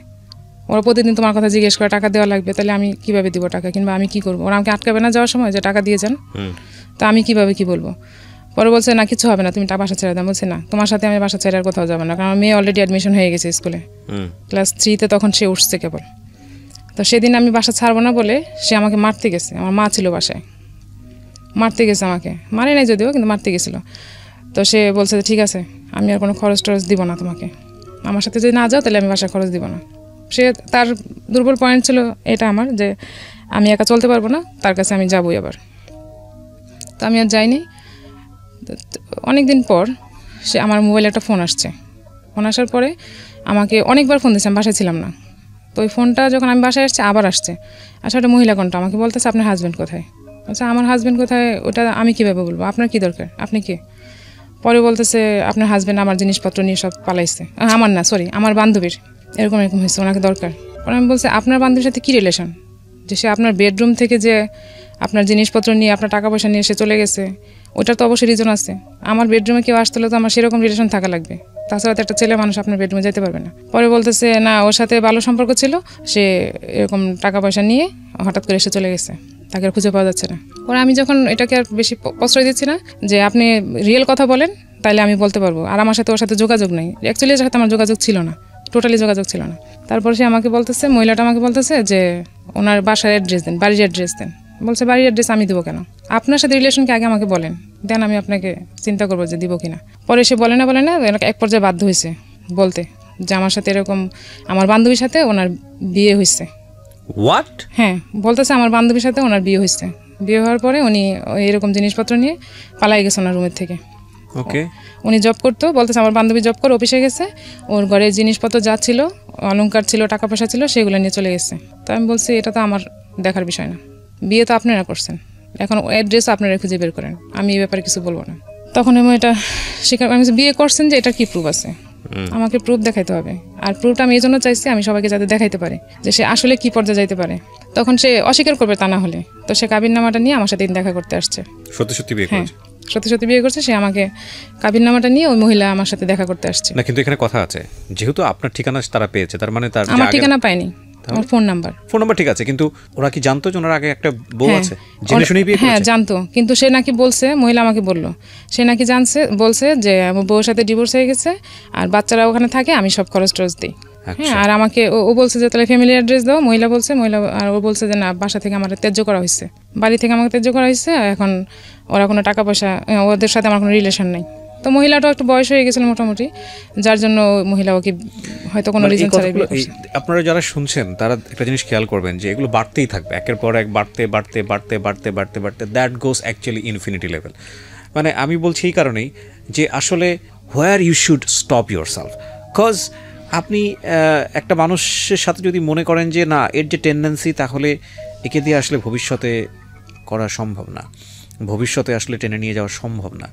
ওরা প্রতিদিন তোমার কথা জিজ্ঞেস করে টাকা দেওয়া লাগবে, তাহলে আমি কীভাবে দিব টাকা, কিংবা আমি কী করবো, ওরা আমাকে আটকাবে না যাওয়ার সময় যে টাকা দিয়ে যান, তো আমি কীভাবে কী বলবো। পরে বলছে না কিছু হবে না, তুমি বাসা ছেড়ে দাও। বলছে না, তোমার সাথে আমি বাসা ছেড়ে আর কোথাও যাবো না, কারণ আমার মেয়ে অলরেডি অ্যাডমিশন হয়ে গেছে স্কুলে, ক্লাস 3-তে তখন সে উঠছে কেবল। তো সেদিন আমি বাসা ছাড়বো না বলে সে আমাকে মারতে গেছে, আমার মা ছিল বাসায়, মারতে গেছে আমাকে, মারে নাই যদিও, কিন্তু মারতে গেছিলো। তো সে বলছে যে ঠিক আছে, আমি আর কোনো খরচ টরচ দিব না তোমাকে, আমার সাথে যদি না যাও তাহলে আমি বাসায় খরচ দিব না। সে তার দুর্বল পয়েন্ট ছিল এটা আমার, যে আমি একা চলতে পারবো না, তার কাছে আমি যাবোই আবার। তো আমি আর যাইনি। অনেক দিন পর সে আমার মোবাইলে একটা ফোন আসছে, ফোন আসার পরে আমাকে অনেকবার ফোন দিয়েছে, আমি বাসায় ছিলাম না। তো ওই ফোনটা যখন আমি বাসায় আসছে, আবার আসছে, আসলে একটা মহিলা কণ্ঠ, আমাকে বলতেছে আপনার হাজব্যান্ড কোথায়। আচ্ছা আমার হাজব্যান্ড কোথায়, ওটা আমি কীভাবে বলবো, আপনার কী দরকার, আপনি কে। পরে বলতেছে আপনার হাজব্যান্ড আমার জিনিসপত্র নিয়ে সব পালাইছে, আমার না সরি আমার বান্ধবীর, এরকম এরকম হয়েছে, ওনাকে দরকার। পরে আমি বলছি আপনার বান্ধবীর সাথে কী রিলেশন, যে সে আপনার বেডরুম থেকে যে আপনার জিনিসপত্র নিয়ে আপনার টাকা পয়সা নিয়ে সে চলে গেছে, ওটার তো অবশ্যই রিজন আছে। আমার বেডরুমে কেউ আসতে হলে তো আমার সেরকম রিলেশন থাকা লাগবে, তাছাড়া তো একটা ছেলে মানুষ আপনার বেডরুমে যেতে পারবে না। পরে বলতেছে না ওর সাথে ভালো সম্পর্ক ছিল, সে এরকম টাকা পয়সা নিয়ে হঠাৎ করে এসে চলে গেছে, তাকে আর খুঁজে পাওয়া যাচ্ছে না। পরে আমি যখন এটাকে আর বেশি প্রশ্রয় দিচ্ছি না, যে আপনি রিয়েল কথা বলেন তাইলে আমি বলতে পারবো, আর আমার সাথে ওর সাথে যোগাযোগ নেই, অ্যাকচুয়ালি এর সাথে আমার যোগাযোগ ছিল না, টোটালি যোগাযোগ ছিল না। তারপর সে আমাকে বলতেছে, মহিলাটা আমাকে বলতেছে যে ওনার বাসার অ্যাড্রেস দেন, বাড়ির অ্যাড্রেস দেন। বলছে বাড়ির অ্যাড্রেস আমি দেবো কেন, আপনার সাথে রিলেশনকে আগে আমাকে বলেন, দেন আমি আপনাকে চিন্তা করবো যে দিব কিনা। পরে সে বলে না এক পর্যায়ে বাধ্য হয়েছে বলতে যে আমার সাথে এরকম, আমার বান্ধবীর সাথে ওনার বিয়ে হয়েছে। হোয়াট? হ্যাঁ বলতেছে আমার বান্ধবীর সাথে ওনার বিয়ে হয়েছে, বিয়ে হওয়ার পরে উনি এরকম জিনিসপত্র নিয়ে পালাই গেছে ওনার রুমের থেকে। ওকে, উনি জব করতো, বলতেছে আমার বান্ধবী জব করে অফিসে গেছে, ওর ঘরে জিনিসপত্র যা ছিল, অলংকার ছিল, টাকা পয়সা ছিল, সেগুলো নিয়ে চলে গেছে। তো আমি বলছি এটা তো আমার দেখার বিষয় না, বিয়ে তো আপনারা করছেন, এখন অ্যাড্রেসও আপনারা খুঁজে বের করেন, আমি এই ব্যাপারে কিছু বলবো না। তখন আমি এটা স্বীকার, আমি বিয়ে করছেন যে এটা কি প্রুফ আছে, আমাকে প্রুফ দেখাইতে হবে। আর প্রুফটা আমি এই জন্য চাইছি আমি সবাইকে যাতে দেখাইতে পারে যে সে আসলে কি পর্যায়ে যাইতে পারে। তখন সে অস্বীকার করবে তা না হলে, তো সে কাবিননামাটা নিয়ে আমার সাথে দেখা করতে আসছে। সত্যি সত্যি বিয়ে করছে? সত্যি সত্যি বিয়ে করছে। সে আমাকে কাবিননামাটা নিয়ে ওই মহিলা আমার সাথে দেখা করতে আসছে। না কিন্তু এখানে কথা আছে, যেহেতু আপনার ঠিকানা তারা পেয়েছে, তার মানে তার আমার ঠিকানা পায়নি, আমার ফোন নাম্বার ঠিক আছে, কিন্তু ওরা কি জানতো যে ওনার আগে একটা বউ আছে, জেনে শুনেই বিয়ে করেছে? হ্যাঁ জানতো, কিন্তু সে নাকি বলছে, মহিলা আমাকে বললো, সে নাকি বলছে যে আমার বউর সাথে ডিভোর্স হয়ে গেছে আর বাচ্চারা ওখানে থাকে, আমি সব খরচ টরচ দিই। হ্যাঁ, আর আমাকে ও বলছে যে তাহলে ফ্যামিলি অ্যাড্রেস দাও, মহিলা বলছে, আর ও বলছে যে না বাসা থেকে আমার ত্যায্য করা হয়েছে, বাড়ি থেকে আমাকে ত্যায্য করা হয়েছে, এখন ওরা কোনো টাকা পয়সা, ওদের সাথে আমার কোনো রিলেশন নেই। তো মহিলাটাও একটু বয়স হয়ে গেছিল মোটামুটি, যার জন্য মহিলা ওকে হয়তো কোনো রিজন ছাড়াই বিয়ে করছে। আপনারা যারা শুনছেন তারা একটা জিনিস খেয়াল করবেন যে এগুলো বাড়তেই থাকবে, একের পর এক বাড়তে বাড়তে বাড়তে বাড়তে বাড়তে বাড়তে that goes actually infinity level. মানে আমি বলছি এই কারণেই যে আসলে where you should stop yourself, cause আপনি একটা মানুষের সাথে যদি মনে করেন যে না এর যে টেন্ডেন্সি, তাহলে একে দিয়ে আসলে ভবিষ্যতে করা সম্ভব না, ভবিষ্যতে আসলে টেনে নিয়ে যাওয়া সম্ভব না,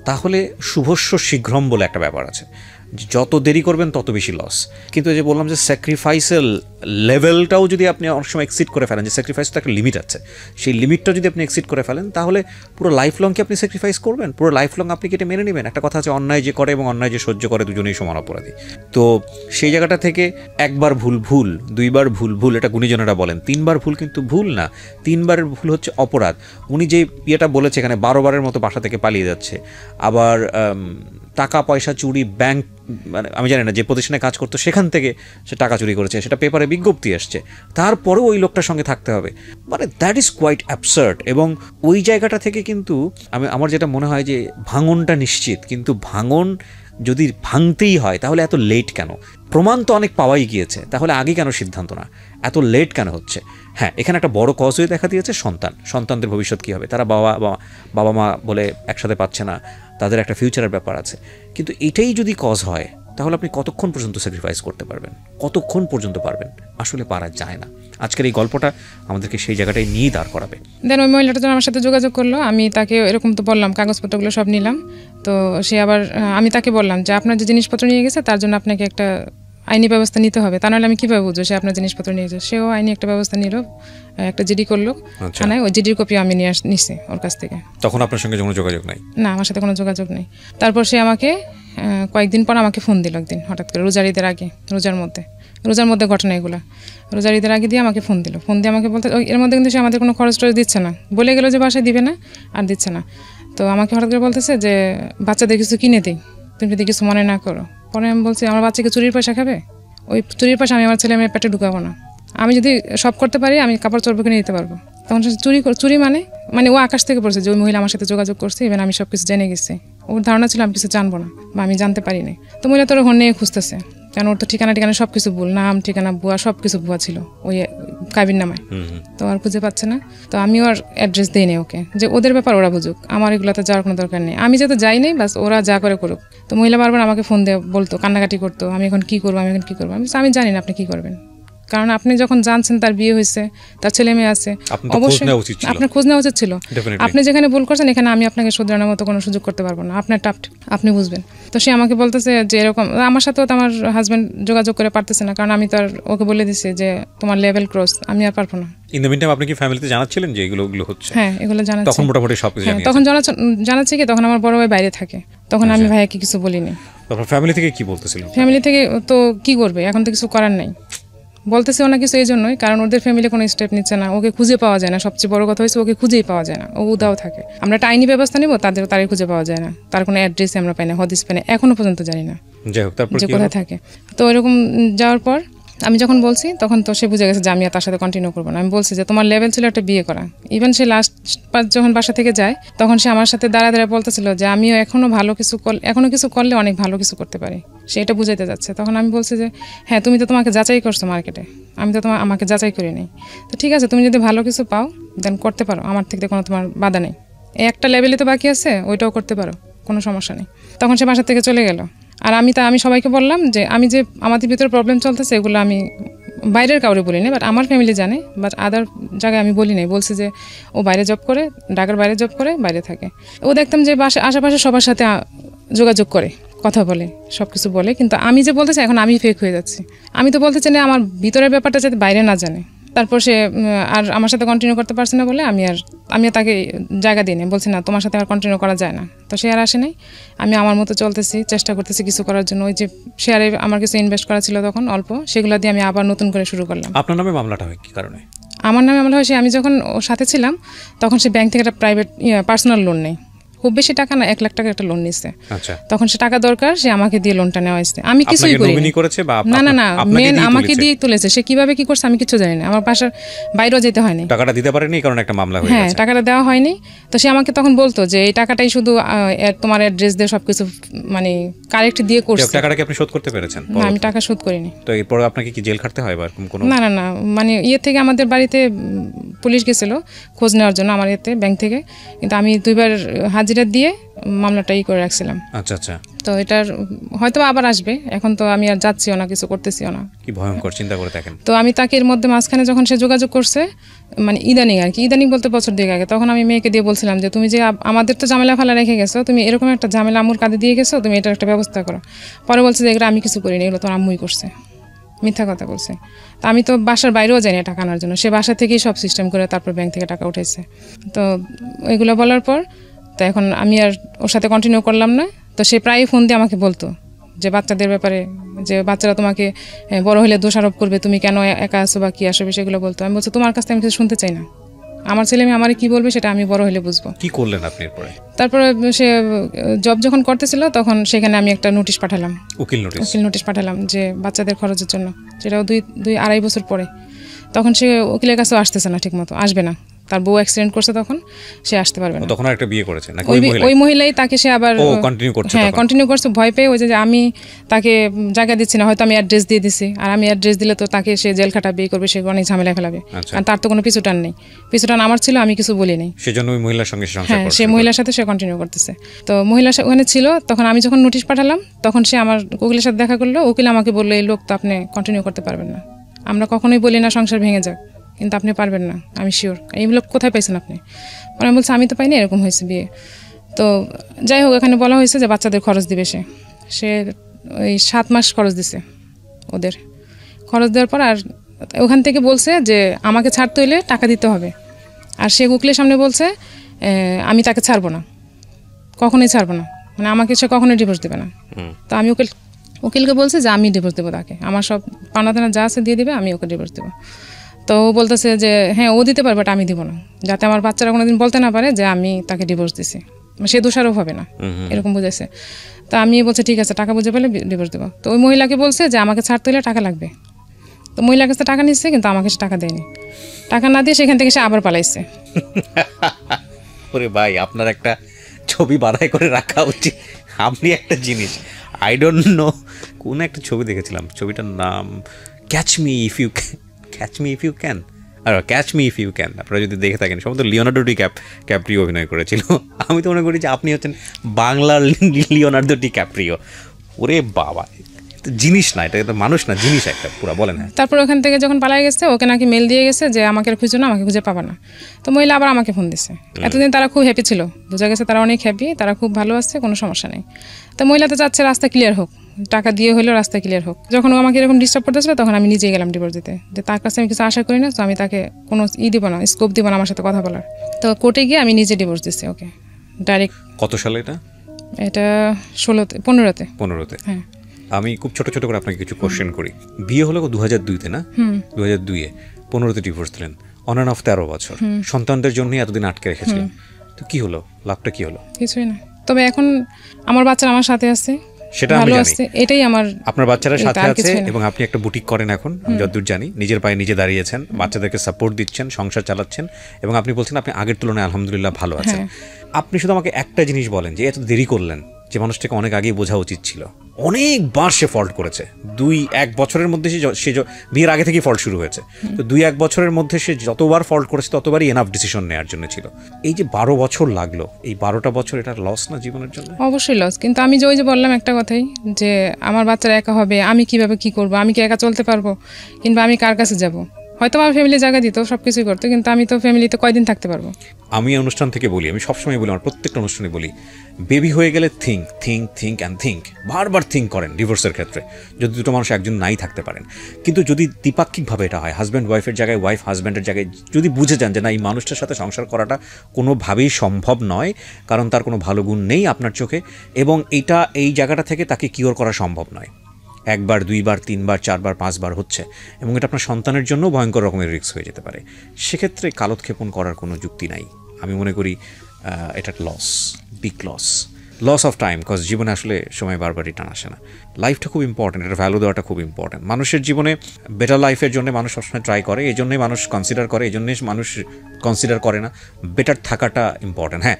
তাহলে শুভস্য শীঘ্রম বলে একটা ব্যাপার আছে, যত দেরি করবেন তত বেশি লস। কিন্তু এই যে বললাম যে স্যাক্রিফাইসের লেভেলটাও যদি আপনি অনেক সময় এক্সিড করে ফেলেন, যে স্যাক্রিফাইস তো একটা লিমিট আছে, সেই লিমিটটা যদি আপনি এক্সিড করে ফেলেন তাহলে পুরো লাইফ লং কি আপনি স্যাক্রিফাইস করবেন? পুরো লাইফ লং আপনি কি এটা মেনে নেবেন? একটা কথা আছে, অন্যায় যে করে এবং অন্যায় যে সহ্য করে দুজনেই সমান অপরাধী। তো সেই জায়গাটা থেকে একবার ভুল ভুল, দুইবার ভুল ভুল, এটা গুণীজনেরা বলেন। 3বার ভুল কিন্তু ভুল না, 3বারের ভুল হচ্ছে অপরাধ। উনি যে ইয়েটা বলেছে এখানে 12 বারের মতো বাসা থেকে পালিয়ে যাচ্ছে, আবার টাকা পয়সা চুরি, ব্যাংক, মানে আমি জানি না যে প্রতিষ্ঠানে কাজ করতো সেখান থেকে সে টাকা চুরি করেছে, সেটা পেপারে বিজ্ঞপ্তি আসছে, তারপরেও ওই লোকটার সঙ্গে থাকতে হবে, মানে দ্যাট ইজ কোয়াইট অ্যাবসার্ড। এবং ওই জায়গাটা থেকে কিন্তু আমার যেটা মনে হয় যে ভাঙনটা নিশ্চিত, কিন্তু ভাঙন যদি ভাঙতেই হয় তাহলে এত লেট কেন? প্রমাণ তো অনেক পাওয়াই গিয়েছে, তাহলে আগে কেন সিদ্ধান্ত না? এত লেট কেন হচ্ছে? হ্যাঁ, এখানে একটা বড় কজ হয়ে দেখা দিয়েছে সন্তানদের ভবিষ্যৎ কী হবে, তারা বাবা মা বলে একসাথে পাচ্ছে না, তাদের একটা ফিউচারের ব্যাপার আছে। কিন্তু এটাই যদি কজ হয় তাহলে আপনি কতক্ষণ পর্যন্ত স্যাক্রিফাইস করতে পারবেন? কতক্ষণ পর্যন্ত পারবেন? আসলে পারা যায় না। আজকের এই গল্পটা আমাদেরকে সেই জায়গাটাই নিয়েই দাঁড় করাবে। দেন ওই মহিলাটা যখন আমার সাথে যোগাযোগ করলো, আমি তাকে এরকম তো বললাম, কাগজপত্রগুলো সব নিলাম। তো সে আবার আমি তাকে বললাম যে আপনার যে জিনিসপত্র নিয়ে গেছে তার জন্য আপনাকে একটা আইনি ব্যবস্থা নিতে হবে, তা নাহলে আমি কীভাবে বুঝবো সে আপনার জিনিসপত্র নিয়ে গেছে। সেও আইনি একটা ব্যবস্থা নিল, একটা জিডি করলো থানায়। ওই জিডির কপি আমি নিচ্ছি ওর কাছ থেকে। তখন আপনার সঙ্গে কোনো যোগাযোগ নাই? না, আমার সাথে কোনো যোগাযোগ নেই। তারপর সে আমাকে কয়েকদিন পর আমাকে ফোন দিল একদিন হঠাৎ করে, রোজার ঈদের আগে, রোজার মধ্যে ঘটনা এগুলো। রোজার ঈদের আগে দিয়ে আমাকে ফোন দিল, ফোন দিয়ে আমাকে বলতে, এর মধ্যে কিন্তু সে আমাদের কোনো খরচ টরচ দিচ্ছে না, বলে গেলো যে বাসায় দিবে না, আর দিচ্ছে না। তো আমাকে হঠাৎ করে বলতেছে যে বাচ্চাদের কিছু কিনে দিই, তুমি যদি কিছু মনে না করো। পরে আমি বলছি আমার বাচ্চাকে চুরির পয়সা খাবে? ওই চুরির পয়সা আমি আমার ছেলে মেয়ের পেটে ঢুকাবো না। আমি যদি সব করতে পারি আমি কাপড় চোপড় কিনে দিতে পারবো। তখন সে চুরি মানে ও আকাশ থেকে পড়ছে যে ওই মহিলা আমার সাথে যোগাযোগ করছে, ইভেন আমি সব কিছু জেনে গেছি। ওর ধারণা ছিল আমি কিছু জানবো না বা আমি জানতে পারি না। তো মহিলা তোর ঘর নিয়ে খুঁজতেছে, কারণ ওর তো ঠিকানা সব কিছু ভুল, নাম ঠিকানা ভুয়া, সব কিছু ভুয়া ছিল ওই কাবির নামায়। তো আর খুঁজে পাচ্ছে না। তো আমি ওর অ্যাড্রেস দিই নি ওকে, যে ওদের ব্যাপার ওরা বুঝুক, আমার এগুলোতে যাওয়ার কোনো দরকার নেই, আমি যেহেতু যাই নাই, বাস ওরা যা করে করুক। তো মহিলা বারবার আমাকে ফোন দিয়ে বলতো, কান্নাকাটি করতো, আমি এখন কি করবো, আমি জানি না আপনি কি করবেন, কারণ আপনি যখন জানছেন তার বিয়ে হয়েছে, তার ছেলে মেয়ে আছে, অবশ্যই আপনার খোঁজ নেওয়া উচিত ছিল। আপনি যেখানে ভুল করছেন এখানে আমি আপনাকে শুধরানোর মতো কোনো সুযোগ করতে পারবো না, আপনার আপনি বুঝবেন। তো সে আমাকে বলতেছে যে এরকম, আমার সাথেও তো আমার হাজব্যান্ড যোগাযোগ করে পারতেছে না, কারণ আমি তো আর ওকে বলে দিছি যে তোমার লেভেল ক্রস, আমি আর পারবো না। ইন দ্য মিনটাইম আপনি কি ফ্যামিলিতে জানাচ্ছিলেন যে এগুলো হচ্ছে? হ্যাঁ, এগুলো জানাচ্ছি। তখন মোটামুটি সবকিছু জানিয়েছেন? তখন জানাচ্ছি কি, তখন আমার বড় ভাই বাইরে থাকে, তখন আমি ভাইয়াকে কিছু বলিনি। তারপর ফ্যামিলি থেকে কি বলতেছিলেন? ফ্যামিলি থেকে তো কি করবে, এখন তো কিছু করার নাই, বলতেছে না কিছু এই জন্যই, কারণ ওদের ফ্যামিলি কোনো স্টেপ নিচ্ছে না, ওকে খুঁজে পাওয়া যায় না। সবচেয়ে বড় কথা হয়েছে ওকে খুঁজেই পাওয়া যায় না, ও উদাও থাকে। আমরা একটা আইনি ব্যবস্থা নিব, তারই খুঁজে পাওয়া যায় না, তার কোনো অ্যাড্রেসই আমরা পাই না, হদিস পাই না, এখনো পর্যন্ত জানি না যে কোথায় থাকে। তো এরকম যাওয়ার পর আমি যখন বলছি তখন তো সে বুঝে গেছে যে আমি আর তার সাথে কন্টিনিউ করবো না। আমি বলছি যে তোমার লেভেল ছিল একটা বিয়ে করা। ইভেন সে লাস্ট যখন বাসা থেকে যায় তখন সে আমার সাথে দাঁড়া বলতেছিল যে আমিও এখনো কিছু করলে অনেক ভালো কিছু করতে পারি, সে এটা বুঝাইতে যাচ্ছে। তখন আমি বলছি যে হ্যাঁ, তুমি তো তোমাকে যাচাই করছো মার্কেটে, আমি তো আমাকে যাচাই করি নাই। তো ঠিক আছে, তুমি যদি ভালো কিছু পাও দেন করতে পারো, আমার থেকে কোনো তোমার বাধা নেই। এই একটা লেভেলে তো বাকি আছে, ওইটাও করতে পারো, কোনো সমস্যা নেই। তখন সে বাসা থেকে চলে গেল। আর আমি সবাইকে বললাম যে আমি যে আমাদের ভিতরে প্রবলেম চলতেছে এগুলো আমি বাইরের কাউরে বলি না, বাট আমার ফ্যামিলি জানে, বাট আদার জায়গায় আমি বলি নাই। বলছি যে ও বাইরে জব করে, ঢাকার বাইরে জব করে, বাইরে থাকে। ও দেখতাম যে আশেপাশে সবার সাথে যোগাযোগ করে, কথা বলে, সব কিছু বলে, কিন্তু আমি যে বলতেছি এখন আমি ফেক হয়ে যাচ্ছি। আমি তো বলতে চাই না আমার ভিতরের ব্যাপারটা যাতে বাইরে না জানে। তারপর সে আর আমার সাথে কন্টিনিউ করতে পারছে না বলে আমি তাকে জায়গা দিই না, বলছি না তোমার সাথে আর কন্টিনিউ করা যায় না। তো সে আর আসে নাই, আমি আমার মতো চলতেছি, চেষ্টা করতেছি কিছু করার জন্য। ওই যে শেয়ারে আমার কিছু ইনভেস্ট করা ছিল তখন অল্প, সেগুলো দিয়ে আমি আবার নতুন করে শুরু করলাম। আপনার নামে মামলাটা হয় কি কারণে? আমার নামে মামলা হয়, আমি যখন ওর সাথে ছিলাম তখন সে ব্যাংক থেকে একটা প্রাইভেট পার্সোনাল লোন নেই, খুব বেশি টাকা না, 1 লাখ টাকা একটা লোন নিচ্ছে। তখন সে টাকা দরকার, সে আমাকে দিয়ে লোনটা নেওয়া হয়েছে। আমি কিছুই করি না, মেন আমাকে দিয়ে তুলেছে। সে কিভাবে কি করছে আমি কিছু জানি না, আমার বাসার বাইরেও যেতে হয়নি, টাকাটা দিতে পারেনি, কারণ একটা মামলা হয়ে গেছে। হ্যাঁ, টাকাটা দেওয়া হয়নি। তো সে আমাকে তখন বলতো যে এই টাকাটাই শুধু তোমার অ্যাড্রেস দিয়ে সবকিছু মানে কারেক্ট দিয়ে করছে। টাকাটা কি আপনি শোধ করতে পেরেছেন? না, আমি টাকা শোধ করিনি। তো এরপর আপনাকে কি জেল খাটতে হয় বা এরকম কোনো? না, মানে থেকে আমাদের বাড়িতে পুলিশ গেছিল খোঁজ নেওয়ার জন্য আমার ব্যাংক থেকে, কিন্তু আমি 2বার হাজিরা হাজিরা দিয়ে মামলাটা করে রাখছিলাম। আচ্ছা আচ্ছা। তো এটার হয়তো আবার আসবে, এখন তো আমি আর যাচ্ছিও না, কিছু করতেছিও না। কি ভয়ঙ্কর, চিন্তা করে দেখেন। তো আমি তাকে এর মধ্যে মাঝখানে যখন সে যোগাযোগ করছে, মানে ইদানিং আর কি, ইদানিং বলতে বছর দিকে আগে, তখন আমি মেয়েকে দিয়ে বলছিলাম যে তুমি যে আমাদের তো ঝামেলা ফেলা রেখে গেছো, তুমি এরকম একটা ঝামেলা আম্মুর কাঁধে দিয়ে গেছো, তুমি এটার একটা ব্যবস্থা করো। পরে বলছে যে এগুলো আমি কিছু করিনি, এগুলো তোমার আম্মুই করছে, মিথ্যা কথা বলছে। তো আমি তো বাসার বাইরেও যাই না টাকা আনার জন্য, সে বাসা থেকেই সব সিস্টেম করে তারপর ব্যাংক থেকে টাকা উঠেছে। তো এগুলো বলার পর তো এখন আমি আর ওর সাথে কন্টিনিউ করলাম না। তো সে প্রায়ই ফোন দিয়ে আমাকে বলতো যে বাচ্চাদের ব্যাপারে, যে বাচ্চারা তোমাকে বড় হলে দোষারোপ করবে, তুমি কেন একা আসো বা কী আসবে, সেগুলো বলতো। আমি বলছি তোমার কাছ থেকে আমি কিছু শুনতে চাই না, আমার ছেলে মেয়ে আমার কি বলবে সেটা আমি বড় হলে বুঝবো। কি করলেন আপনি এরপরে? তারপরে সে জব যখন করতেছিল তখন সেখানে আমি একটা নোটিশ পাঠালাম, উকিল নোটিশ পাঠালাম যে বাচ্চাদের খরচের জন্য, সেটাও 2-2.5 বছর পরে। তখন সে উকিলের কাছেও আসতেছে না, ঠিক মতো আসবে না, তার বউ অ্যাক্সিডেন্ট করছে, তখন সে আসতে পারবে না। তখন একটা বিয়ে করেছে নাকি ওই মহিলাই তাকে সে আবার কন্টিনিউ করছে ভয় পেয়ে, ওই যে আমি তাকে জায়গা দিচ্ছি না, হয়তো আমি অ্যাড্রেস দিয়ে দিছি, আর আমি অ্যাড্রেস দিলে তো তাকে সে জেল খাটাবে, বিয়ে করবে, সে অনেক ঝামেলা ফেলাবে, কারণ তার তো কোনো পিছুটান নেই। পিছুটান আমার ছিল, আমি কিছু বলি নাই, সেজন্য ওই মহিলার সঙ্গে সে মহিলার সাথে সে কন্টিনিউ করতেছে। তো মহিলা ওখানে ছিল, তখন আমি যখন নোটিশ পাঠালাম তখন সে আমার উকিলের সাথে দেখা করলো। উকিল আমাকে বললো এই লোক তো আপনি কন্টিনিউ করতে পারবেন না, আমরা কখনোই বলি না সংসার ভেঙে যাক, কিন্তু আপনি পারবেন না, আমি শিওর। এই লোক কোথায় পাইছেন আপনি? আমি বলছি আমি তো পাইনি, এরকম হয়েছে বিয়ে। তো যাই হোক, এখানে বলা হয়েছে যে বাচ্চাদের খরচ দিবে, সে ওই 7 মাস খরচ দিছে, ওদের খরচ দেওয়ার পর আর ওখান থেকে বলছে যে আমাকে ছাড়তে হইলে টাকা দিতে হবে। আর সে উকিলের সামনে বলছে আমি তাকে ছাড়বো না, কখনোই ছাড়বো না, মানে আমাকে সে কখনোই ডিভোর্স দেবে না। তো আমি উকিলকে বলছে যে আমি ডিভোর্স দেবো তাকে, আমার সব পাওনা দানা যা আছে দিয়ে দিবে, আমি ওকে ডিভোর্স দেবো। তো ও বলতেছে যে হ্যাঁ ও দিতে পারবে, বাট আমি দিব না, যাতে আমার বাচ্চারা কোনোদিন বলতে না পারে যে আমি তাকে ডিভোর্স দিছি, সে দোষারোপ হবে না, এরকম বুঝাইছে। তো আমি বলছে ঠিক আছে, টাকা বুঝে পেলে ডিভোর্স দেবো। তো ওই মহিলাকে বলছে যে আমাকে ছাড়তে হলে টাকা লাগবে। তো মহিলার কাছে টাকা নিচ্ছে, কিন্তু আমাকে সে টাকা দেয়নি, টাকা না দিয়ে সেখান থেকে সে আবার পালাইছে। ওরে ভাই, আপনার একটা ছবি বাঁধাই করে রাখা উচিত। আপনি একটা জিনিস, আই ডোন্ট নো কোন একটা ছবি দেখেছিলাম, ছবিটার নাম catch me if you can, আর catch me if you can, আপনারা যদি দেখে থাকেন, সম্ভবত লিওনার্দো ডিক্যাপ্রিও অভিনয় করেছিল। আমি তো মনে করি যে আপনি হচ্ছেন বাংলার লিওনার্দো ডিক্যাপ্রিও। ওরে বাবা, জিনিস না, এটা তো মানুষ না, জিনিস একটা পুরো। বলেন। হ্যাঁ, তারপর ওখান থেকে যখন পালাই গেছে, ওকে নাকি মেল দিয়ে গেছে যে আমাকে খুঁজো না, আমাকে খুঁজে পাবা না। তো মহিলা আবার আমাকে ফোন দিছে। এতদিন তারা খুব হ্যাপি ছিল, বোঝা গেছে তারা অনেক হ্যাপি, তারা খুব ভালো আছে, কোনো সমস্যা নেই। তো মহিলা তো চাচ্ছে রাস্তা ক্লিয়ার হোক, টাকা দিয়ে হলেও রাস্তা ক্লিয়ার হোক। যখন ও আমাকে এরকম ডিস্টার্ব করতেছিল, তখন আমি নিজেই গেলাম ডিভোর্স দিতে, যে তার কাছে আমি কিছু আশা করি না, তো আমি তাকে কোনো দিব না, স্কোপ দিব না আমার সাথে কথা বলার। তো কোর্টে গিয়ে আমি নিজে ডিভোর্স দিচ্ছি ওকে ডাইরেক্ট। কত সালে এটা 15তে। হ্যাঁ। আমি খুব ছোট ছোট করে আপনাকে কিছু কোশ্চেন করি। বিয়ে হলো 2002-তে না? 2002-এ 15তে ডিভোর্স দিলেন, অন অ্যান্ড অফ 13 বছর। সন্তানদের জন্যই এতদিন আটকে রেখেছিলেন, তো কি হলো, লাভটা কি হলো? কিছুই না, তবে এখন আমার বাচ্চারা আমার সাথে আছে, সেটা আমি জানি, এটাই আমার। আপনার বাচ্চারা সাথে আছে এবং আপনি একটা বুটিক করেন এখন, আমি যতদূর জানি, নিজের পায়ে নিজে দাঁড়িয়েছেন, বাচ্চাদেরকে সাপোর্ট দিচ্ছেন, সংসার চালাচ্ছেন, এবং আপনি বলছেন আপনি আগের তুলনায় আলহামদুলিল্লাহ ভালো আছেন। আপনি শুধু আমাকে একটা জিনিস বলেন, যে এত দেরি করলেন, যে মানুষটাকে অনেক আগেই বোঝা উচিত ছিল। অনেকবার সে ফল্ট করেছে, 2-1 বছরের মধ্যে সে বিয়ের আগে থেকেই ফল্ট শুরু হয়েছে, তো 2-1 বছরের মধ্যে সে যতবার ফল্ট করেছে ততবারই এনাফ ডিসিশন নেওয়ার জন্য ছিল। এই যে 12 বছর লাগলো, এই 12টা বছর এটা লস না জীবনের জন্য? অবশ্যই লস, কিন্তু আমি যে ওই যে বললাম একটা কথাই, যে আমার বাচ্চারা একা হবে, আমি কিভাবে কি করব, আমি কি একা চলতে পারবো, কিংবা আমি কার কাছে যাব? হয়তো আমার ফ্যামিলি জায়গা দিত, সব কিছুই করতো, কিন্তু আমি তো ফ্যামিলিতে কয়দিন থাকতে পারবো? আমি অনুষ্ঠান থেকে বলি, আমি সবসময় বলি, আমার প্রত্যেকটা অনুষ্ঠানে বলি, বেবি হয়ে গেলে থিঙ্ক, বারবার থিঙ্ক করেন ডিভোর্সের ক্ষেত্রে, যদি দুটো মানুষ একজন নাই থাকতে পারেন। কিন্তু যদি দ্বিপাক্ষিকভাবে এটা হয়, হাজব্যান্ড ওয়াইফের জায়গায়, ওয়াইফ হাজব্যান্ডের জায়গায়, যদি বুঝে যান যে না, এই মানুষটার সাথে সংসার করাটা কোনোভাবেই সম্ভব নয়, কারণ তার কোনো ভালো গুণ নেই আপনার চোখে, এবং এই জায়গাটা থেকে তাকে কিওর করা সম্ভব নয়, 1বার 2বার 3বার 4বার 5বার হচ্ছে, এবং এটা আপনার সন্তানের জন্য ভয়ঙ্কর রকমের রিস্ক হয়ে যেতে পারে, সেক্ষেত্রে কালোৎক্ষেপণ করার কোনো যুক্তি নাই। আমি মনে করি এটা big loss of time, cause জীবনে আসলে সময় বারবার রিটার্ন আসে না। লাইফটা খুব ইম্পর্টেন্ট, এটা ভ্যালু দেওয়াটা খুব ইম্পর্টেন্ট। মানুষের জীবনে বেটার লাইফের জন্য মানুষ সবসময় ট্রাই করে, এই জন্যই মানুষ কনসিডার করে, এই জন্যই মানুষ কনসিডার করে না বেটার থাকাটা ইম্পর্টেন্ট। হ্যাঁ,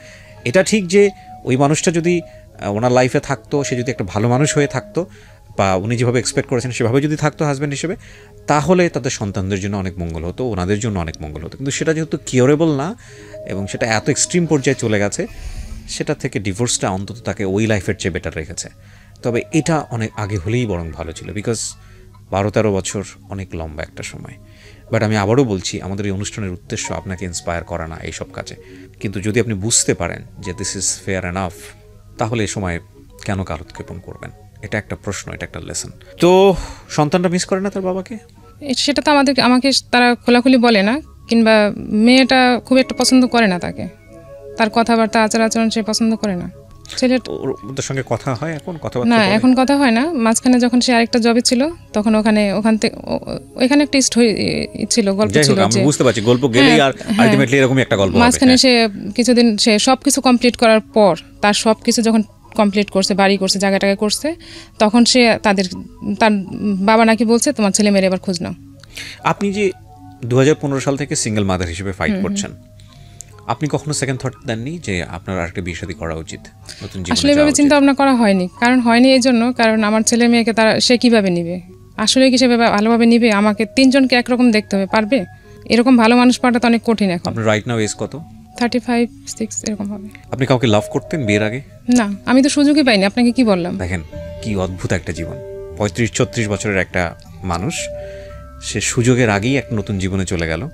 এটা ঠিক যে ওই মানুষটা যদি ওনার লাইফে থাকতো, সে যদি একটা ভালো মানুষ হয়ে থাকতো, বা উনি যেভাবে এক্সপেক্ট করেছেন সেভাবে যদি থাকতো হাজব্যান্ড হিসেবে, তাহলে তাদের সন্তানদের জন্য অনেক মঙ্গল হতো, ওনাদের জন্য অনেক মঙ্গল হতো। কিন্তু সেটা যেহেতু কিওরেবল না, এবং সেটা এত এক্সট্রিম পর্যায়ে চলে গেছে, সেটা থেকে ডিভোর্সটা অন্তত তাকে ওই লাইফের চেয়ে বেটার রেখেছে। তবে এটা অনেক আগে হলেই বরং ভালো ছিল, বিকজ 12-13 বছর অনেক লম্বা একটা সময়। বাট আমি আবারও বলছি, আমাদের এই অনুষ্ঠানের উদ্দেশ্য আপনাকে ইন্সপায়ার করা না এইসব কাজে, কিন্তু যদি আপনি বুঝতে পারেন যে দিস ইজ ফেয়ার এনাফ, তাহলে এ সময় কেন কালক্ষেপণ করবেন? এটা একটা প্রশ্ন, এটা একটা লেসন। তো সন্তানটা মিস করে না তার বাবাকে? সেটা তো আমাকে তারা খোলাখুলি বলে না, কিংবা মেয়েটা খুব একটা পছন্দ করে না তাকে, তার কথাবার্তা আচার আচরণ সে পছন্দ করে না। ওদের সঙ্গে কথা হয় এখন? না, এখন কথা হয় না। মাঝখানে যখন সে আরেকটা জবে ছিল, তখন ওখান থেকে ওইখানে একটা ছিল, গল্প ছিল, আমি বুঝতে পারছি গল্প গেলেই আর আলটিমেটলি এরকমই একটা গল্প হবে। মাঝখানে সে কিছুদিন সে সবকিছু কমপ্লিট করার পর, তার সবকিছু যখন কমপ্লিট করছে, বাড়ি করছে, জায়গাটাকে করছে, তখন সে তার বাবা নাকি বলছে তোমার ছেলে মেয়ের এবার খোঁজ নাও। আপনি যে 2015 সাল থেকে সিঙ্গেল মাদার হিসেবে ফাইট করছেন, আপনি কখনো সেকেন্ড থট দেননি যে আপনার আরেকটা বিয়ে শাদী করা উচিত, নতুন জীবনে? আসলে এভাবে চিন্তা ভাবনা করা হয়নি। হয়নি এই জন্য, কারণ আমার ছেলে মেয়েকে সে কিভাবে নিবে? আসলে কি সে ভালোভাবে নিবে? আমাকে 3 জনকে একরকম দেখতে হবে, পারবে? এরকম ভালো মানুষ পাওয়াটা তো অনেক কঠিন এখন। আপনার রাইট নাও এজ কত? 35-6 এরকম হবে। আপনি কাউকে লাভ করতেন বিয়ের আগে? না, আমি তো সুযোগই পাইনি। আপনাকে কি বললাম? দেখেন কি অদ্ভুত একটা জীবন। 35-36 বছরের একটা মানুষ, সে সুযোগের আগেই এক নতুন জীবনে চলে গেল।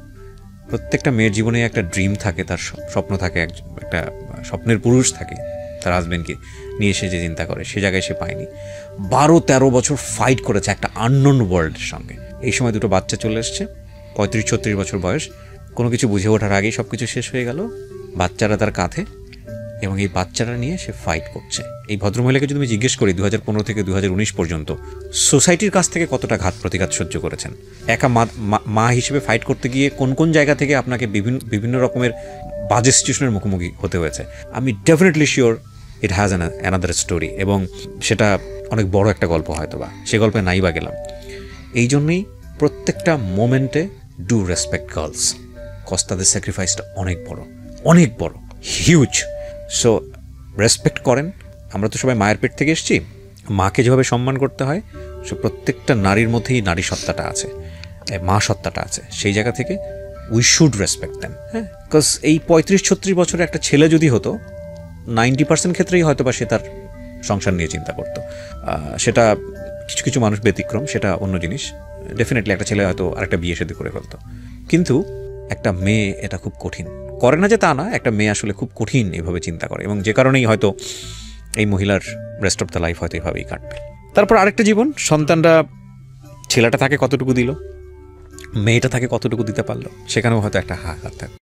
প্রত্যেকটা মেয়ের জীবনে একটা ড্রিম থাকে, তার স্বপ্ন থাকে, একটা স্বপ্নের পুরুষ থাকে, তার হাজব্যান্ডকে নিয়ে সে যে চিন্তা করে, সে জায়গায় সে পায়নি। 12-13 বছর ফাইট করেছে একটা আননোন ওয়ার্ল্ডের সঙ্গে। এই সময় দুটো বাচ্চা চলে এসছে, 35-36 বছর বয়স, কোনো কিছু বুঝে ওঠার আগেই সব কিছু শেষ হয়ে গেল। বাচ্চারা তার কাঁধে, এবং এই বাচ্চারা নিয়ে সে ফাইট করছে। এই ভদ্রমহিলাকে যদি আমি জিজ্ঞেস করি 2015 থেকে 2019 পর্যন্ত সোসাইটির কাছ থেকে কতটা ঘাত প্রতিঘাত সহ্য করেছেন, একা মা হিসেবে ফাইট করতে গিয়ে কোন কোন জায়গা থেকে আপনাকে বিভিন্ন রকমের বাজে সিচুয়েশনের মুখোমুখি হতে হয়েছে, আমি definitely sure it has another story, এবং সেটা অনেক বড় একটা গল্প হয়তো বা, সে গল্পে নাই বা গেলাম। এই জন্যই প্রত্যেকটা মোমেন্টে ডু রেসপেক্ট গার্লস, কজ তাদের স্যাক্রিফাইসটা অনেক বড়, হিউজ। সো রেসপেক্ট করেন। আমরা তো সবাই মায়ের পেট থেকে এসেছি, মাকে যেভাবে সম্মান করতে হয়, সে প্রত্যেকটা নারীর মধ্যেই নারী সত্তাটা আছে, মা সত্তাটা আছে। সেই জায়গা থেকে উই শুড রেসপেক্ট দেম। হ্যাঁ, বিকজ এই 35-36 বছরের একটা ছেলে যদি হতো, 90% ক্ষেত্রেই হয়তো বা সে তার সংসার নিয়ে চিন্তা করতো। সেটা কিছু কিছু মানুষ ব্যতিক্রম, সেটা অন্য জিনিস। ডেফিনেটলি একটা ছেলে হয়তো আরেকটা বিয়ে শাদী করে ফেলতো, কিন্তু একটা মেয়ে এটা খুব কঠিন করে না, যে তা না, একটা মেয়ে আসলে খুব কঠিন এভাবে চিন্তা করে, এবং যে কারণেই হয়তো এই মহিলার রেস্ট অফ দ্য লাইফ হয়তো এভাবেই কাটবে। তারপর আরেকটা জীবন, সন্তানরা, ছেলেটা তাকে কতটুকু দিল, মেয়েটা তাকে কতটুকু দিতে পারলো, সেখানেও হয়তো একটা হাহাকার থাকে।